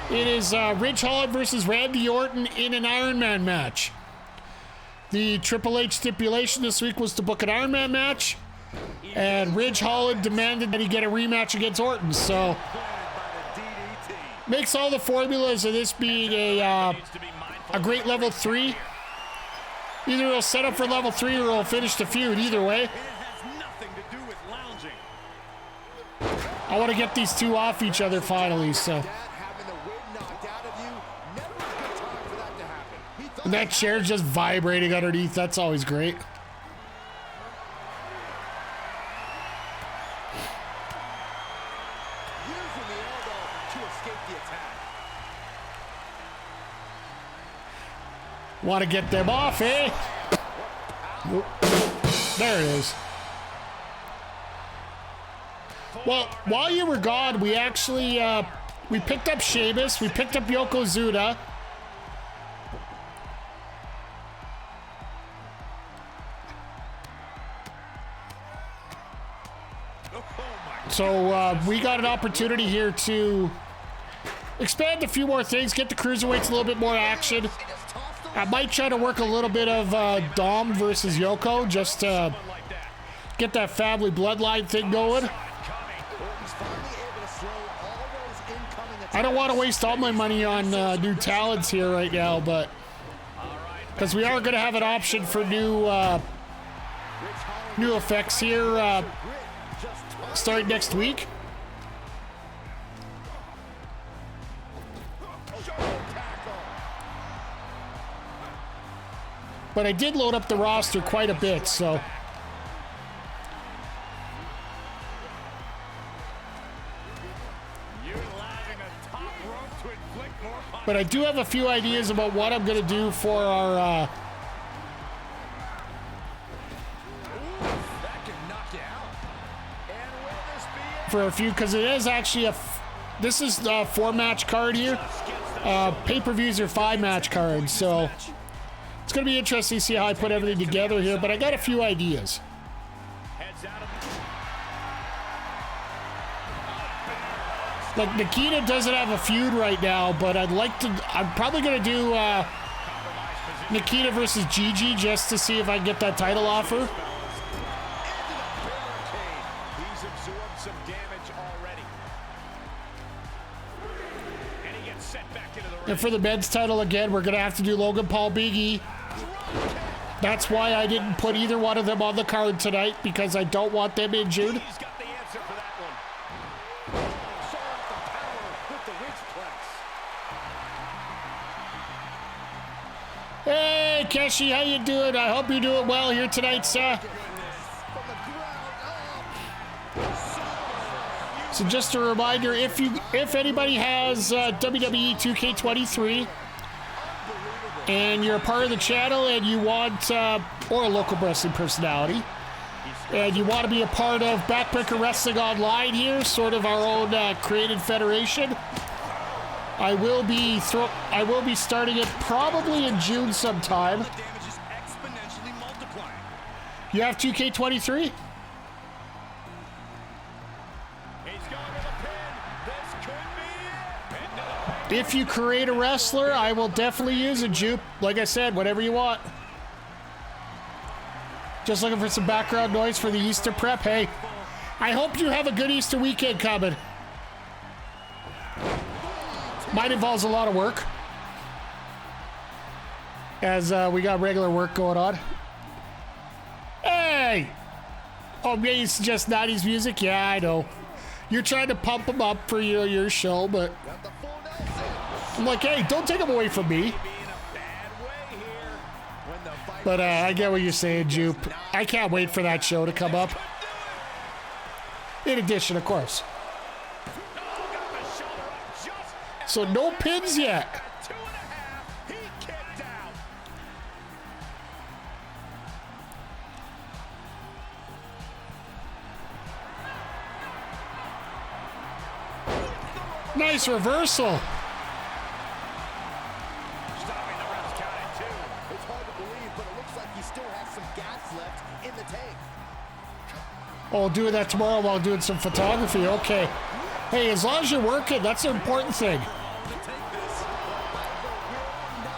It is Ridge Holland versus Randy Orton in an Iron Man match. The Triple H stipulation this week was to book an Iron Man match. And Ridge Holland demanded that he get a rematch against Orton, so makes all the formulas of this being a great level 3. Either it'll set up for level 3 or it'll finish the feud. Either way, I want to get these two off each other finally. So, and that chair's just vibrating underneath. That's always great. Want to get them off, eh? There it is. Well, while you were gone, we actually We picked up Sheamus. We picked up Yokozuna. So we got an opportunity here to expand a few more things, get the cruiserweights a little bit more action. I might try to work a little bit of Dom versus Yoko just to get that family bloodline thing going. I don't want to waste all my money on new talents here right now, but because we are going to have an option for new effects here starting next week. But I did load up the roster quite a bit, so. But I do have a few ideas about what I'm going to do for our for a few, because it is actually this is the 4-match card here. Pay-per-views are 5-match cards, so it's going to be interesting to see how I put everything together here, but I got a few ideas. Like, Nikita doesn't have a feud right now, but I'm probably going to do Nikita versus Gigi just to see if I can get that title offer. He's absorbed some damage already. And he gets set back into the ring. And for the men's title, again, we're going to have to do Logan Paul, Big E. That's why I didn't put either one of them on the card tonight, because I don't want them injured. He's got the answer for that one. Hey, Keshi, how you doing? I hope you're doing well here tonight, sir. So just a reminder, if anybody has WWE 2K23 and you're a part of the channel and you want, or a local wrestling personality, and you want to be a part of Backbreaker Wrestling Online here, sort of our own created federation, I will be starting it probably in June sometime. You have 2K23? If you create a wrestler, I will definitely use a Jupe. Like I said, whatever you want. Just looking for some background noise for the Easter prep. Hey, I hope you have a good Easter weekend coming. Mine involves a lot of work, as we got regular work going on. Hey! Oh, maybe you suggest 90s music? Yeah, I know. You're trying to pump them up for your show, but I'm like, hey, don't take them away from me. But I get what you're saying, Jupe. I can't wait for that show to come up. In addition, of course. So no pins yet. Nice reversal. Stopping the ref's count at 2. It's hard to believe, but it looks like he still has some gas left in the tank. Oh, doing that tomorrow while doing some photography. Okay. Hey, as long as you're working, that's the important thing.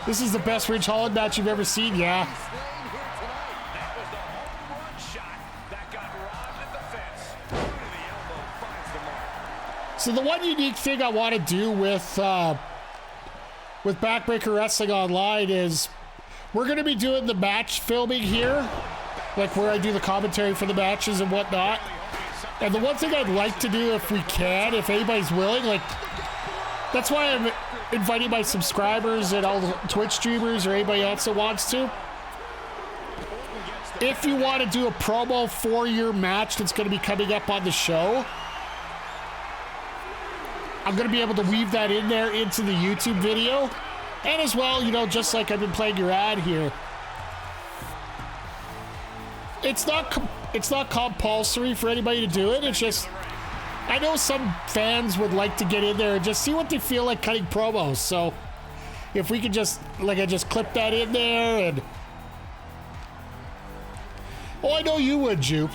This is the best Ridge Holland match you've ever seen, yeah. That was the home run shot that got robbed at the fence. Through to the elbow, finds the mark. So the one unique thing I want to do with Backbreaker Wrestling Online is we're going to be doing the match filming here, like where I do the commentary for the matches and whatnot. And the one thing I'd like to do, if we can, if anybody's willing, like, that's why I'm inviting my subscribers and all the Twitch streamers or anybody else that wants to. If you want to do a promo for your match that's going to be coming up on the show, I'm going to be able to weave that in there into the YouTube video. And as well, you know, just like I've been playing your ad here. It's not compulsory for anybody to do it. It's just I know some fans would like to get in there and just see what they feel like cutting promos. So if we could just, like, I just clip that in there and... Oh, I know you would, Jupe.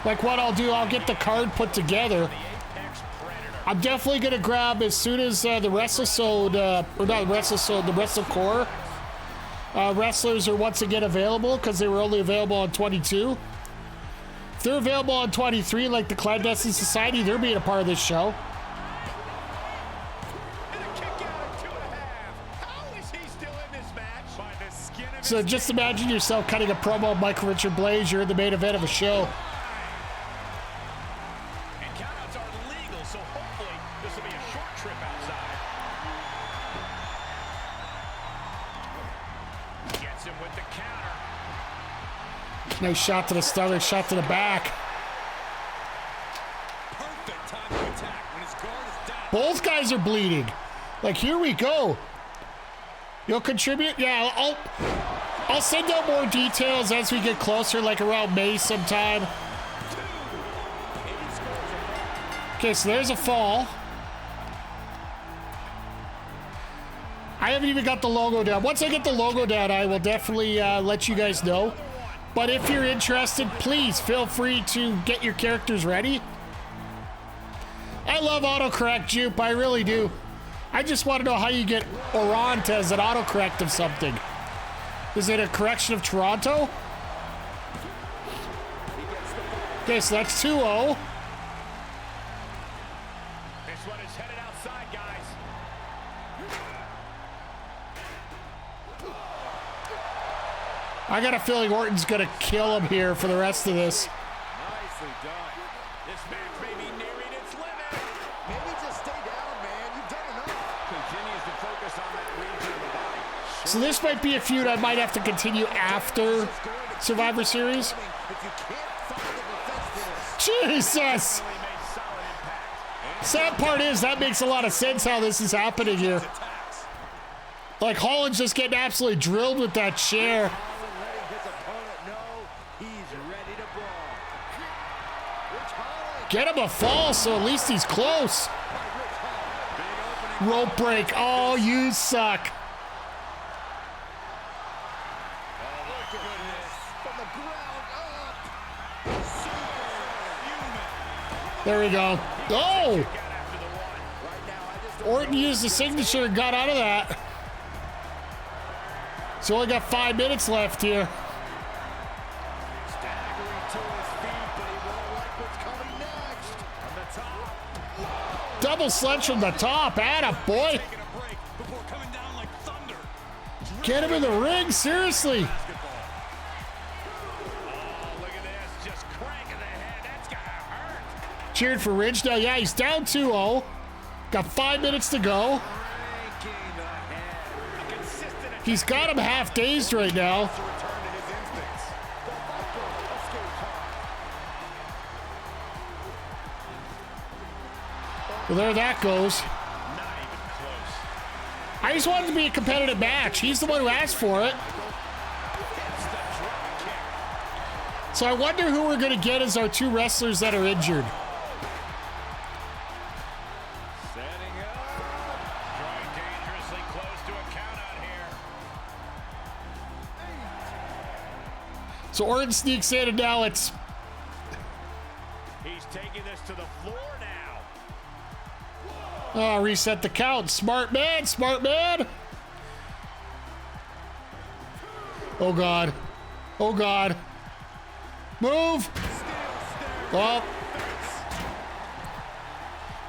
Like what I'll do, I'll get the card put together. I'm definitely going to grab as soon as the WrestleSode, or not WrestleSode, the WrestleCore wrestlers are once again available, because they were only available on 22. If they're available on 23, like the Clandestine Society, they're being a part of this show. So just imagine yourself cutting a promo of Michael Richard Blaze. You're in the main event of a show. And countouts are legal, so hopefully this will be a short trip outside. Gets him with the counter. Nice shot to the stomach, shot to the back. Perfect time to attack when his guard is down. Both guys are bleeding. Like, here we go. You'll contribute? Yeah, I'll send out more details as we get closer, like around May sometime. Okay, so there's a fall. I haven't even got the logo down. Once I get the logo down, I will definitely let you guys know. But if you're interested, please feel free to get your characters ready. I love autocorrect, Jupe. I really do. I just want to know how you get Orant as an autocorrect of something. Is it a correction of Toronto? Okay, so that's 2-0. This one is headed outside, guys. I got a feeling Orton's going to kill him here for the rest of this. Nicely done. This match may be nearing its limit. Maybe just stay down, man. You've done enough. Continues to focus on that region of the body. So this might be a feud I might have to continue after Survivor Series. If you can't find the defense Jesus! Really made solid impact. Sad part is, that makes a lot of sense how this is happening here. attacks. Like, Holland's just getting absolutely drilled with that chair. Holland letting his opponent know he's ready to brawl. Rich Holland. Get him a fall, so at least he's close. Rope break. Oh, you suck. From the ground up. There we go. Oh! Got after the one. Right now, I just Orton used the signature and got out of that. So only got 5 minutes left here. staggering to his feet, but he won't like what's coming next. From the top. Double sledge from the top. Atta boy. Taking a break before coming down like thunder. Get him in the ring. Seriously. Oh, look at this. Just cranking the head. That's gotta hurt. Cheered for Ridge now. Yeah, he's down 2-0. Got 5 minutes to go. Cranking the head. A consistent attack. He's got him half dazed right now. To return to his instincts. The Viper escape pod. Well, there that goes. Not even close. I just wanted to be a competitive match. He's the one who asked for it. It's the drop kick. So I wonder who we're going to get as our two wrestlers that are injured. Setting up. Drawing dangerously close to a count out here. So Orton sneaks in, and now it's... He's taking this to the floor now. Oh, reset the count. Smart man, smart man. Oh, God. Oh, God. Move. Oh.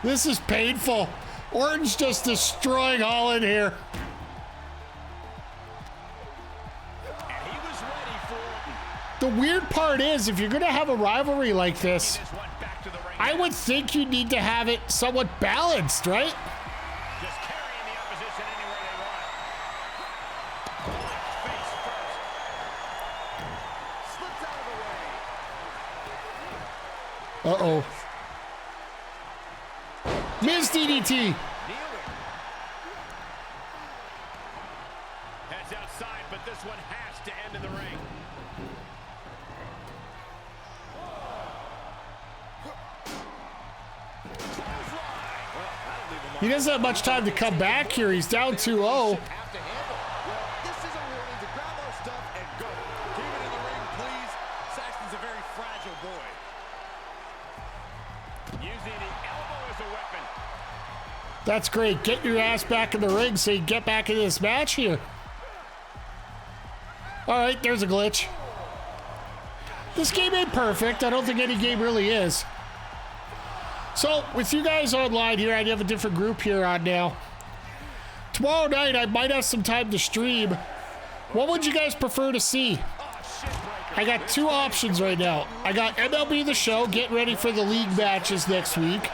This is painful. Orton's just destroying Holland here. And he was ready for it. The weird part is, if you're going to have a rivalry like this, This one back to the ring. I would think you need to have it somewhat balanced, right? Just carrying the opposition anywhere they want. Face first. Slips out of the way. Uh-oh. Miz DDT. Kneeling. Heads outside, but this one has to end in the ring. He doesn't have much time to come back here. He's down 2-0. Have to handle. Well, this is a warning to grab our stuff and go. Keep it in the ring, please. Saxton's a very fragile boy. Using the elbow as a weapon. That's great. Get your ass back in the ring so you can get back into this match here. All right, there's a glitch. This game ain't perfect. I don't think any game really is. So, with you guys online here, I have a different group here on now. Tomorrow night, I might have some time to stream. What would you guys prefer to see? I got two options right now. I got MLB The Show, get ready for the league matches next week.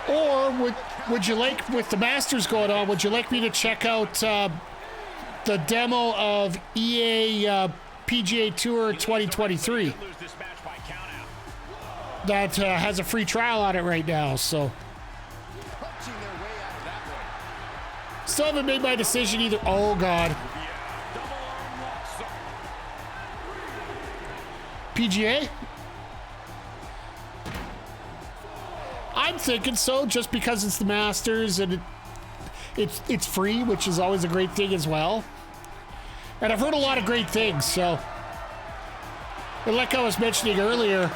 Or would you like, with the Masters going on, would you like me to check out the demo of EA PGA Tour 2023? That has a free trial on it right now, so. Still haven't made my decision either. Oh, God. PGA? I'm thinking so, just because it's the Masters and it's free, which is always a great thing as well. And I've heard a lot of great things, so. And like I was mentioning earlier,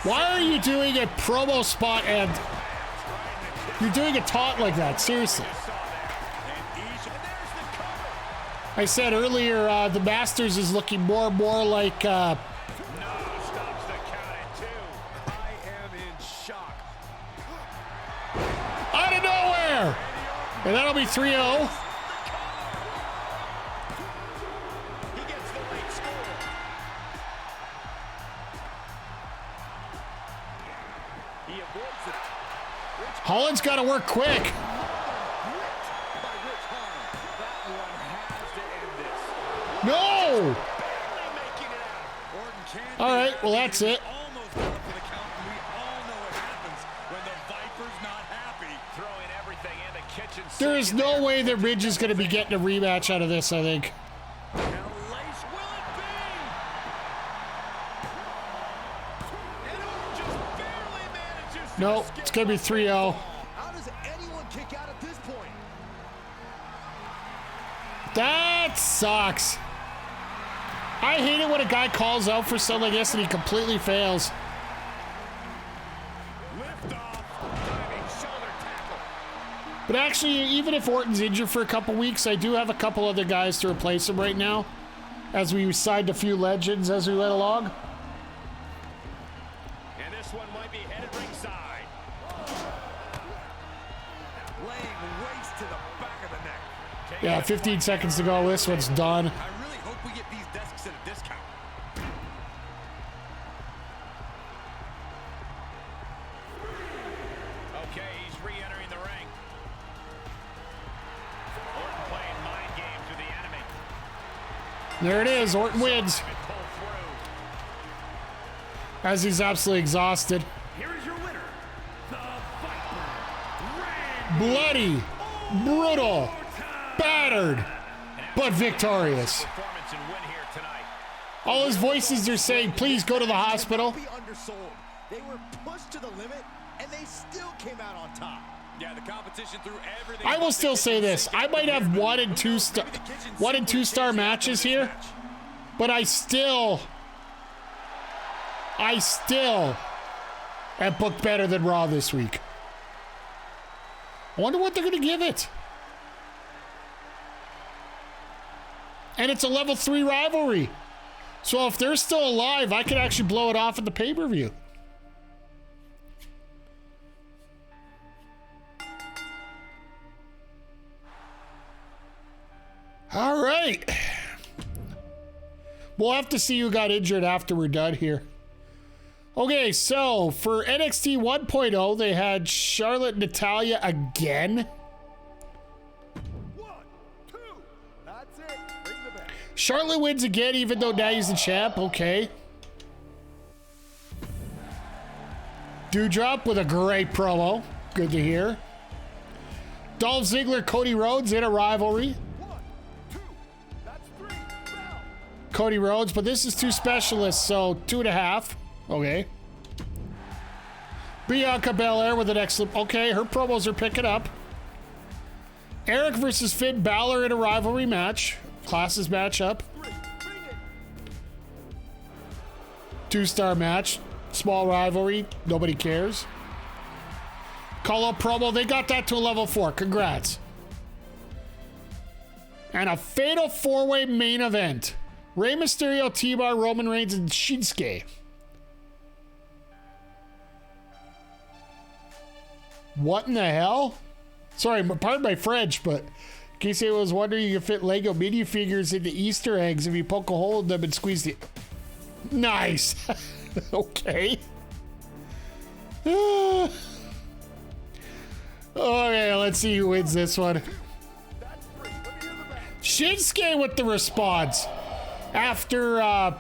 why are you doing a promo spot and you're doing a taunt like that? Seriously. I said earlier, the Masters is looking more and more like No, stops the count at 2. I am in shock. out of nowhere. And that'll be 3-0. He gets the late score. He avoids it. Holland's got to work quick. No! All right, well, that's it. Almost got up for the count, and we all know what happens when the Viper's not happy. Throwing everything in the kitchen. There is no way that Ridge is going to be getting a rematch out of this, I think. Now, Lace, will it be? And Orton just barely manages to No, escape it's going to be 3-0. How does anyone kick out at this point? That sucks. I hate it when a guy calls out for something like this and he completely fails. Lift off, diving shoulder tackle. But actually, even if Orton's injured for a couple weeks, I do have a couple other guys to replace him right now, as we signed a few legends as we went along. And this one might be headed ringside. Laying waste to the back of the neck. Yeah, 15 seconds to go. This one's done. I really hope we get these desks at a discount. Okay, he's re-entering the ring. Orton playing mind games with the enemy. There it is. Orton wins, Pull through. as he's absolutely exhausted. Here is your winner, the Viper, Randy Bloody, brutal, battered, but victorious. Performance and win here tonight. All his voices are saying, please go to the hospital. Be undersold. They were pushed to the limit, and they still came out on top. Yeah, the competition threw everything. I will still say this. I might have 1 and 2 star matches here, but I still am booked better than Raw this week. I wonder what they're going to give it. And it's a level 3 rivalry. So if they're still alive, I could actually blow it off at the pay-per-view. All right. We'll have to see who got injured after we're done here. Okay, so for NXT 1.0, they had Charlotte and Natalya again. 1, 2. That's it. Bring the back. Charlotte wins again, even though now he's the champ. Okay. Doudrop with a great promo. Good to hear. Dolph Ziggler, Cody Rhodes in a rivalry. 1, 2. That's 3. Bell. Cody Rhodes, but this is 2 specialists, so 2.5. Okay. Bianca Belair with an excellent... Okay, her promos are picking up. Eric versus Finn Balor in a rivalry match. Classes match up. 2-star match. Small rivalry. Nobody cares. Call-up promo. They got that to a level 4. Congrats. And a fatal 4-way main event. Rey Mysterio, T-Bar, Roman Reigns, and Shinsuke. What in the hell? Sorry, pardon my French, but in case anyone was wondering, you can fit Lego minifigures into Easter eggs if you poke a hole in them and squeeze the... Nice. Okay. Okay, let's see who wins this one. Shinsuke with the response. After Roman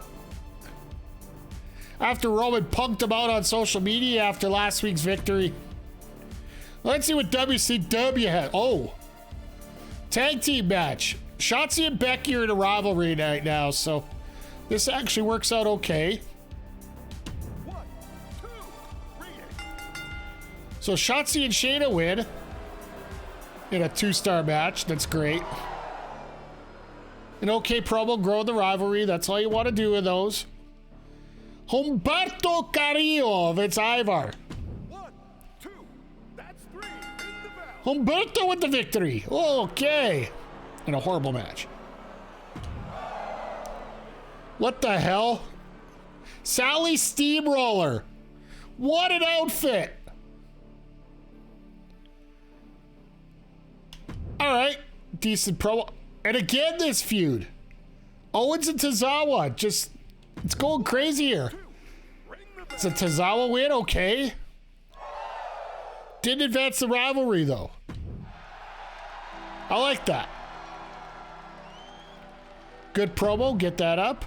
punked him out on social media after last week's victory. Let's see what WCW had. Oh. Tag team match. Shotzi and Becky are in a rivalry right now, so this actually works out okay. So Shotzi and Shayna win in a 2-star match. That's great. An okay promo, grow the rivalry. That's all you want to do with those. Humberto Carrillo of Ivar. 1, 2, that's 3 in the bell. Humberto with the victory. Okay. In a horrible match. What the hell? Sally Steamroller. What an outfit. All right. Decent promo. And again, this feud. Owens and Tozawa. Just, it's going crazy here. It's a Tozawa win. Okay. Didn't advance the rivalry, though. I like that. Good promo. Get that up.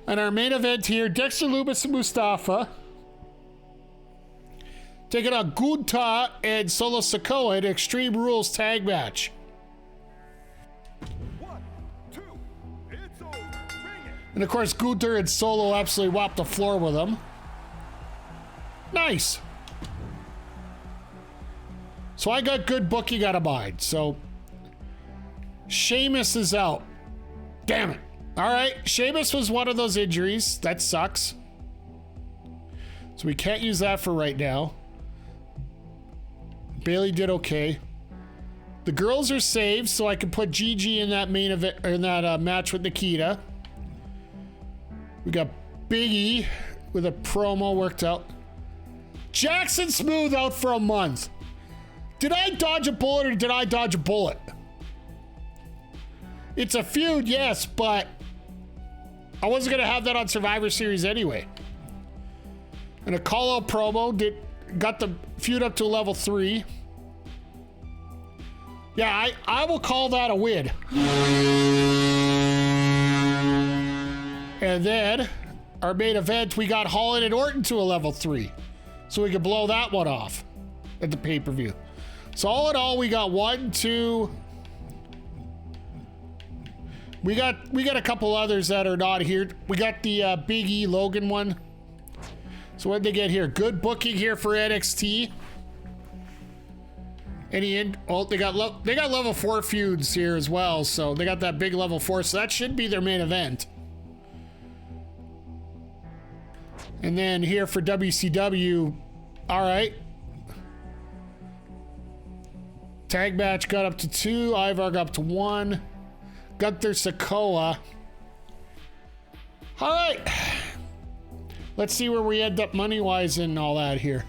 And our main event here, Dexter Lumis and Mustafa taking on Gunta and Solo Sikoa in Extreme Rules tag match. 1, 2, it's over. Bring it. And of course, Gunter and Solo absolutely whopped the floor with him. Nice. So I got good booking out of mine. So Sheamus is out. Damn it. All right. Sheamus was one of those injuries. That sucks. So we can't use that for right now. Bailey did okay. The girls are saved, so I can put Gigi in that main event, or in that match with Nikita. We got Big E with a promo worked out. Jackson Smooth out for a month. Did I dodge a bullet or did I dodge a bullet? It's a feud, yes, but I wasn't gonna have that on Survivor Series anyway. And a call-out promo got the feud up to level 3. Yeah, I will call that a win. And then our main event, we got Holland and Orton to a level 3. So we can blow that one off at the pay-per-view. So all in all, we got 1, 2. We got a couple others that are not here. We got the Big E Logan one. So what did they get here? Good booking here for NXT. Oh, they got level 4 feuds here as well. So they got that big level 4. So that should be their main event. And then here for WCW, all right. Tag match got up to 2. Ivar got up to 1. Gunther Sikoa. All right. Let's see where we end up money-wise and all that here.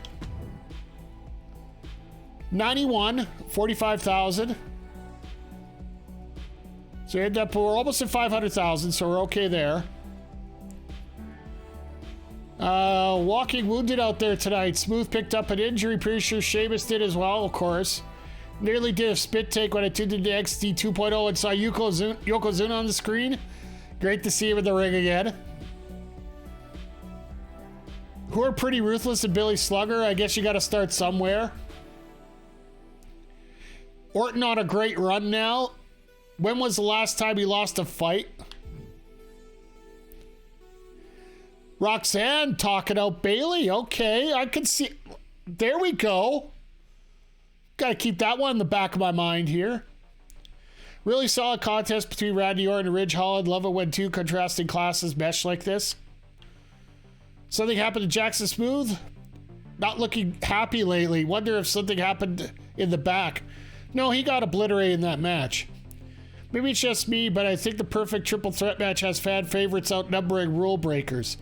91, 45,000. So we're almost at 500,000, so we're okay there. Walking wounded out there tonight. Smooth picked up an injury. Pretty sure Sheamus did as well, of course. Nearly did a spit take when I tuned into XT 2.0 and saw Yokozuna on the screen. Great to see him in the ring again. Who are Pretty Ruthless and Billy Slugger? I guess you got to start somewhere. Orton on a great run now. When was the last time he lost a fight? Roxanne talking out Bailey. Okay, I can see. There we go. Got to keep that one in the back of my mind here. Really solid contest between Randy Orton and Ridge Holland. Love it when two contrasting classes mesh like this. Something happened to Jackson Smooth. Not looking happy lately. Wonder if something happened in the back. No, he got obliterated in that match. Maybe it's just me, but I think the perfect triple threat match has fan favorites outnumbering rule breakers.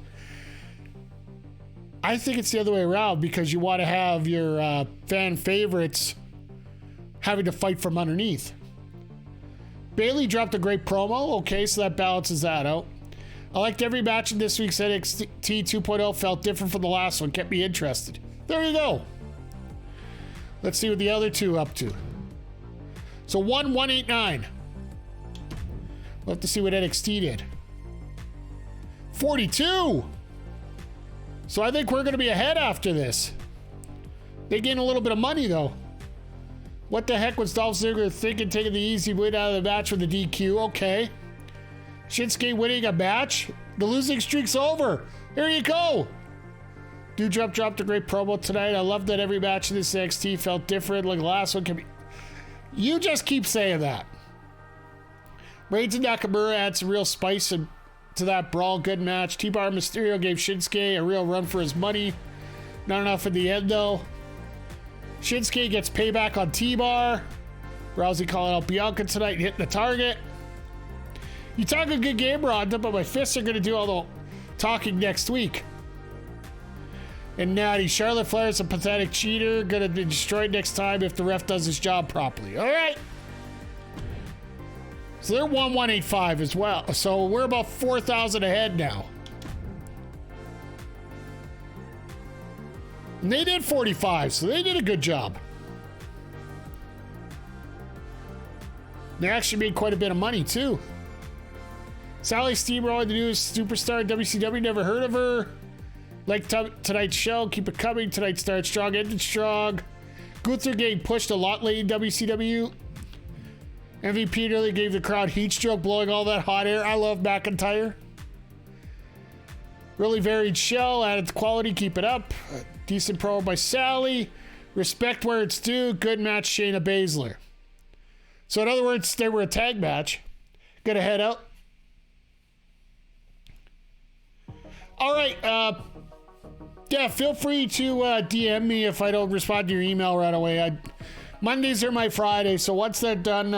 I think it's the other way around because you want to have your fan favorites having to fight from underneath. Bailey dropped a great promo. Okay, so that balances that out. I liked every match in this week's NXT 2.0. Felt different from the last one. Kept me interested. There you go. Let's see what the other two up to. So 189. We'll have to see what NXT did. 42. So I think we're going to be ahead after this. They gain a little bit of money, though. What the heck was Dolph Ziggler thinking, taking the easy win out of the match with the DQ? Okay. Shinsuke winning a match? The losing streak's over. Here you go. Doudrop dropped a great promo tonight. I love that every match in this NXT felt different. Like the last one can be... You just keep saying that. Reigns and Nakamura add some real spice to that brawl. Good match. T-Bar Mysterio gave Shinsuke a real run for his money. Not enough in the end, though. Shinsuke gets payback on T-Bar. Rousey calling out Bianca tonight and hitting the target. You talk a good game, Ronda, but my fists are going to do all the talking next week. And Natty, Charlotte Flair's a pathetic cheater. Going to be destroyed next time if the ref does his job properly. All right. So they're 1,185 as well. So we're about 4,000 ahead now. And they did 45, so they did a good job. They actually made quite a bit of money, too. Sally Steamroller, the newest superstar in WCW, never heard of her. Like tonight's show, keep it coming. Tonight started strong, ended strong. Gunther getting pushed a lot late in WCW. MVP nearly gave the crowd heat stroke, blowing all that hot air. I love McIntyre. Really varied show, added quality, keep it up. Decent promo by Sally. Respect where it's due. Good match, Shayna Baszler. So in other words, they were a tag match. Gonna head out. All right. Yeah, feel free to DM me if I don't respond to your email right away. Mondays are my Fridays, so once they're done,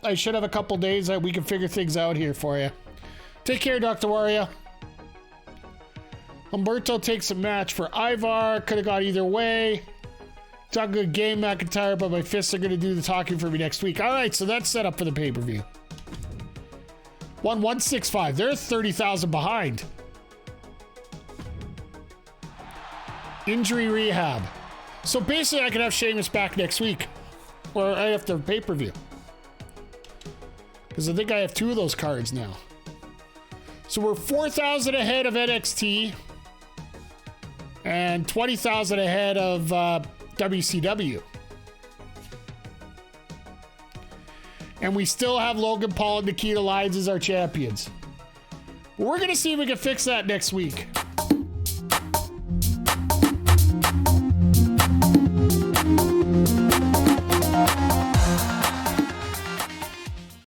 I should have a couple days that we can figure things out here for you. Take care, Dr. Waria. Humberto takes a match for Ivar. Could have gone either way. It's not a good game, McIntyre, but my fists are going to do the talking for me next week. All right, so that's set up for the pay-per-view. 1,165. They're 30,000 behind. Injury rehab. So basically, I could have Sheamus back next week. Or right after the pay-per-view. Because I think I have 2 of those cards now. So we're 4,000 ahead of NXT. And 20,000 ahead of WCW. And we still have Logan Paul and Nikita Lyons as our champions. We're going to see if we can fix that next week.